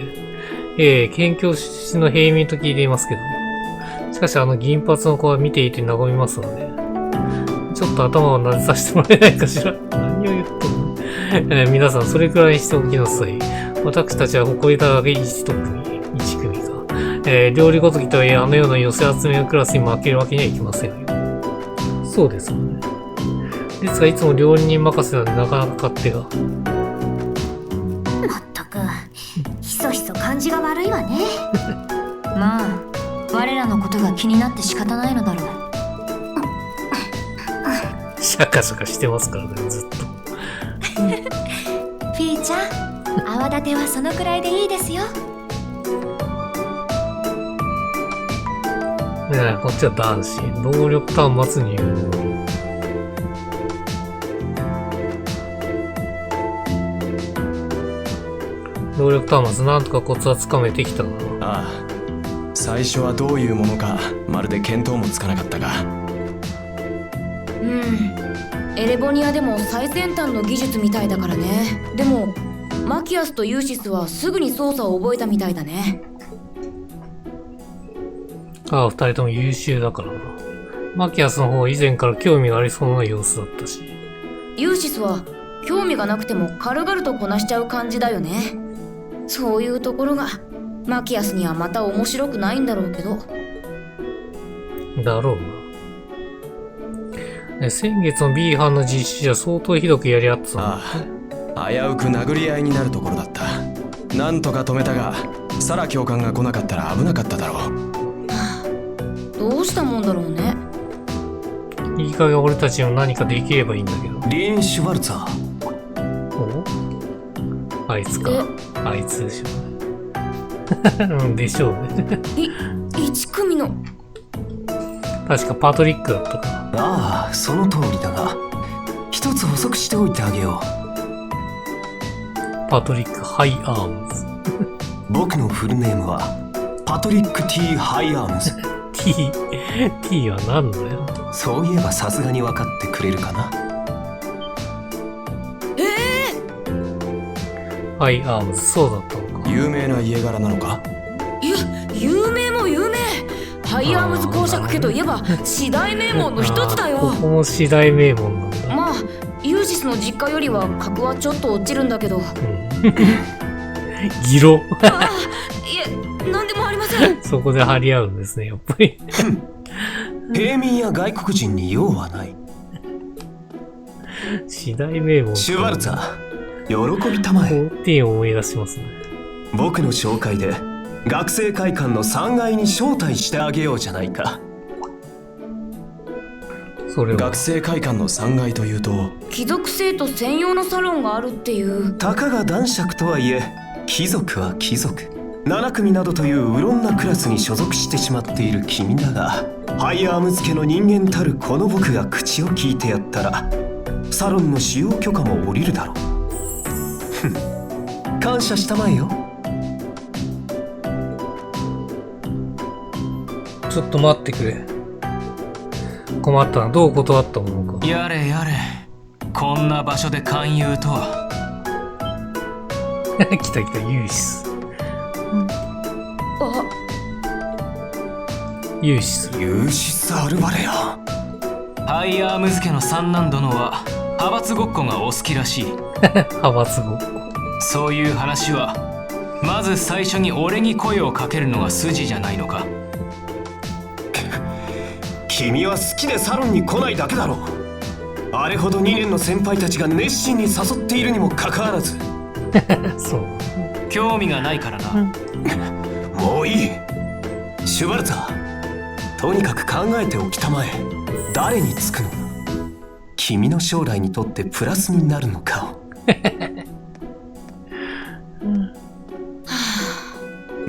県境出身の平民と聞いていますけど。しかしあの銀髪の子は見ていて和みますので。ちょっと頭を撫でさせてもらえないかしら。何を言ってんの皆さんそれくらいにしておきなさい。私たちは誇り高い1組か。料理ごときとはいえあのような寄せ集めのクラスに負けるわけにはいきませんよ。そうですよね。ですがいつも料理人任せなんでなかなか勝手が。まったく、ひそひそ感じが悪いわね。まあ我らのことが気になって仕方ないのだろう。シャカシャカしてますからね、ずっと。フィーちゃん、泡立てはそのくらいでいいですよ。こっちは男子。動力端末入力。動力端末なんとかコツはつかめてきたな。ああ、最初はどういうものかまるで見当もつかなかったが。エレボニアでも最先端の技術みたいだからね。でもマキアスとユーシスはすぐに操作を覚えたみたいだね。ああ、二人とも優秀だからな。マキアスの方は以前から興味がありそうな様子だったし。ユーシスは興味がなくても軽々とこなしちゃう感じだよね。そういうところがマキアスにはまた面白くないんだろうけど。だろうな。先月の B 班の実習じゃ相当ひどくやり合ってたんだ。危うく殴り合いになるところだった。なんとか止めたが、サラ教官が来なかったら危なかっただろう。どうしたもんだろうね。いい加減俺たちの何かできればいいんだけど。リーン・シュワルツァー。お、あいつか。あいつでしょう。でしょうね。1組の。確かパトリックだったか。ああ、その通りだが、一つ補足しておいてあげよう。パトリック・ハイアームズ。僕のフルネームはパトリック・ T ・ハイアームズ。T は何だよ。そういえばさすがに分かってくれるかな。ハイアームズ、そうだったのか。有名な家柄なのか。有名も有名。ハイアームズ公爵家といえば四大名門の一つだよ。ここも四大名門なんだ。まあユージスの実家よりは格はちょっと落ちるんだけど。ギロ。いえ、なんでもありません。そこで張り合うんですね、やっぱり。平民や外国人に用はない。四大名門。シュワルツァー、喜びたまえ。14を思い出しますね。僕の紹介で学生会館の3階に招待してあげようじゃないか。それは学生会館の3階というと、貴族生徒専用のサロンがあるっていう。たかが男爵とはいえ、貴族は貴族。7組などといううろんなクラスに所属してしまっている君だが、ハイアームズ家の人間たるこの僕が口を聞いてやったら、サロンの使用許可も下りるだろう。感謝したまえよ。ちょっと待ってくれ。困ったな。どう断ったものか。やれやれ、こんな場所で勧誘とは。来た来た、ユーシス。ユーシス。ユーシス・アルバレア。ハイアームズ家の三男殿は派閥ごっこがお好きらしい。派閥ごっこ。そういう話はまず最初に俺に声をかけるのが筋じゃないのか。君は好きでサロンに来ないだけだろう。あれほど2年の先輩たちが熱心に誘っているにもかかわらず。そう。興味がないからな。もういい。シュバルツァー、とにかく考えておきたまえ。誰につくのが君の将来にとってプラスになるのかを。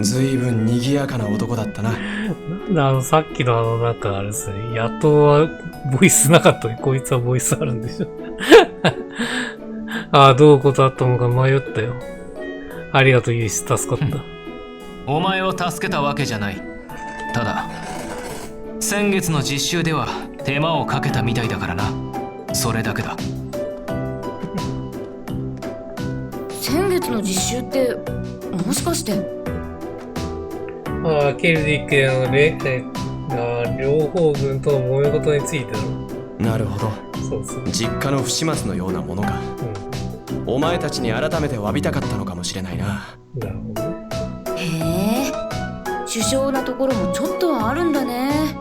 ずいぶん賑やかな男だったな。なんださっきのなんかあれですね。野党はボイスなかったね。こいつはボイスあるんでしょ。ああ、どう断ったのか迷ったよ。ありがとう、ユーシス、助かった。お前を助けたわけじゃない。ただ先月の実習では手間をかけたみたいだからな。それだけだ。先月の実習ってもしかして。ああ、ケルディックでの両方軍との揉め事についてなるほど。そうそう。実家の不始末のようなものか。お前たちに改めて詫びたかったのかもしれないな。なるほどね。へえ、首相なところもちょっとはあるんだね。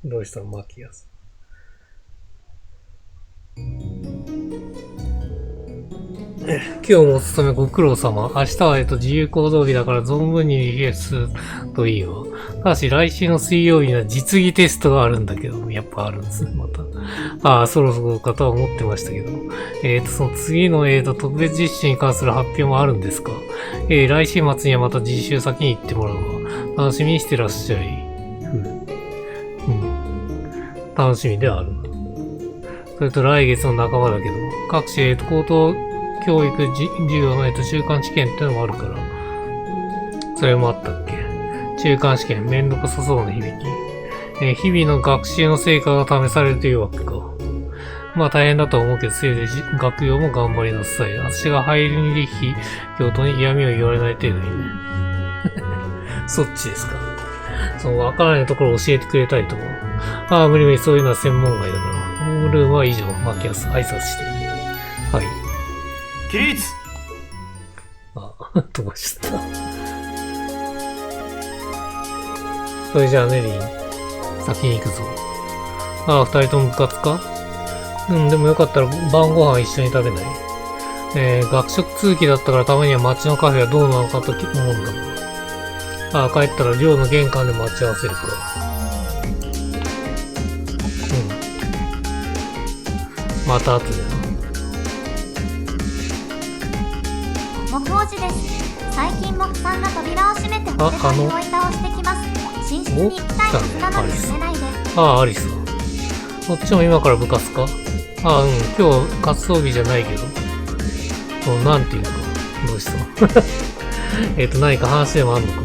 どうしたのマキアス。今日もお勤めご苦労様。明日は自由行動日だから存分にリフレッシュといいわ。ただし来週の水曜日には実技テストがあるんだけど、やっぱあるんですね、また。ああ、そろそろかとは思ってましたけど。その次の特別実習に関する発表もあるんですか。来週末にはまた実習先に行ってもらうわ。楽しみにしてらっしゃい。楽しみではあるな。それと来月の半ばだけど、各種高等教育授業の中間試験ってのもあるから。それもあったっけ。中間試験、めんどくさそうな響き。日々の学習の成果が試されるというわけか。まあ大変だとは思うけど、せいぜい学業も頑張りなさい。私が入りに力教徒に嫌味を言われない程度にね。そっちですか。そのわからないところを教えてくれたいと思う。ああ、無理無理、そういうのは専門外だから。ホームルームは以上、マキアス、挨拶して。はい。起立。あ、飛ばした。それじゃあネリー、先に行くぞ。ああ、二人とも部活か？でもよかったら晩ご飯一緒に食べない？学食通期だったからたまには街のカフェはどうなのかと思うんだ。ああ、帰ったら寮の玄関で待ち合わせるか。また後でな。木王子です。最近木さんが扉を閉めてお手紙を置い倒してきます。寝室に行きたいはずなのに閉めないで。ああ、アリスだ。こっちも今から部活か？ああ、今日活動日じゃないけど。なんていうか、どうした何か話でもあんのか？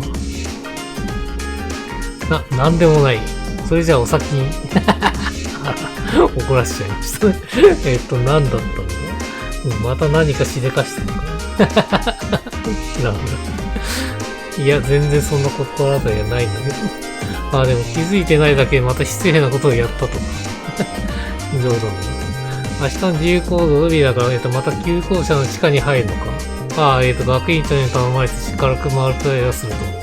なんでもない。それじゃあお先に。怒らしちゃいましたね。何だったんだ？また何かしでかしてるのかな？なんだ。いや、全然そんな心当たりはないんだけど。まあでも気づいてないだけでまた失礼なことをやったとか。どうだろう。明日の自由行動日だから、また旧校舎の地下に入るのか。ああ、学院長に頼まれて力く回るくらいはすると思う。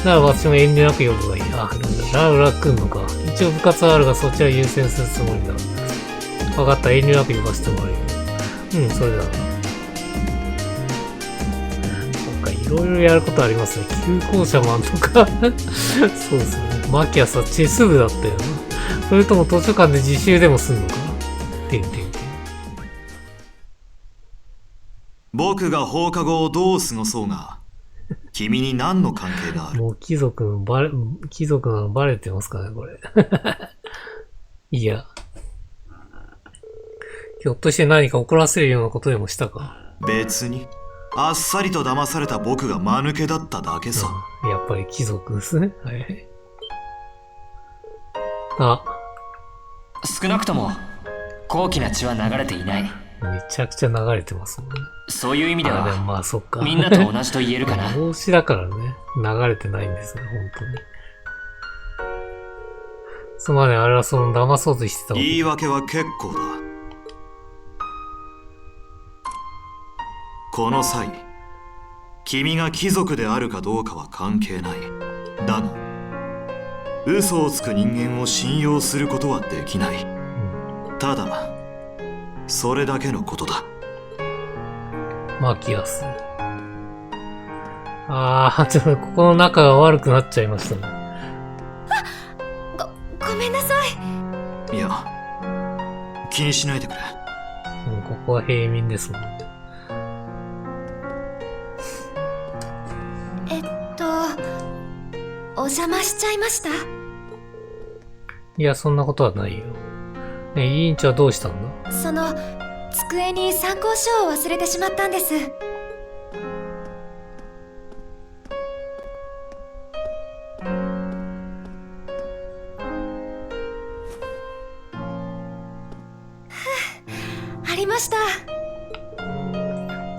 なら私も遠慮なく呼ぶがいい。あ、ラウラ来んのか。一応部活はあるがそっちは優先するつもりだ。わかった、遠慮なく呼ばせてもらえる。それだな。なんかいろいろやることありますね。旧校舎もあんのか。そうですね。マキアさ、チェス部だったよな。それとも図書館で自習でもすんのかな。僕が放課後をどう過ごそうが、君に何の関係がある？もう貴族なのバレてますかね、これ。いや。ひょっとして何か怒らせるようなことでもしたか？別に。あっさりと騙された僕が間抜けだっただけさ。やっぱり貴族ですね。はい。あ。少なくとも、高貴な血は流れていない。めちゃくちゃ流れてますもんね。そういう意味では、でもまあそっか。みんなと同じと言えるかな。帽子だからね、流れてないんですね、本当に。つまりあれはその騙そうとしてた。言い訳は結構だ。この際、君が貴族であるかどうかは関係ない。だが、嘘をつく人間を信用することはできない。ただ、それだけのことだ。マキアス。ちょっとここの仲が悪くなっちゃいましたね。ごめんなさい。いや、気にしないでくれ。ここは平民ですもんね。お邪魔しちゃいました？いや、そんなことはないよ。ねえ、委員長はどうしたんだ？机に参考書を忘れてしまったんです。ありました。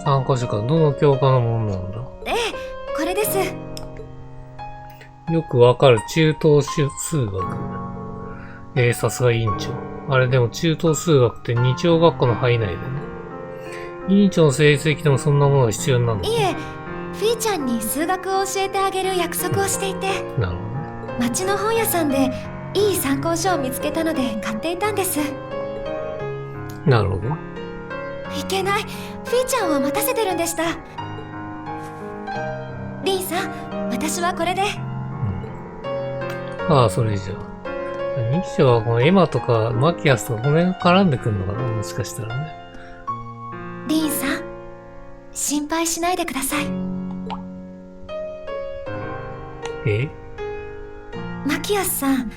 参考書か、どの教科のものなんだ？ええ、これです。よくわかる中等数学。さすが委員長。あれでも中等数学って日曜学科の範囲内だよね。委員長の成績でもそんなものが必要になるの？いえ、フィーちゃんに数学を教えてあげる約束をしていて。なるほど。町の本屋さんでいい参考書を見つけたので買っていたんです。なるほど。いけない、フィーちゃんを待たせてるんでした。リンさん、私はこれで。ああ、それじゃあ。2章はこのエマとかマキアスとかこの辺が絡んでくるのかな、もしかしたらね。リンさん、心配しないでください。マキアスさん、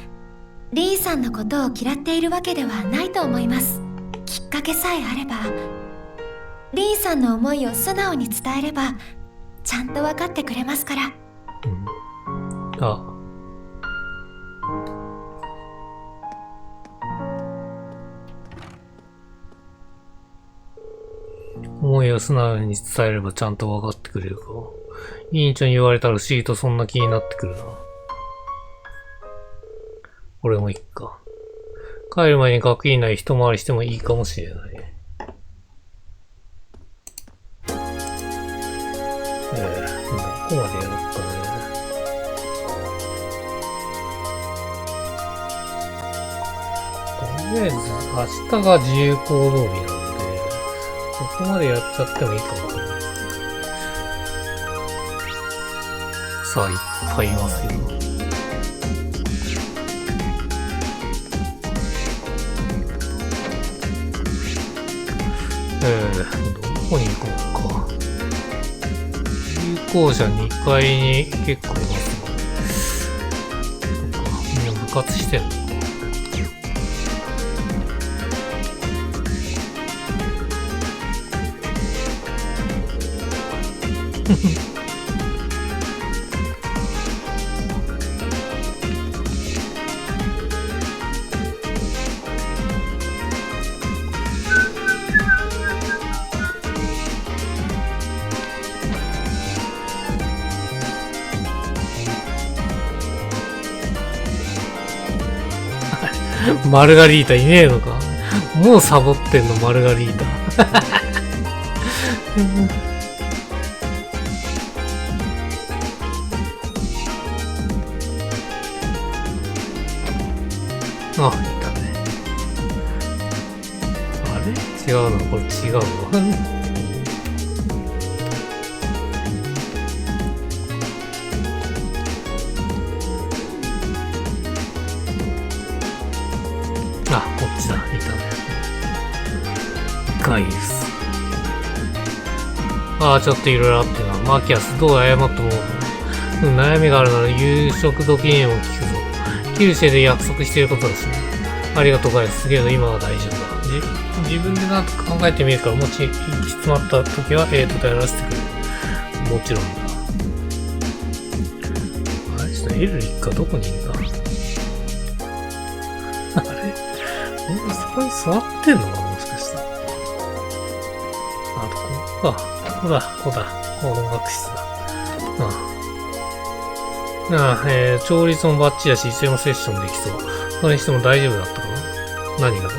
リンさんのことを嫌っているわけではないと思います。きっかけさえあれば、リンさんの思いを素直に伝えれば、ちゃんと分かってくれますから。思いを素直に伝えればちゃんと分かってくれるか。委員長に言われたら不思議とそんな気になってくるな。俺もいっか。帰る前に学院内一回りしてもいいかもしれない。どこまでやったね。りあえず、明日が自由行動日なので、ここまでやっちゃってもいいかもしれない。さあ、いっぱいいますけど。どこに行こうか。有効者2階に結構いますね。そっか、みんな部活してんのか。マルガリータいねえのか。もうサボってんの、マルガリータ。あ、いたね。あれ違うな、これ違うわ。あ、こっちだ、いたね。ガイルス。ああ、ちょっといろいろあってな。マキアス、どう謝っても、悩みがあるなら夕食時にも聞くぞ。九州で約束していることですね。ありがとうガイルス。けど今は大丈夫だ。自分でなんとか考えてみるから、もし行き詰まった時は、頼らせてくれる。もちろんだ。あれ、ちょっとエルリックはどこにいるんだ。あれそこに座ってんのかな、もしかしたら。あと、ここか。ここだ、ここだ。音楽室だ。調律もバッチリだし、一斉のセッションできそう。それにしても大丈夫だったかな。何がだ。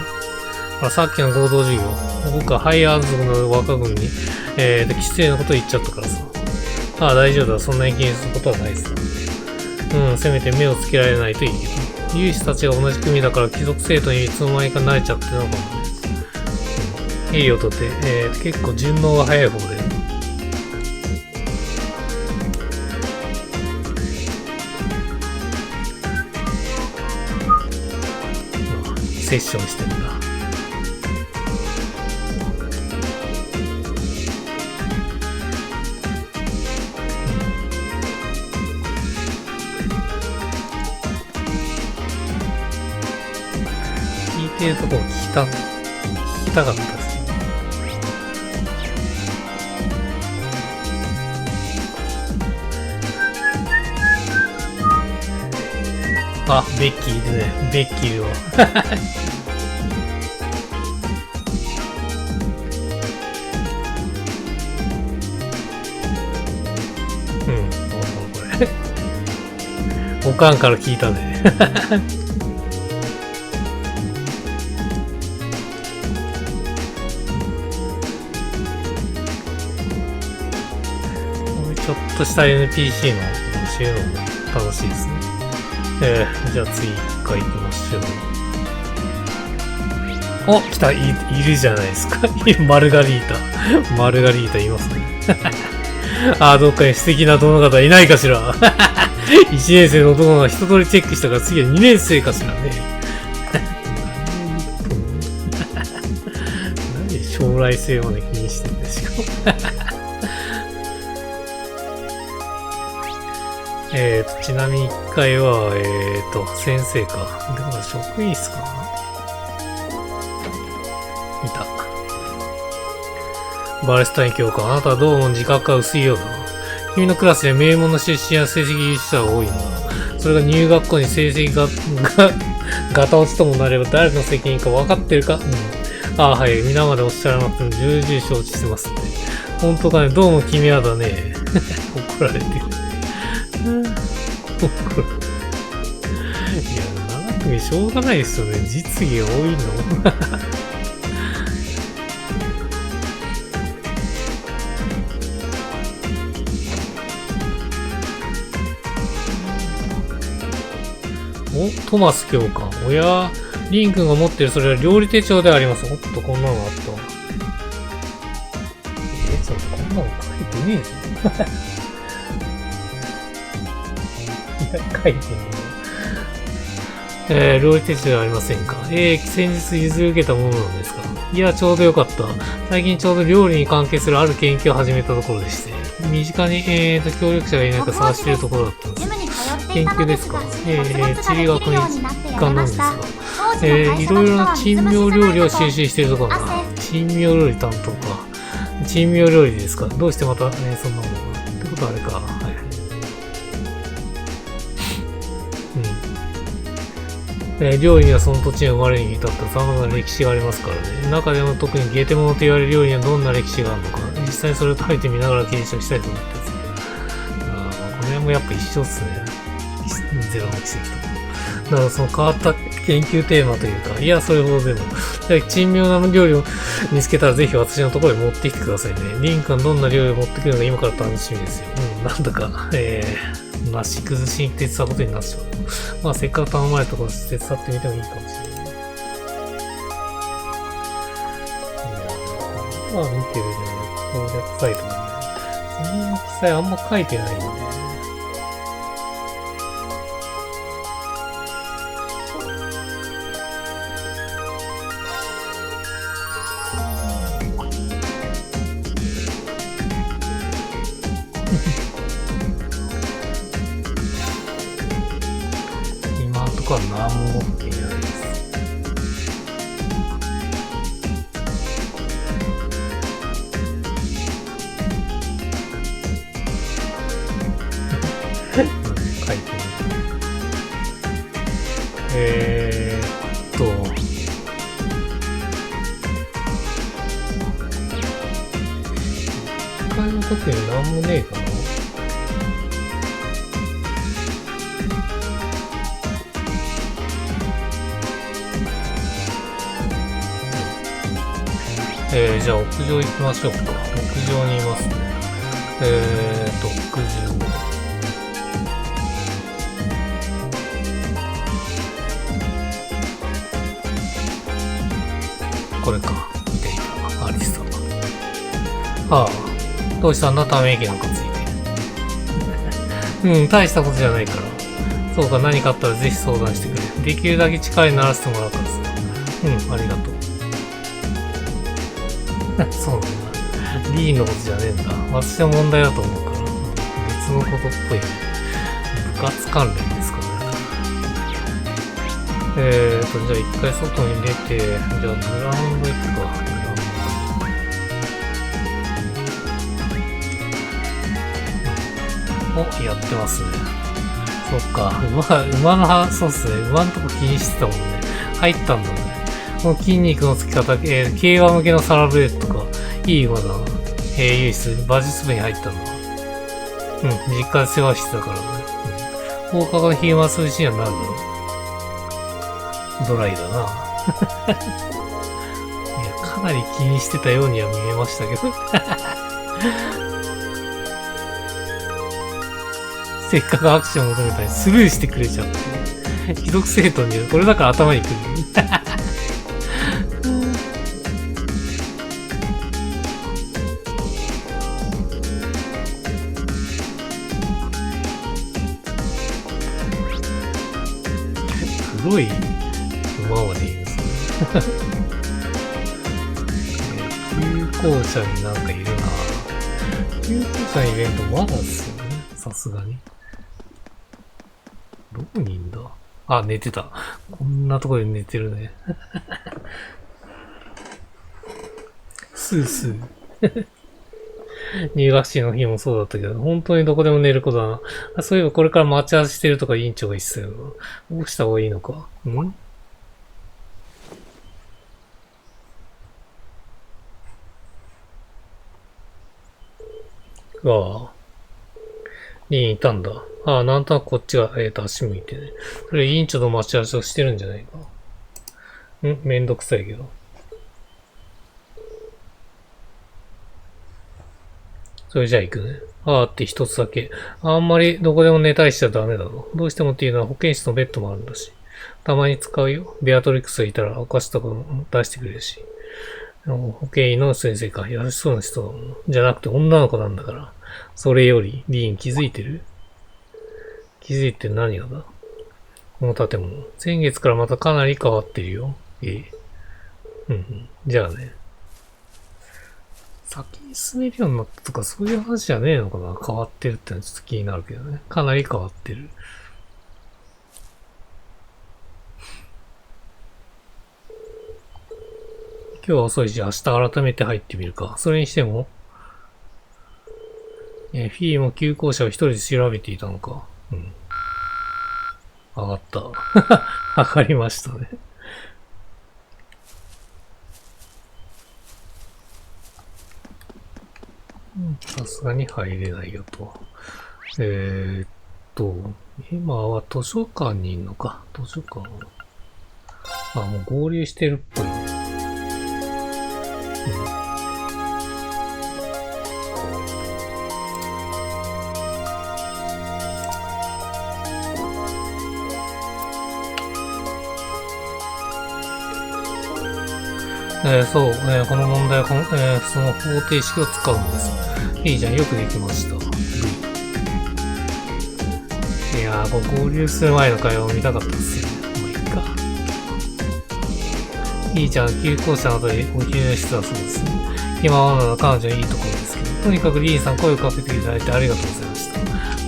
さっきの合同授業。僕はハイアー族の若軍に、規制のこと言っちゃったからさ。ああ、大丈夫だ。そんなに気にすることはないさ。せめて目をつけられないといいけど。有志たちが同じ組だから貴族生徒にいつの間にか慣れちゃってるのかもね。いい音って、結構順応が早い方で。セッションしてんだ。聞いてるとこ聞きたかったですね。あ、ベッキーいるね。ベッキーいるわ。これ。おかんから聞いたね。ちょっとした NPC の教えるのも楽しいですね。じゃあ次一回行きましょう。お、来た、いるじゃないですか。マルガリータ。マルガリータいますね。どっかに素敵な殿方いないかしら。1年生の殿が一通りチェックしたから次は2年生かしらね。なんで将来性まで気にしてるんですよ。ちなみに1階は、先生か。でも職員室かな。いた。バレスタイン教官、あなたはどうも自覚が薄いようだな。君のクラスで名門の出身や成績優秀者が多いんだ。それが入学後に成績がガタ落ちともなれば誰の責任か分かってるか。はい。皆までおっしゃらなくても重々承知してますね。本当かね、どうも君はだね。怒られてる。いや、7組しょうがないですよね。実技が多いの。お、トマス教官。おや、リン君が持ってるそれは料理手帳であります。おっと、こんなのあったわ。ちょっとこんなの書いてねえぞ。いや、書いてねえ。料理手帳ではありませんか。先日譲り受けたものなんですか。いや、ちょうどよかった。最近ちょうど料理に関係するある研究を始めたところでして、身近に、協力者がいないか探しているところだったんです。研究ですか。地理学の一環なんですが、いろいろな珍妙料理を収集しているところだな。珍妙料理担当か。珍妙料理ですか。どうしてまた、そんなものが。ってことはあれか。はい。料理にはその土地の生まれに至った様々な歴史がありますからね。中でも特にゲテモノと言われる料理にはどんな歴史があるのか、実際それを食べてみながら検証したいと思ってます。この辺もやっぱ一緒っすね。ゼロの奇跡とか。だからその変わった研究テーマというか、いや、それほどでも。珍妙な料理を見つけたらぜひ私のところに持ってきてくださいね。リン君はどんな料理を持ってくるのか今から楽しみですよ。なんだか、なし崩しに手伝うことになってしまう。まあせっかく頼まれたこと手伝ってみてもいいかもしれない。まあ見てるね、攻略サイトもね。そんな記載あんま書いてないよね。何も OK になります。書いてみる。他の時に何もねえかな。じゃあ屋上行きましょうか。屋上にいますね。屋上。これか。見ていた。アリスさん。ああ。どうしたんだため息なんかついて。大したことじゃないから。そうか、何かあったらぜひ相談してくれ。できるだけ力にならせてもらうからさ。ありがとう。そうなんだ。リーのことじゃねえんだ。私は問題だと思うから。別のことっぽいね。部活関連ですかね。じゃあ一回外に出て、じゃあグラウンド行くか。お、やってますね。そっか。馬のそうっすね。馬のとこ気にしてたもんね。入ったんだね。この筋肉のつき方、競馬向けのサラブレッドとか、いい馬だな。唯一、馬術部に入ったんだ。実家で世話してたからね。放課後の昼間涼しいにはなるだろう。ドライだな。いや、かなり気にしてたようには見えましたけど。せっかくアクションを求めたのにスルーしてくれちゃって。既読生徒にこれだから頭にくる。黒い馬はね、いいですね。旧校舎になんかいるな。旧校舎にいるとまだですよね。さすがに。どこにいんだ？あ、寝てた。こんなとこで寝てるね。スースー。入学式の日もそうだったけど、本当にどこでも寝ることだな。そういえばこれから待ち合わせしてるとか委員長が言ってたよな。どうした方がいいのか。ああ。委員いたんだ。ああ、なんとなくこっちが、足向いてね。それ委員長と待ち合わせをしてるんじゃないか。めんどくさいけど。それじゃあ行くね。ああって一つだけ。あんまりどこでも寝たりしちゃダメだぞ。どうしてもっていうのは保健室のベッドもあるんだし。たまに使うよ。ベアトリックスがいたらお菓子とかも出してくれるし。保健医の先生か。優しそうな人じゃなくて女の子なんだから。それより、リーン気づいてる？気づいて何がだ？この建物。先月からまたかなり変わってるよ。じゃあね。先に進めるようになったとかそういう話じゃねえのかな。変わってるってのはちょっと気になるけどね。かなり変わってる。今日は遅いし、明日改めて入ってみるか。それにしても、フィーも旧校舎を一人で調べていたのか。上がった。上がりましたね。さすがに入れないよと。今は図書館にいるのか。図書館。もう合流してるっぽいね。そう、この問題はその方程式を使うんです。いいじゃん、よくできました。いやー、合流する前の会話を見たかったっすよね。もういいか。いいじゃん、旧校舎などでご記入してたそうですね。今はまだ彼女のいいところですけど、とにかくリーンさん声をかけていただいてありがとうございました。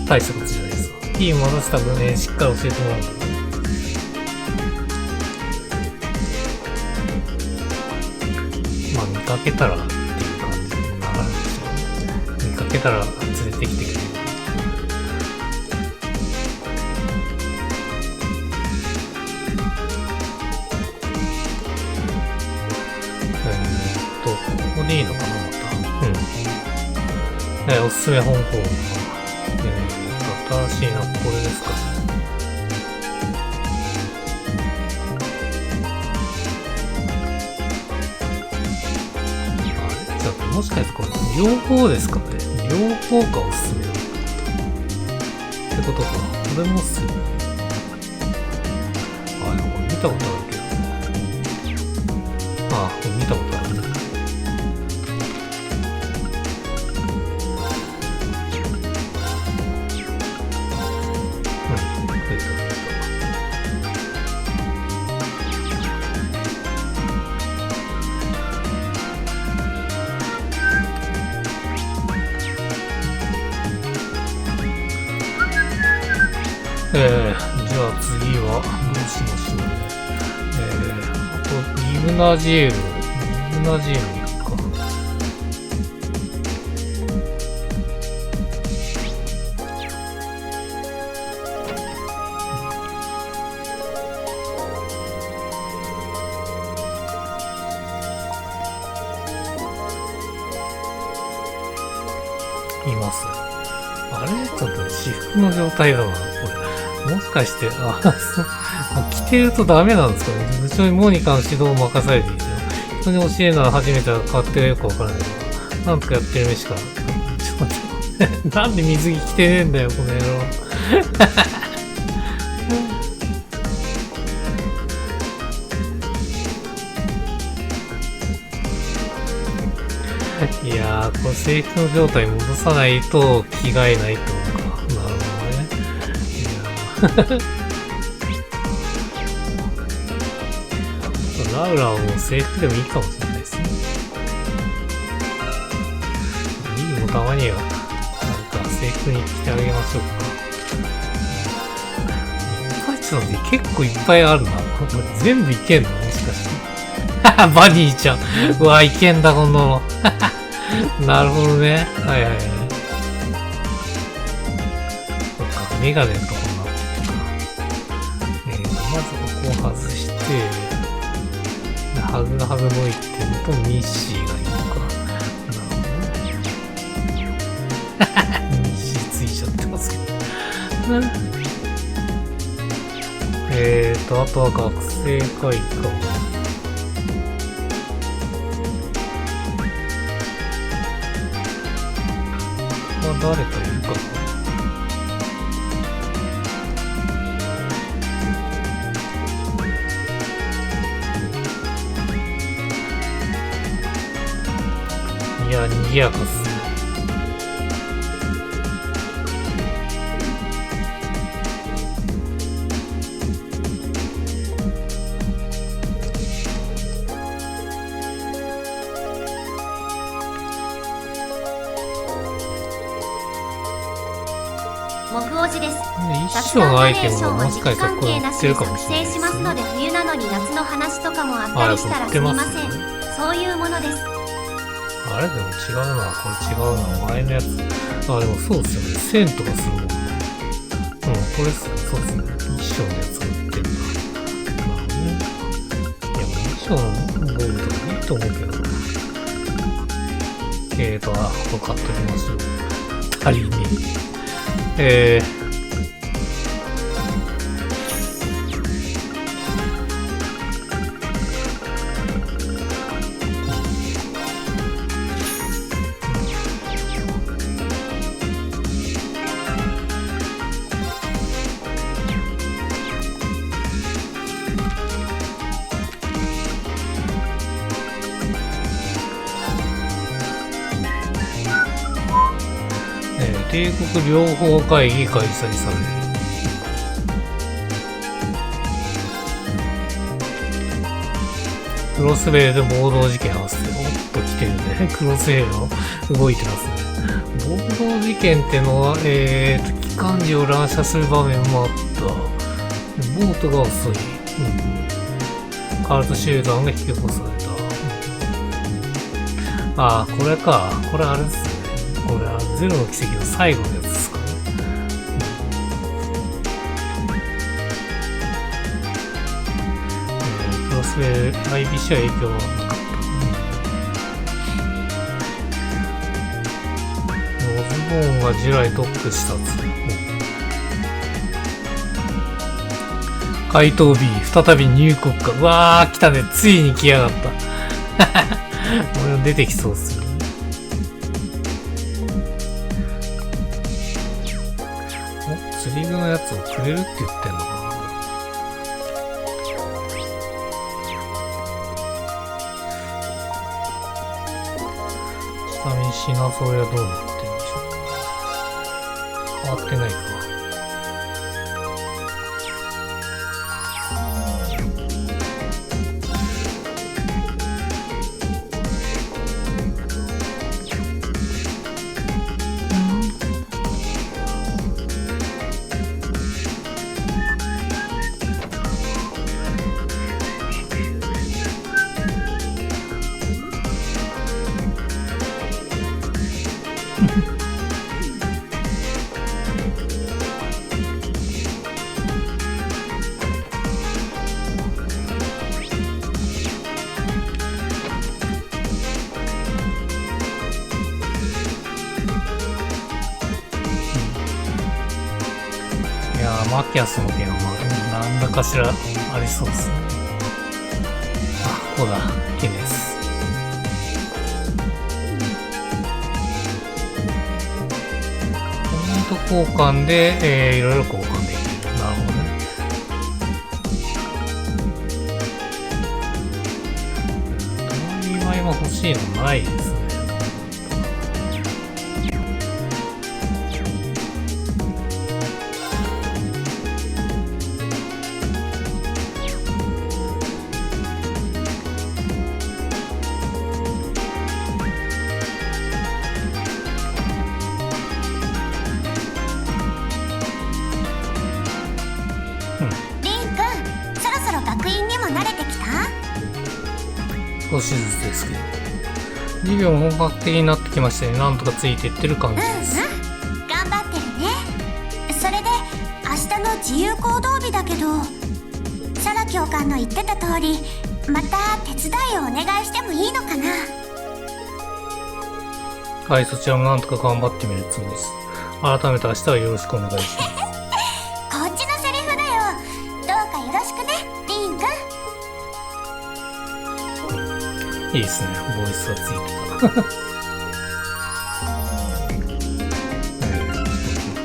大したことじゃないですわ。リーンも渡すた分ね、しっかり教えてもらうんだね。見かけたらっていう感じになるんでしょうね。見かけたら連れてきてくれる。ここでいいのかな、また。おすすめ本校。新しいのはこれですかね。もしかしてこれ両方ですかね。両方かおすすめだってことか。これもっすよね。でもこれ見たことあるけど。これ見たことある。じゃあ次はどうしましょうね。あとリブナジエールに行くか。います。あれちょっと私服の状態だな、これ。もしかして、着てるとダメなんですかね。部長にモニカの指導を任されていて、人に教えるのは初めては勝手がよくわからないけど、なんとかやってる飯か。ちょっと待って。なんで水着着てねえんだよ、この野郎。いやー、これ制服の状態に戻さないと着替えないってことか。なるほどね。ラウラはもう制服でもいいかもしれないですね。リーもたまには、なんか制服に着てあげましょうか。ちょっと待って、結構いっぱいあるな。これ全部いけんのもしかして。バニーちゃん。うわ、いけんだ、こんなの。なるほどね。はいはいはい。そっか、メガネのとこになってるか。まずここを外して、ハグの置いてるとミッシーがいいのか。なるほどね。ミッシーついちゃってますけど。あとは学生会館。誰かいるかな。や、賑やかっすね。木王子です。一生のアイテムがもし時かしたらこれ売関係なしってるかに作もしれないです成しますので、冬なのに夏の話とかもあったりしたらすみません。そういうものです。あれでも違うな、これ違うな、前のやつ。あ、でもそうっすよね。1000とかするもんね。これっすね、そうっすね。一生のやつが売ってるな。なるほどね。いや、もう一生のゴールドがいいと思うけどな。これ買っときましょう。足りねえ。帝国両方会議開催される。クロスベイで暴動事件発生。おっと来てるね。クロスベイの動いてますね。暴動事件ってのは、機関銃を乱射する場面もあった。ボートが遅い。カルト集団が引き起こされた。ああ、これか。これあれですね。これはゼロの奇跡の最後のやつですかね。クロスウェイ、IBC は影響はなかった。オズボーンが従来トップした怪盗 B、再び入国か。うわー、来たね。ついに来やがった。俺も出てきそうっすよね。釣り具のやつをくれるって言ってんのかな。ちなみに品揃えはどうなってるんでしょうか。変わってないか。マキアスの件は何らかしらありそうですね。あ、ここだ。ケネス。ポイント交換で、いろいろ交換できる。なるほどね。今欲しいのないですね。少しずつですけど。授業も本格的になってきましたね。なんとかついていってる感じです。頑張ってるね。それで明日の自由行動日だけど、サラ教官の言ってた通り、また手伝いをお願いしてもいいのかな。はい、そちらもなんとか頑張ってみるつもりです。改めて明日はよろしくお願いします。こっちのセリフだよ。どうかよろしくね、リーン君。いいですね、ボイスがついてた。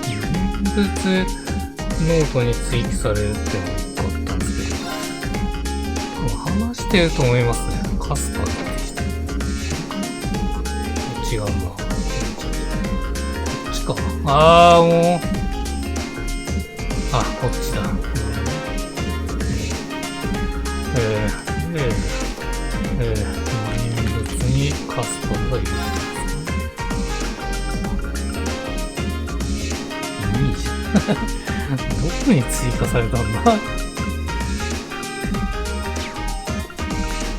人物ノートに追記されるってのが多かったんですけど、話してると思いますね。カスタードでした。違違うな。こっちか。あー、もう。あ、こっちだ。人物にカスタムがいる。いいじゃん。どこに追加されたんだ。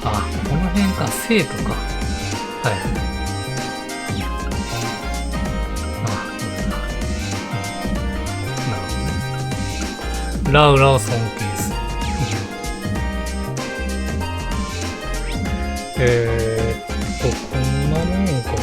あ、この辺か、生徒か。はい。あ、これだ。なるほどね。ラウラを尊敬する。こんなもんかな。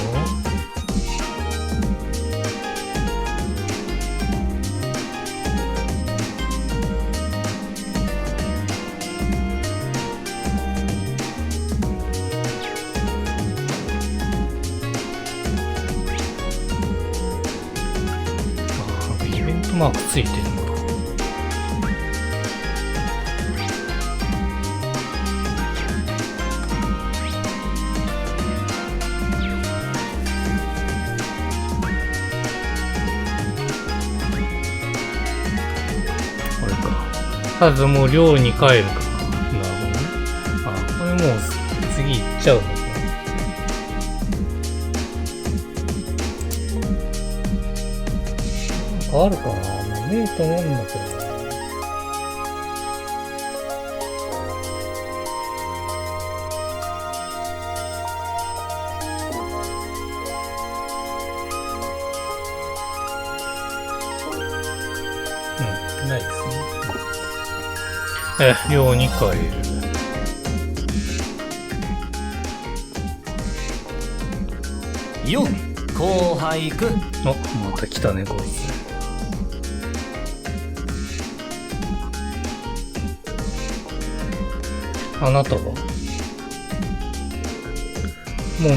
イベントマークついてるんだ。とりあえずもう寮に帰るか。なるほどね。あ、これもう次行っちゃうのか。なんかあるかな。もうねえと思うんだけど。うん、ないですね。寮に帰る。よっ、後輩くん。あ、また来たね、こいつ。あなたはもう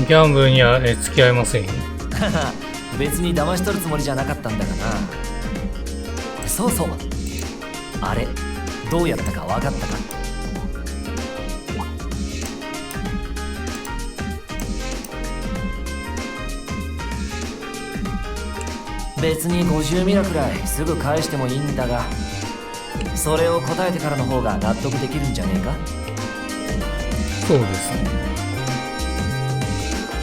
ギャンブルには付き合いませんよ。別に騙し取るつもりじゃなかったんだがな。そうそう。あれ、どうやったか分かったか？別に50ミラくらいすぐ返してもいいんだが、それを答えてからの方が納得できるんじゃねえか？そうですね。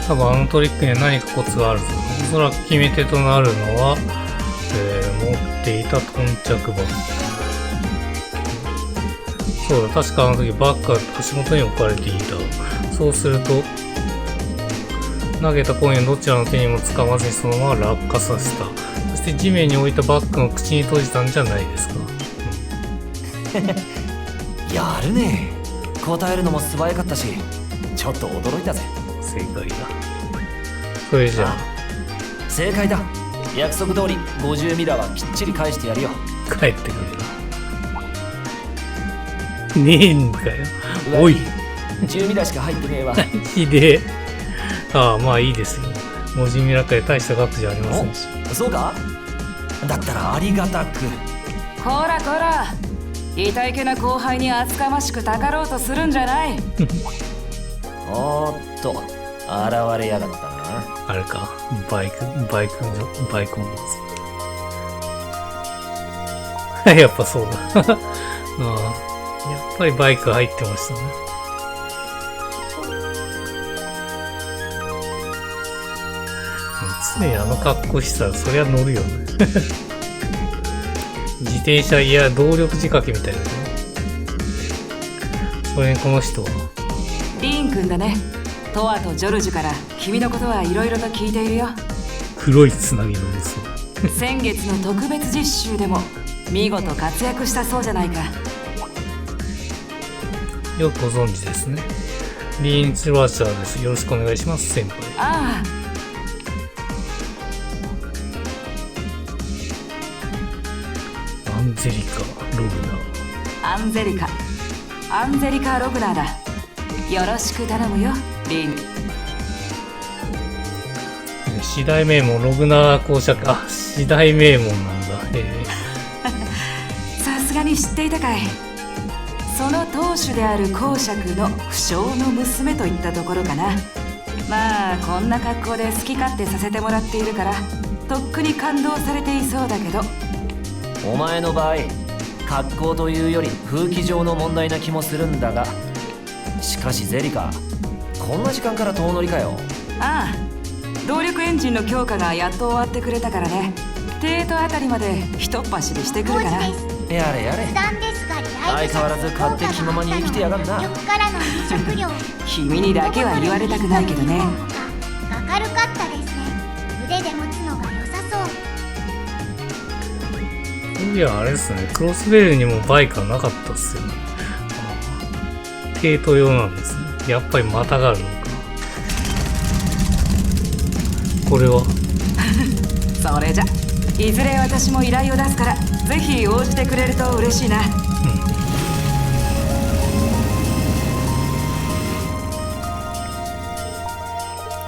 多分あのトリックには何かコツがあるぞ。おそらく決め手となるのは、持っていた頓着バッグ。そうだ、確かあの時バッグが足元に置かれていた。そうすると、投げたコインをどちらの手にもつかまずにそのまま落下させた。そして地面に置いたバッグの口に閉じたんじゃないですか。やるね。答えるのも素早かったし、ちょっと驚いたぜ。正解だ。それじゃあ。正解だ。約束通り50ミラはきっちり返してやるよ。帰ってくるな。ねえんかよ。おい。10ミラしか入ってねえわ。ひでえ。ああ、まあいいですよ。50ミラくらい大した額じゃありませんし。そうか？だったらありがたく。こらこら、痛いけな後輩に厚かましくたかろうとするんじゃない。おーっと、現れやがったな。あれか、バイクもです。やっぱそうだ。ああ、やっぱりバイク入ってましたね。常にあの格好したらそりゃ乗るよね。自転車、いや動力仕掛けみたいなね。それにこの人はリン君だね。トアとジョルジュから君のことはいろいろと聞いているよ。黒いつなぎの嘘。先月の特別実習でも見事活躍したそうじゃないか。よくご存知ですね。リンチワーチャーです。よろしくお願いします、先輩。ああ。アンゼリカ・ログナー。アンゼリカ・ログナーだ。よろしく頼むよ、リン。四大名門ログナー公爵。あ、四大名門なんだ。さすがに知っていたかい。その当主である公爵の不肖の娘といったところかな。まあこんな格好で好き勝手させてもらっているからとっくに感動されていそうだけど。お前の場合格好というより風紀上の問題な気もするんだが、しかしゼリカ、こんな時間から遠乗りかよ。ああ、動力エンジンの強化がやっと終わってくれたからね。テートあたりまで一っ走りしてくるかな。やれやれ。相変わらず勝手気ままに生きてやがんな。君にだけは言われたくないけどね。明るかったですね。腕で持つのが良さそう。いや、あれですね。クロスベルにもバイクはなかったっすよね。軽ト用なんですね。やっぱりまたがるのか。これはそれじゃ、いずれ私も依頼を出すから、ぜひ応じてくれると嬉しいな。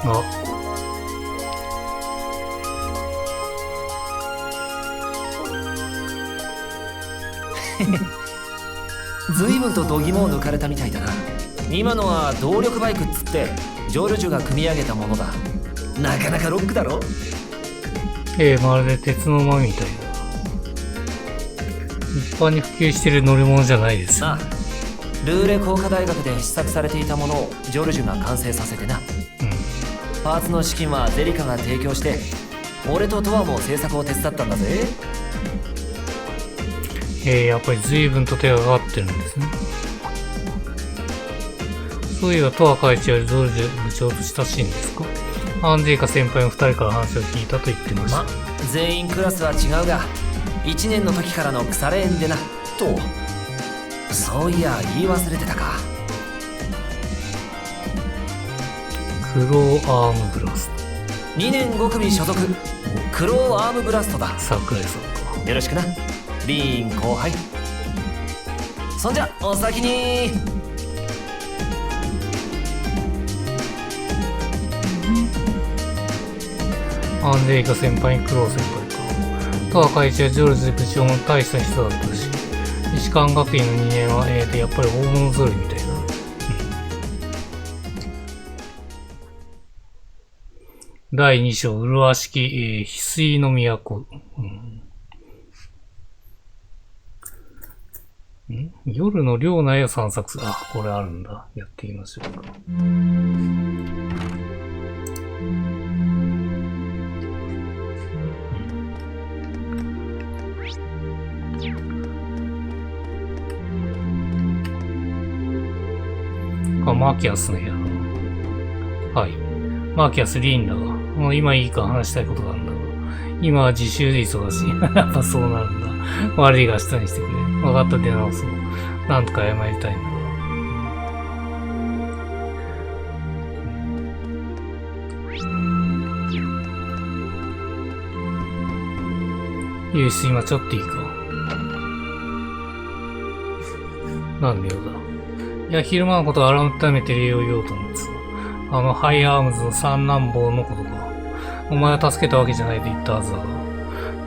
あ、随分と度肝を抜かれたみたいだな。今のは動力バイクっつってジョルジュが組み上げたものだ。なかなかロックだろ。まるで鉄の馬みたいな。一般に普及してる乗り物じゃないですよ。ああ、ルーレ工科大学で試作されていたものをジョルジュが完成させてな。パーツの資金はゼリカが提供して、俺とトワも制作を手伝ったんだぜ。やっぱり随分と手がかかってるんですね。そういえばトワ会長よりジョルジュ部長と親しいんですか？アンジェイカ先輩の2人から話を聞いたと言ってました。全員クラスは違うが1年の時からの腐れ縁でな。とそういや言い忘れてたか。クローアームブラスト。2年5組所属クローアームブラストだ。桜井さんか。よろしくなリーン後輩。そんじゃお先に。アンジェイカ先輩にクロー先輩か。トワ会長はジョルジュ部長も大した人だったし、士官学院の2年はやっぱり大物ぞろいみたいな。第2章、麗しき、翡翠の都。夜の領内を散策する。あ、これあるんだ。やってみましょうか。マキアスの部屋だ。はい。マキアス・リーンだが、もう今いいか話したいことがあるんだが、今は自習で忙しい。やっぱそうなるんだ。悪いが明日にしてくれ。分かった出直そう。なんとか謝りたいんだが。よし、今ちょっといいか。なんでよだ。いや、昼間のことを改めて礼を言おうと思ってさ。ハイアームズの三男坊のことか。お前は助けたわけじゃないと言ったはずだが。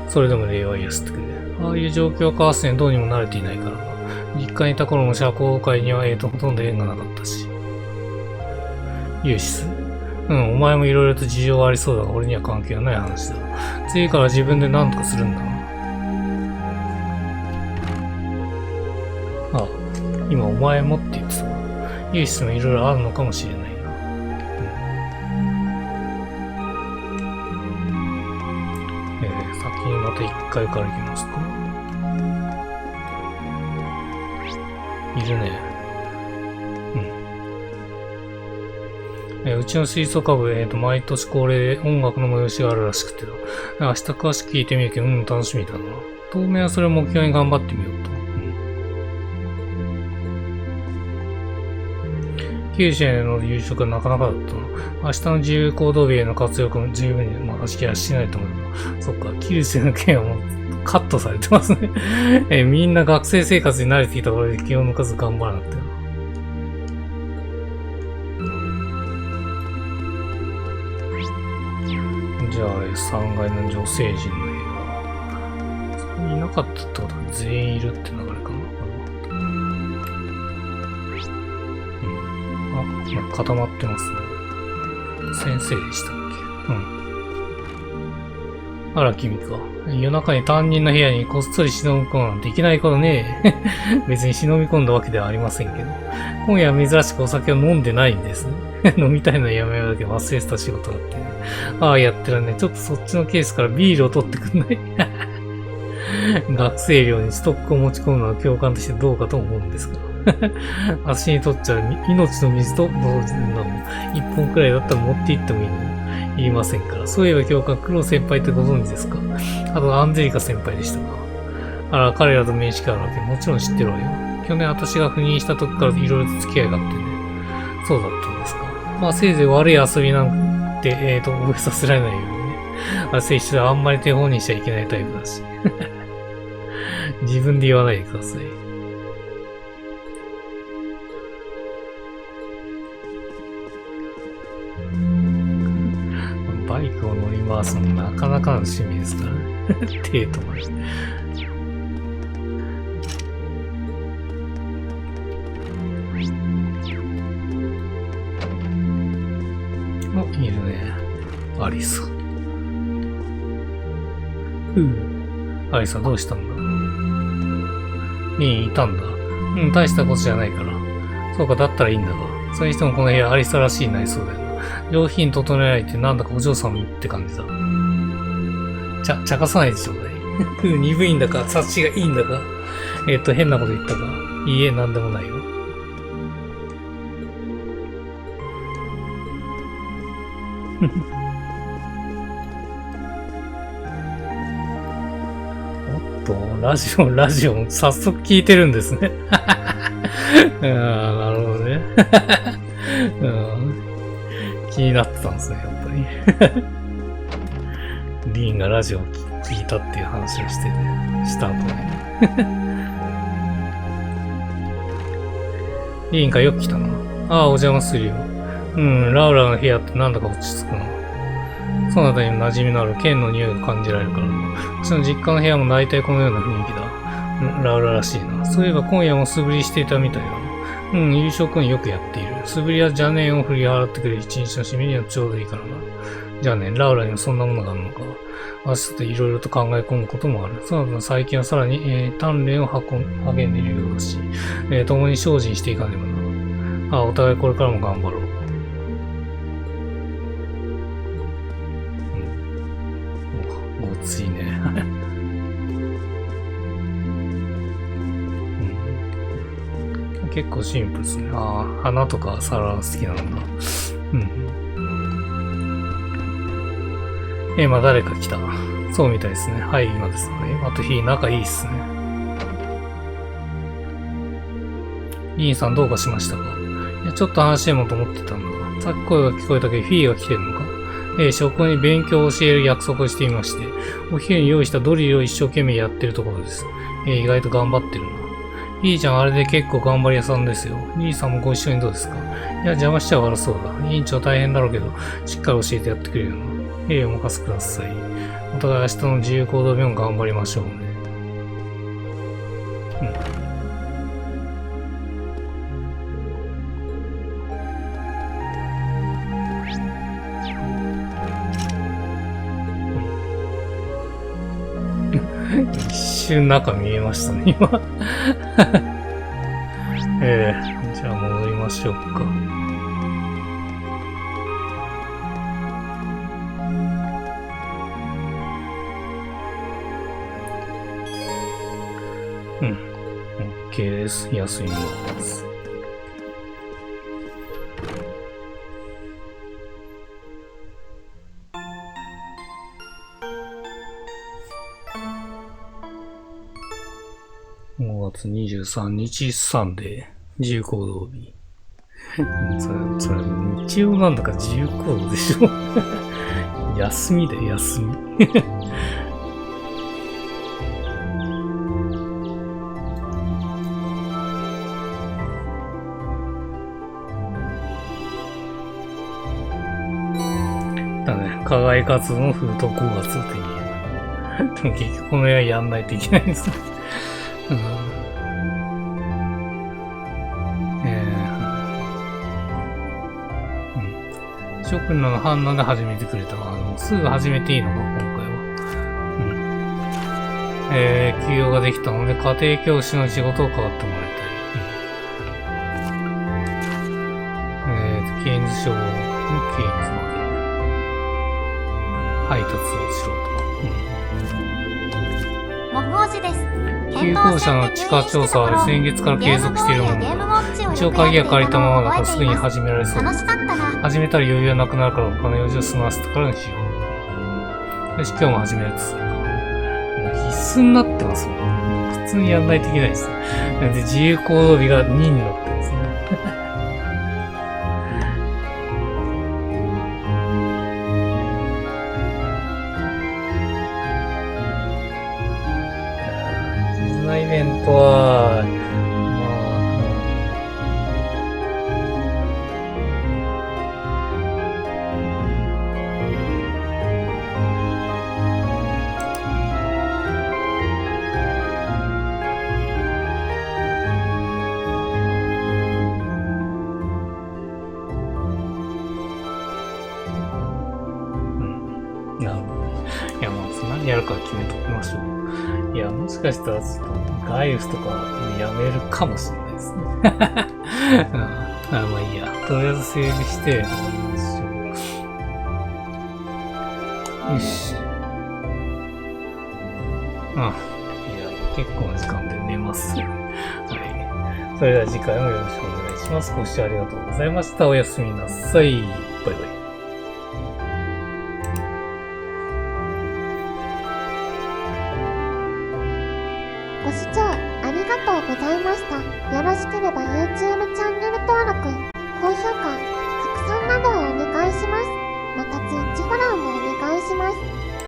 それでも礼は言わせてくれ。ああいう状況を交わすにどうにも慣れていないからな。実家にいた頃の社交界にはほとんど縁がなかったし。ユーシス。お前もいろいろと事情がありそうだが、俺には関係はない話だ。次から自分で何とかするんだな。ああ、今お前もって言ってたわ。ユーシスもいろいろあるのかもしれないな。先にまた1階から行きますか。いるね。うちの吹奏楽部、毎年恒例で音楽の催しがあるらしくてだ。明日詳しく聞いてみるけど、楽しみだな。当面はそれを目標に頑張ってみようと。九州への夕食はなかなかだったな。明日の自由行動日への活用も十分に、しないと思う。そっか、九州の件はもうカットされてますね。みんな学生生活に慣れてきたから気を抜かず頑張らなくてな。じゃあ、3階の女性陣の部屋。そこにいなかったってことは全員いるって流れかな。固まってますね。先生でしたっけ？うん。あら、君か。夜中に担任の部屋にこっそり忍び込むなんていけないからね。別に忍び込んだわけではありませんけど。今夜は珍しくお酒を飲んでないんです。飲みたいのやめようだけ忘れてた仕事だって。ああ、やってるね。ちょっとそっちのケースからビールを取ってくんない？学生寮にストックを持ち込むのは教官としてどうかと思うんですが。私にとっちゃ命の水と同時なの。一本くらいだったら持って行ってもいいのよ。いりませんから。そういえば教官、黒先輩ってご存知ですか？あと、アンゼリカ先輩でしたか？あら、彼らと面識あるわけ。もちろん知ってるわよ。去年私が赴任した時からいろいろと付き合いがあってね。そうだったんですか。まあ、せいぜい悪い遊びなんて、覚えさせられないようにね。私一緒であんまり手本にしちゃいけないタイプだし。自分で言わないでください。バイクを乗り回すのもなかなかの趣味ですからね。デートまで。お、いるね。アリサ。アリサどうしたんだ？いたんだ。大したことじゃないから。そうか、だったらいいんだが。それにしてもこの部屋アリサらしい内装だよな。上品整えないってなんだかお嬢さんって感じだ。茶化さないでちょうだい。鈍いんだか、察しがいいんだか。変なこと言ったか。いいえ、なんでもないよ。おっと、ラジオ、早速聞いてるんですね。なるほどね。気になってたんですね、やっぱり。リーンがラジオを聞いたっていう話をしてね、した後ね。リーンかよく来たな。ああ、お邪魔するよ。ラウラの部屋ってなんだか落ち着くな。そのあたりに馴染みのある剣の匂いが感じられるからな。私の実家の部屋も大体このような雰囲気だ。ラウラらしいな。そういえば今夜も素振りしていたみたいだな。優勝君よくやっている。素振りは邪念を振り払ってくれる一日の締めにはちょうどいいからな。じゃあね、ラウラにもそんなものがあるのか。私といろいろと考え込むこともある。その分最近はさらに、鍛錬を励んでいるようだし、共に精進していかねばな。お互いこれからも頑張ろう。ごついね。結構シンプルですね。花とか皿好きなんだ。今誰か来た。そうみたいですね。はい、今ですね。あと仲いいっすね。リーンさんどうかしましたか？いや、ちょっと話してもと思ってたんだが。さっき声が聞こえたけど、フィーが来てるのか？職に勉強を教える約束をしていまして、お昼に用意したドリルを一生懸命やってるところです。意外と頑張ってるな。リーちゃんあれで結構頑張り屋さんですよ。リーさんもご一緒にどうですか？いや、邪魔しちゃ悪そうだ。委員長大変だろうけど、しっかり教えてやってくれるよな。お任せください。お互い明日の自由行動日も頑張りましょうね。一瞬中見えましたね、今。じゃあ戻りましょうか。OK です。休みます。5月23日サンデー、自由行動日。それ日曜なんだから自由行動でしょ。休みだよ、休み。だね、課外活動の封筒5月って言えば。でも結局この部屋やんないといけないですね。直の判断で始めてくれた。すぐ始めていいのか、今回は。給与ができたので、家庭教師の仕事を変わってもらいたい。ケインズ賞のケインズまで。配達をしろと。木王子です。旧校舎の地下調査は先月から継続しているものだ。一応鍵が借りたままだからすぐに始められそうだ。始めたら余裕がなくなるから他の用事を済ませてからにしよう。よし、今日も始めるやつするか。もう必須になってますもん。普通にやんないといけないですね。で、自由行動日が2になってますね。イベントは、なるほど。いや、そんなにやるから決めときましょう。いや、もしかしたら、ガイウスとかやめるかもしれないですね。まあいいや。とりあえず整備して、よし。いや、結構な時間で寝ます。はい。それでは次回もよろしくお願いします。ご視聴ありがとうございました。おやすみなさい。バイバイ。ご視聴ありがとうございました。よろしければ YouTube チャンネル登録、高評価、拡散などをお願いします。またTwitchフォローもお願いします。